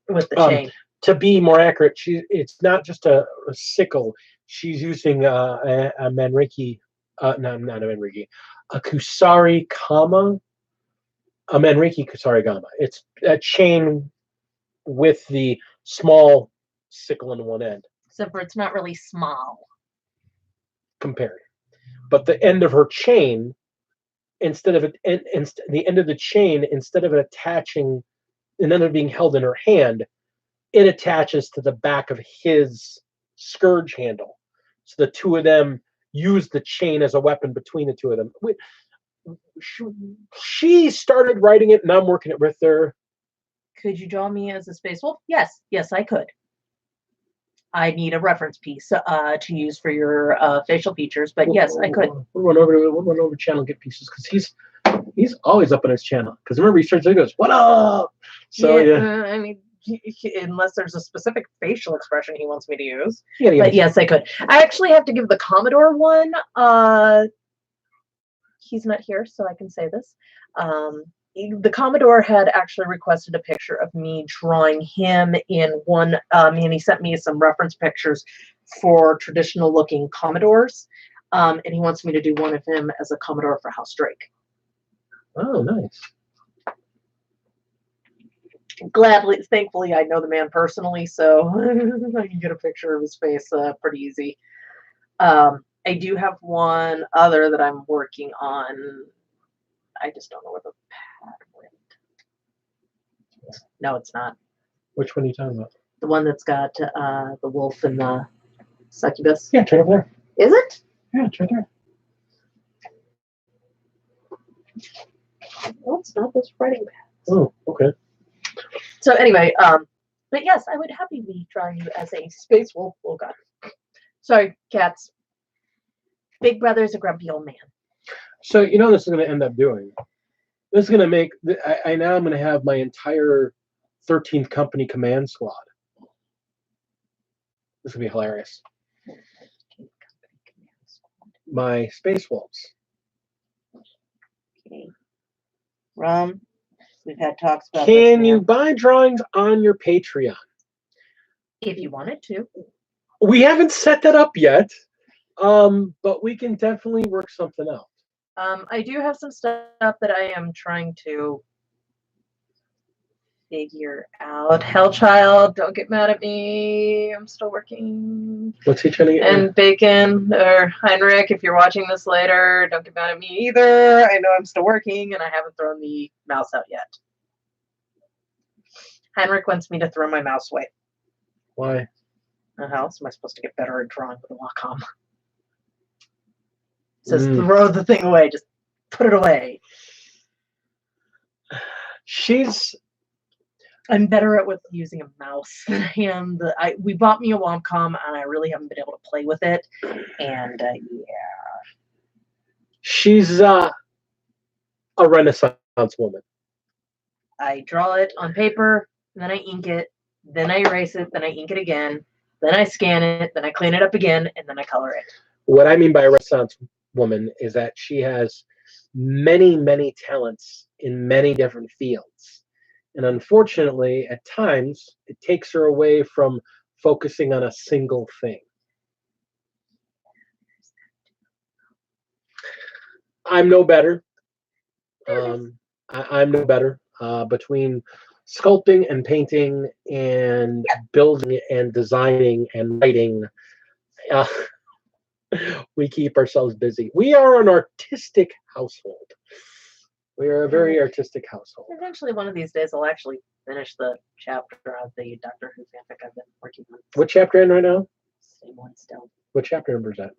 with the chain.
To be more accurate, it's not just a sickle. She's using a Manriki, not a Manriki, a Kusari Kama. A Manriki Kusarigama. It's a chain with the small sickle on one end.
Except for it's not really small.
Compared. But the end of her chain, instead of the end of the chain, instead of it attaching, and then it being held in her hand, it attaches to the back of his scourge handle. So the two of them use the chain as a weapon between the two of them. She started writing it, and I'm working it with her.
Could you draw me as a space wolf? Yes, I could. I need a reference piece to use for your facial features, but yes, I could.
We'll run over channel and get pieces, because he's always up on his channel. Because remember, he starts, he goes, "What up?" So yeah.
I mean, unless there's a specific facial expression he wants me to use.
Yeah,
but yes, I could. I actually have to give the Commodore one. He's not here, so I can say this. The Commodore had actually requested a picture of me drawing him in one, and he sent me some reference pictures for traditional looking Commodores, and he wants me to do one of him as a Commodore for House Drake.
Oh, nice.
Gladly, thankfully, I know the man personally, so I can get a picture of his face pretty easy. I do have one other that I'm working on. I just don't know where the pad went. No, it's not.
Which one are you talking about?
The one that's got the wolf and the succubus.
Yeah, it's right over there.
Is it?
Yeah, it's right there.
No, it's not. Those writing pads.
Oh, okay.
So anyway, but yes, I would happily be drawing you as a space wolf. Oh God. Sorry, cats. Big brother's a grumpy old man.
So you know this is going to end up doing. This is going to make. I now I'm going to have my entire 13th Company command squad. This is going to be hilarious. My space wolves.
Okay. We've had talks about.
Can you buy drawings on your Patreon?
If you wanted to.
We haven't set that up yet, but we can definitely work something out.
I do have some stuff that I am trying to figure out. Hellchild, don't get mad at me. I'm still working.
What's he trying to get?
And Bacon or Heinrich, if you're watching this later, don't get mad at me either. I know I'm still working and I haven't thrown the mouse out yet. Heinrich wants me to throw my mouse away.
Why?
How else am I supposed to get better at drawing with a Wacom? It says throw the thing away, just put it away. I'm better at using a mouse than I am. We bought me a Wacom and I really haven't been able to play with it. And yeah.
She's a Renaissance woman.
I draw it on paper, then I ink it, then I erase it, then I ink it again, then I scan it, then I clean it up again, and then I color it.
What I mean by a Renaissance woman is that she has many, many talents in many different fields. And unfortunately, at times, it takes her away from focusing on a single thing. I'm no better. I'm no better between sculpting and painting and building and designing and writing. Uh, we keep ourselves busy. We are an artistic household. We are a very artistic household.
Eventually, one of these days, I'll actually finish the chapter of the Doctor Who fanfic I've been working on.
What chapter in right now?
Same one still.
What chapter number is that?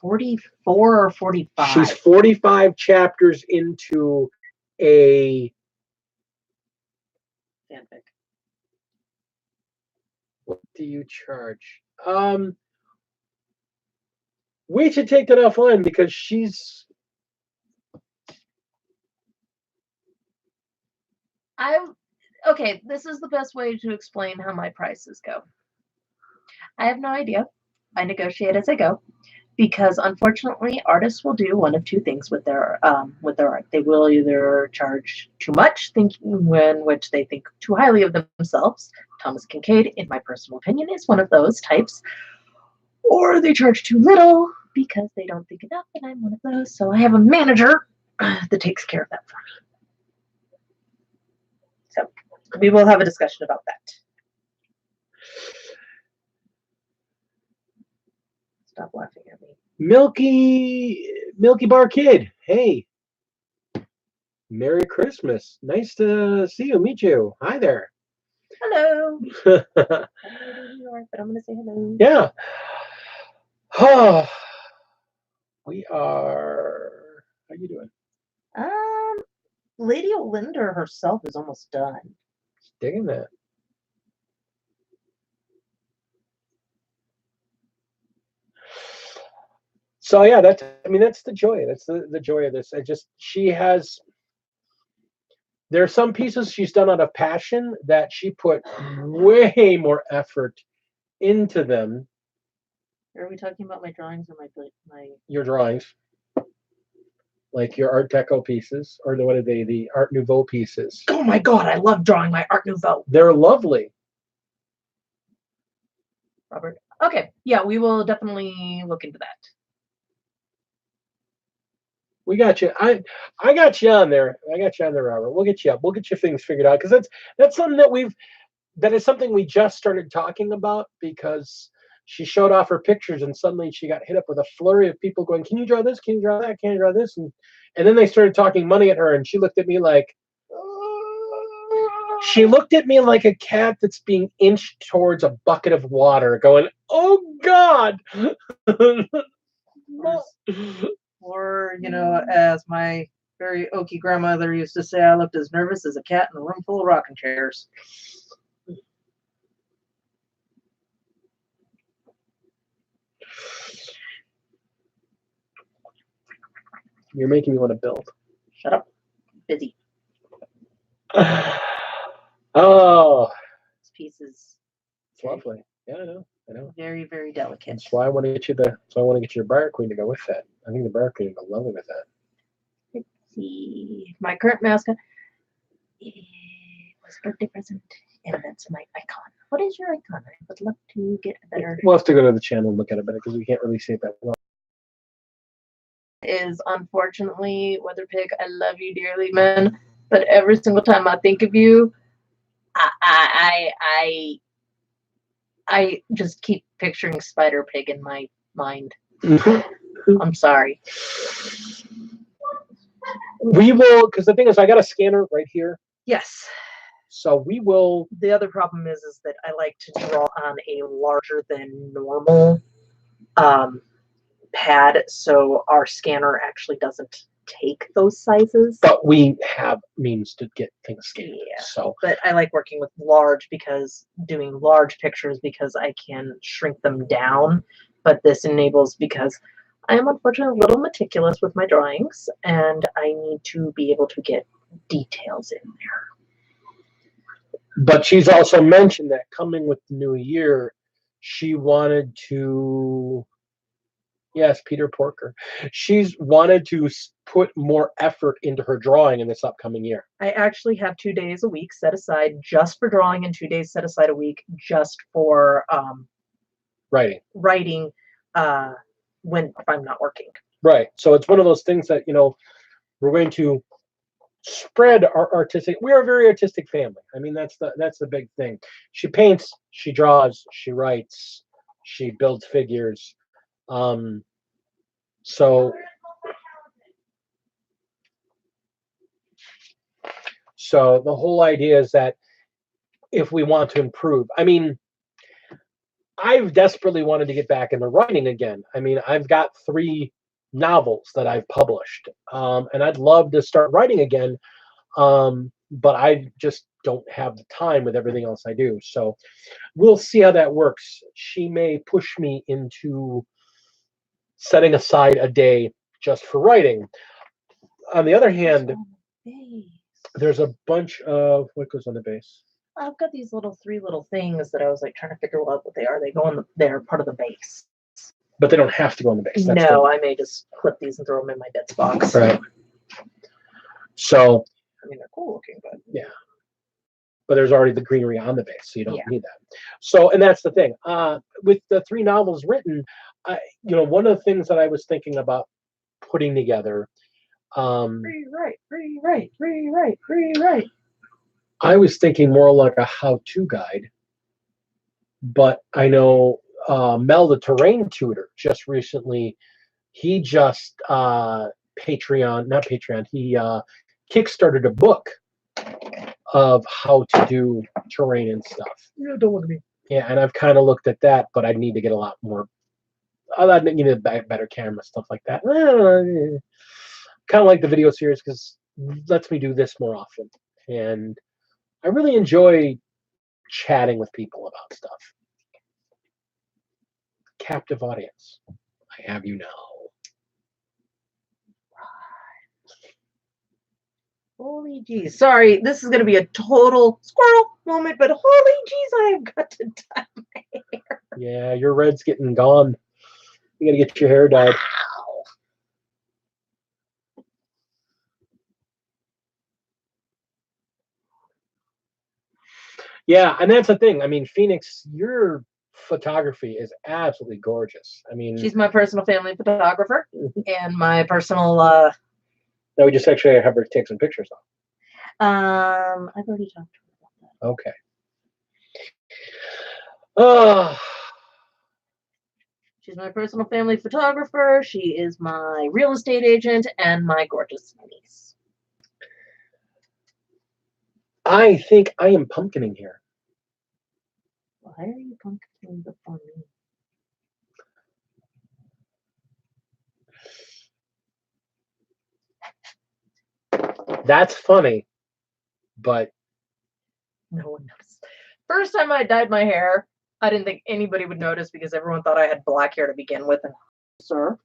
44 or 45.
She's 45 chapters into a
fanfic.
What do you charge? We should take that offline because she's.
Okay, this is the best way to explain how my prices go. I have no idea. I negotiate as I go. Because unfortunately, artists will do one of two things with their art. They will either charge too much, which they think too highly of themselves. Thomas Kincaid, in my personal opinion, is one of those types. Or they charge too little because they don't think enough, and I'm one of those. So I have a manager that takes care of that for me. So we will have a discussion about that. Stop laughing at me.
Milky Bar Kid. Hey. Merry Christmas. Nice to see you, meet you. Hi there.
Hello. I'm in New York, but I'm gonna say hello.
Yeah. We are. How you doing?
Lady Olinda herself is almost done.
Digging that. So yeah, that's the joy. That's the joy of this. There are some pieces she's done out of passion that she put way more effort into them.
Are we talking about my drawings or my
Your drawings, like your Art Deco pieces, or what are they? The Art Nouveau pieces.
Oh my God, I love drawing my Art Nouveau.
They're lovely.
Robert. Okay, yeah, we will definitely look into that.
We got you. I got you on there. I got you on there, Robert. We'll get you up. We'll get your things figured out because that's something that is something we just started talking about because she showed off her pictures and suddenly she got hit up with a flurry of people going, "Can you draw this? Can you draw that? Can you draw this?" And then they started talking money at her, and she looked at me like a cat that's being inched towards a bucket of water, going, "Oh God."
Or, as my very oaky grandmother used to say, I looked as nervous as a cat in a room full of rocking chairs.
You're making me want to build.
Shut up. Busy.
Oh.
This piece is
It's lovely. Yeah, I know.
very, very delicate.
That's why I want to get you your Briar Queen to go with that. I think the Briar Queen would go lovely with that.
Let's see. My current mascot was a birthday present, and that's my icon. What is your icon? I would love to get a better.
We'll have to go to the channel and look at it better because we can't really see it that well.
Is unfortunately Weather Pig. I love you dearly, man. But every single time I think of you, I just keep picturing Spider Pig in my mind. I'm sorry.
We will, because the thing is, I got a scanner right here.
Yes.
So we will.
The other problem is that I like to draw on a larger than normal pad, so our scanner actually doesn't take those sizes.
But we have means to get things scanned.
Yeah.
So.
But I like working with large doing large pictures because I can shrink them down. But this enables because I am unfortunately a little meticulous with my drawings, and I need to be able to get details in there.
But she's also mentioned that coming with the new year, she wanted to, Yes, Peter Porker. She's wanted to put more effort into her drawing in this upcoming year.
I actually have 2 days a week set aside just for drawing and 2 days set aside a week just for
Writing.
writing when if I'm not working.
Right. So it's one of those things that, we're going to spread our artistic. We are a very artistic family. I mean, that's the big thing. She paints, she draws, she writes, she builds figures. So the whole idea is that if we want to improve, I mean, I've desperately wanted to get back into writing again. I mean, I've got 3 novels that I've published, and I'd love to start writing again, but I just don't have the time with everything else I do. So we'll see how that works. She may push me into setting aside a day just for writing. On the other hand, there's a bunch of what goes on the base.
I've got these 3 little things that I was like trying to figure out what they are. They go on they're part of the base.
But they don't have to go on the base. That's
No, I may just clip these and throw them in my bits box.
right. So
I mean, they're cool looking, but
yeah. But there's already the greenery on the base, so you don't
Yeah.
need that. So, and that's the thing. With the 3 novels written, one of the things that I was thinking about putting together,
rewrite.
I was thinking more like a how-to guide. But I know Mel, the terrain tutor, just recently, he just not Patreon, he kickstarted a book of how to do terrain and stuff.
You don't want to be.
Yeah, and I've kind of looked at that, but I need to get a lot more. I need a better camera, stuff like that. Kind of like the video series because it lets me do this more often, and I really enjoy chatting with people about stuff. Captive audience. I have you now.
Holy jeez. Sorry, this is going to be a total squirrel moment, but holy jeez, I have got to dye my hair.
Yeah, your red's getting gone. You got to get your hair dyed.
Wow.
Yeah, and that's the thing. I mean, Phoenix, your photography is absolutely gorgeous. I mean,
She's my personal family photographer and my personal
no, we just actually have her take some pictures
I've already talked to her about that.
Okay. Oh,
She's my personal family photographer. She is my real estate agent and my gorgeous niece.
I think I am pumpkining here.
Why are you pumpkining before me?
That's funny, but
No one noticed. First time I dyed my hair, I didn't think anybody would notice because everyone thought I had black hair to begin with. And, sir,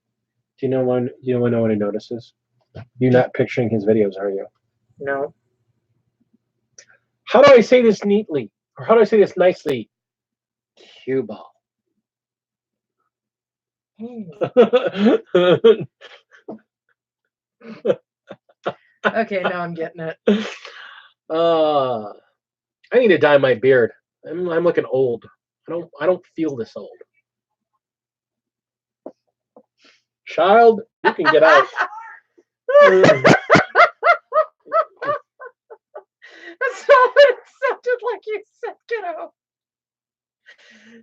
do you know when no one notices? You're not picturing his videos, are you?
no.
How do I say this neatly? Or how do I say this nicely? Cue ball.
Okay, now I'm getting it.
I need to dye my beard. I'm looking old. I don't feel this old. Child, you can get out.
That's not what it sounded like you said, kiddo.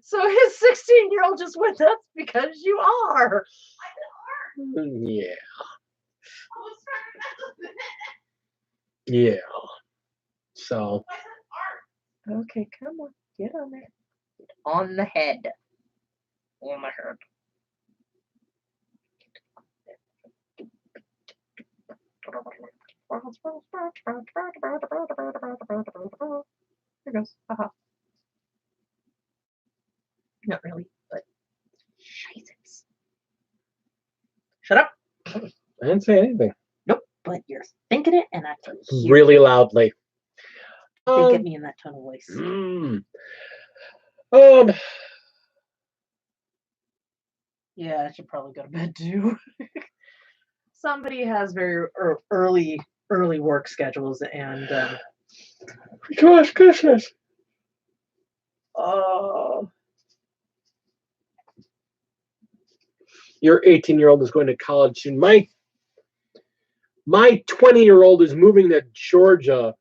So his 16-year-old just went nuts because you are.
Yeah. Yeah. So.
Okay, come on. Get on there. On the head. On the head. There goes. Haha. Not really, but Jesus. Shut up.
I didn't say anything.
Nope, but you're thinking it, and I can hear
Really loudly.
Think of me in that tone of voice. Yeah, I should probably go to bed too. Somebody has very early work schedules, and
Gosh, goodness.
oh,
Your 18-year-old is going to college soon. My 20-year-old is moving to Georgia.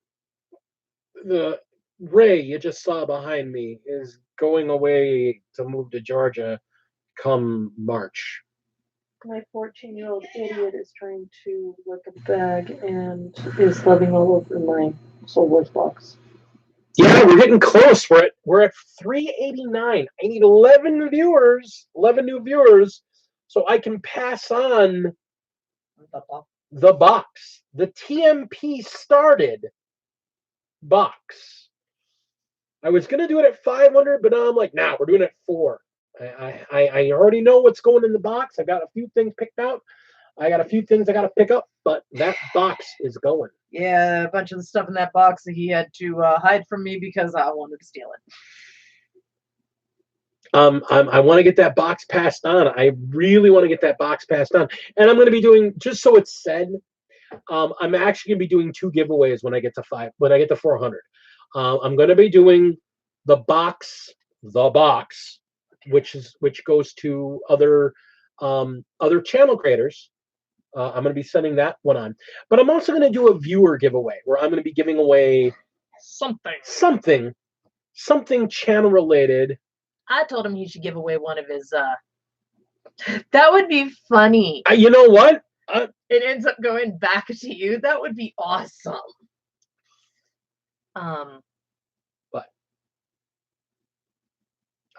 The Ray you just saw behind me is going away to move to Georgia come March.
my 14-year-old idiot is trying to lick a bag and is living all over my Soul box.
Yeah, we're getting close. We're at 389. I need 11 new viewers, so I can pass on the box. The TMP started box. I was gonna do it at 500, but now I'm like, nah, we're doing it at 4. I already know what's going in the box. I got a few things picked out. I got a few things I got to pick up, but that box is going.
Yeah, a bunch of the stuff in that box that he had to hide from me because I wanted to steal it.
I want to get that box passed on. I really want to get that box passed on, and I'm going to be doing, just so it's said, I'm actually going to be doing 2 giveaways when I get to 400. I'm going to be doing the box, which goes to other channel creators. I'm going to be sending that one on, but I'm also going to do a viewer giveaway where I'm going to be giving away something channel related.
I told him he should give away one of his. That would be funny.
You know what?
It ends up going back to you. That would be awesome.
But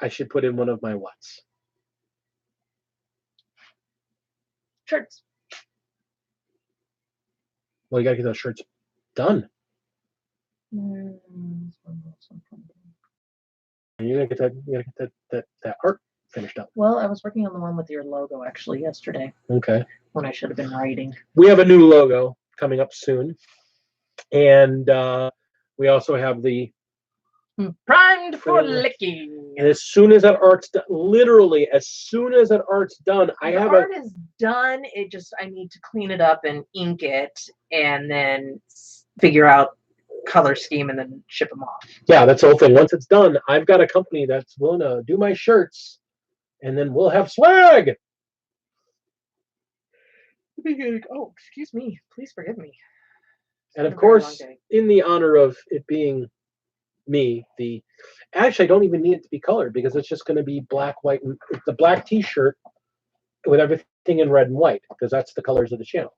I should put in one of my what's
shirts.
Well, you gotta get those shirts done.
Mm.
And you gotta get that art finished up.
Well, I was working on the one with your logo actually yesterday.
Okay.
When I should have been writing.
We have a new logo coming up soon, and we also have the
primed for licking.
And as soon as that art's done, literally as soon as that art's done,
the art is done. It just, I need to clean it up and ink it, and then figure out color scheme, and then ship them off.
Yeah, that's the whole thing. Once it's done, I've got a company that's willing to do my shirts, and then we'll have swag.
Oh, excuse me. Please forgive me.
And of course, in the honor of it being me, actually I don't even need it to be colored because it's just going to be black, white, and it's a black T-shirt with everything in red and white because that's the colors of the channel.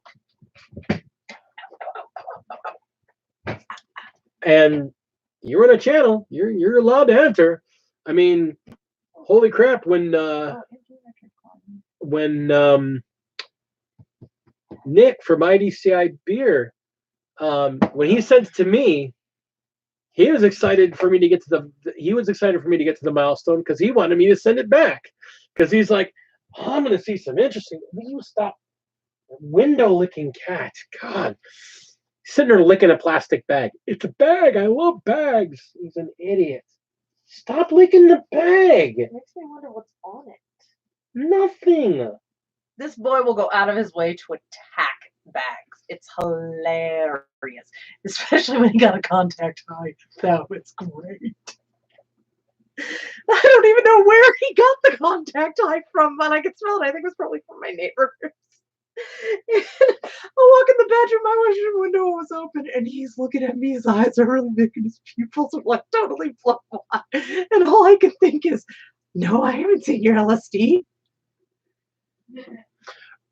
And you're in a channel, you're allowed to enter. I mean, holy crap! When Nick from IDCI Beer, when he sent it to me, he was excited for me to get to the milestone because he wanted me to send it back because he's like, oh, I'm going to see some interesting. Will you stop window licking cat? God, he's sitting there licking a plastic bag. It's a bag. I love bags. He's an idiot. Stop licking the bag.
It makes me wonder what's on it.
Nothing.
This boy will go out of his way to attack bags. It's hilarious, especially when he got a contact high. That was great. I don't even know where he got the contact high from, but I could smell it. I think it was probably from my neighbors. I walk in the bedroom, my washroom window was open, and he's looking at me. His eyes are really big, and his pupils are like totally blown. And all I can think is, no, I haven't seen your LSD.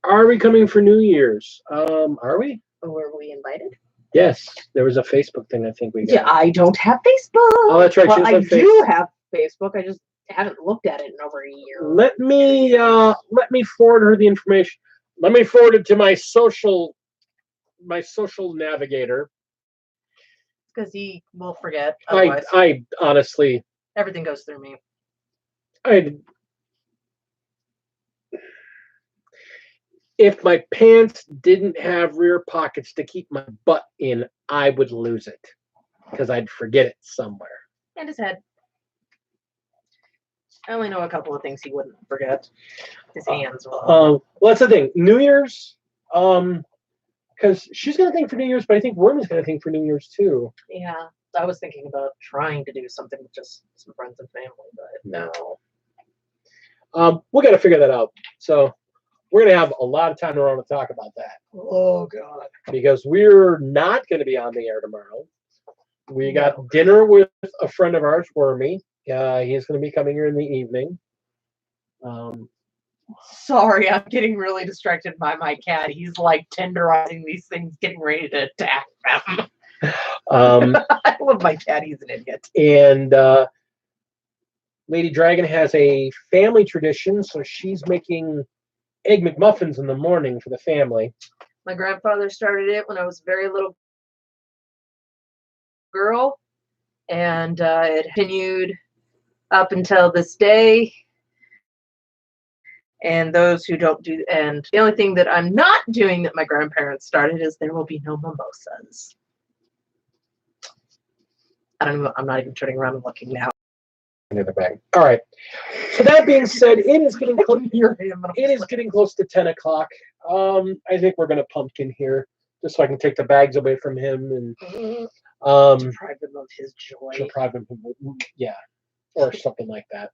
Are we coming for New Year's? Are we?
Were we invited?
Yes, there was a Facebook thing. I think we got.
Yeah, I don't have Facebook.
Oh, that's right.
Well, I do have Facebook. I just haven't looked at it in over a year.
Let me forward her the information. Let me forward it to my social navigator.
Because he will forget.
I honestly.
Everything goes through me.
If my pants didn't have rear pockets to keep my butt in, I would lose it because I'd forget it somewhere.
And his head. I only know a couple of things he wouldn't forget. His hands.
Well, that's the thing. New Year's, because she's gonna think for New Year's, but I think Worm is gonna think for New Year's too.
Yeah, I was thinking about trying to do something with just some friends and family, but
No. We got to figure that out. So we're gonna have a lot of time around to talk about that.
oh god.
Because we're not going to be on the air tomorrow. We got dinner with a friend of ours, Wormy. He's going to be coming here in the evening.
Sorry, I'm getting really distracted by my cat. He's like tenderizing these things, getting ready to attack them. I love my cat. He's an idiot.
And Lady Dragon has a family tradition, so she's making Egg McMuffins in the morning for the family.
My grandfather started it when I was a very little girl, and it continued up until this day. And those who don't do, and the only thing that I'm not doing that my grandparents started is there will be no mimosas. I'm not even turning around and looking now.
In the bag. All right. So that being said, it is getting close. It is getting close to 10 o'clock. I think we're gonna pumpkin here, just so I can take the bags away from him and
Deprive him of his joy.
deprive him. Yeah, or something like that.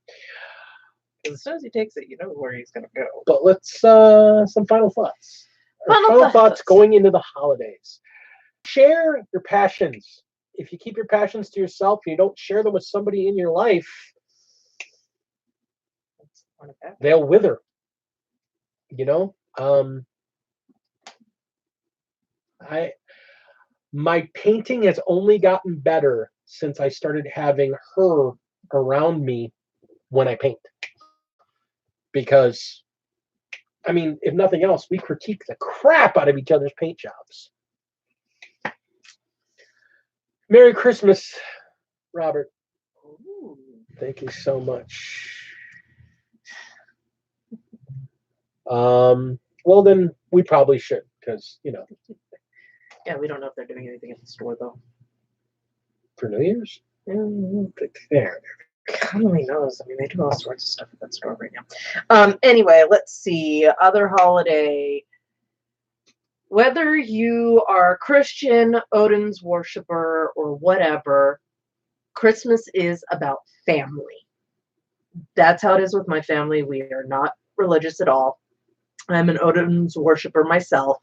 As soon as he takes it, you know where he's gonna go.
But let's some final thoughts.
Final thoughts.
Going into the holidays. Share your passions. If you keep your passions to yourself, you don't share them with somebody in your life, they'll wither. You know, my painting has only gotten better since I started having her around me when I paint. Because, I mean, if nothing else, we critique the crap out of each other's paint jobs. Merry Christmas, Robert.
Ooh.
Thank you so much. Well, then we probably should, because, you know.
Yeah, we don't know if they're doing anything at the store, though.
For New Year's? There.
God only knows. I mean, they do all sorts of stuff at that store right now. Anyway, let's see. Other holiday. Whether you are Christian, Odin's worshiper, or whatever, Christmas is about family. That's how it is with my family. We are not religious at all. I'm an Odin's worshiper myself,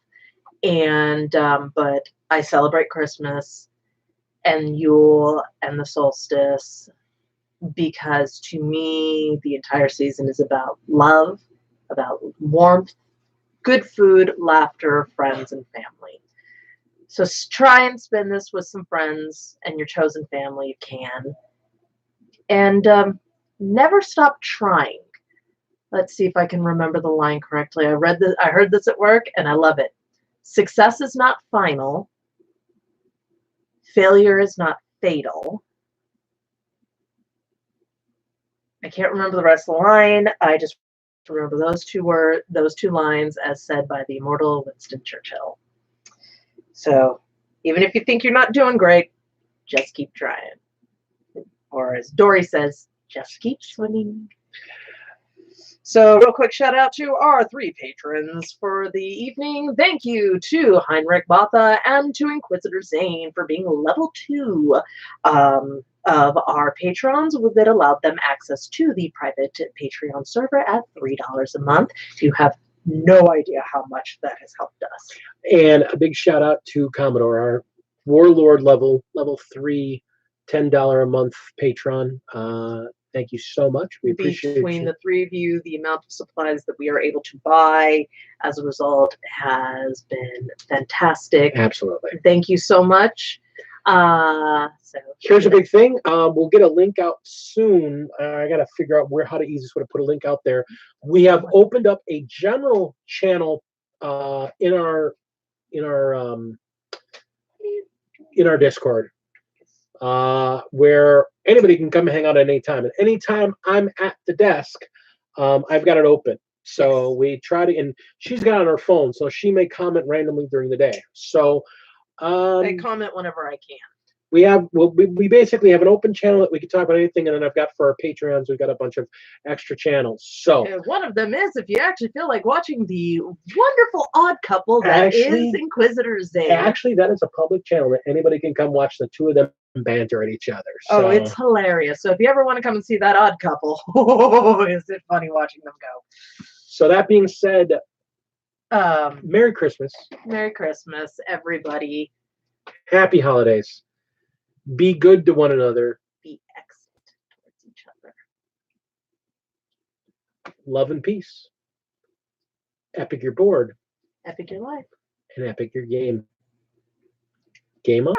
and but I celebrate Christmas and Yule and the solstice because to me the entire season is about love, about warmth, good food, laughter, friends, and family. So try and spend this with some friends and your chosen family if you can. And never stop trying. Let's see if I can remember the line correctly. I heard this at work, and I love it. Success is not final. Failure is not fatal. I can't remember the rest of the line. I just remember those two lines as said by the immortal Winston Churchill. So even if you think you're not doing great, just keep trying. Or as Dory says, just keep swimming. So real quick shout out to our 3 patrons for the evening. Thank you to Heinrich Botha and to Inquisitor Zane for being level 2 of our patrons that allowed them access to the private Patreon server at $3 a month. You have no idea how much that has helped us.
And a big shout out to Commodore, our Warlord level 3, $10 a month patron. Thank you so much. We appreciate
Between
you.
the 3 of you, the amount of supplies that we are able to buy as a result has been fantastic.
Absolutely.
Thank you so much. So
here's a big thing. We'll get a link out soon. I got to figure out how to easiest way to put a link out there. We have opened up a general channel in our Discord where anybody can come and hang out at any time. And anytime I'm at the desk, I've got it open. So we try to, and she's got it on her phone, so she may comment randomly during the day. So
I comment whenever I can.
we basically have an open channel that we can talk about anything, and then I've got for our Patreons, we've got a bunch of extra channels. So
One of them is if you actually feel like watching the wonderful odd couple that is
Actually-
Inquisitor Zane.
actually, that is a public channel that anybody can come watch the two of them banter at each other.
Oh,
So,
it's hilarious. So if you ever want to come and see that odd couple, is it funny watching them go?
so that being said, Merry Christmas,
Merry Christmas, everybody.
Happy Holidays, be good to one another,
Be excellent towards each other.
love and peace. Epic your board
Epic your life.
and epic your game. Game on.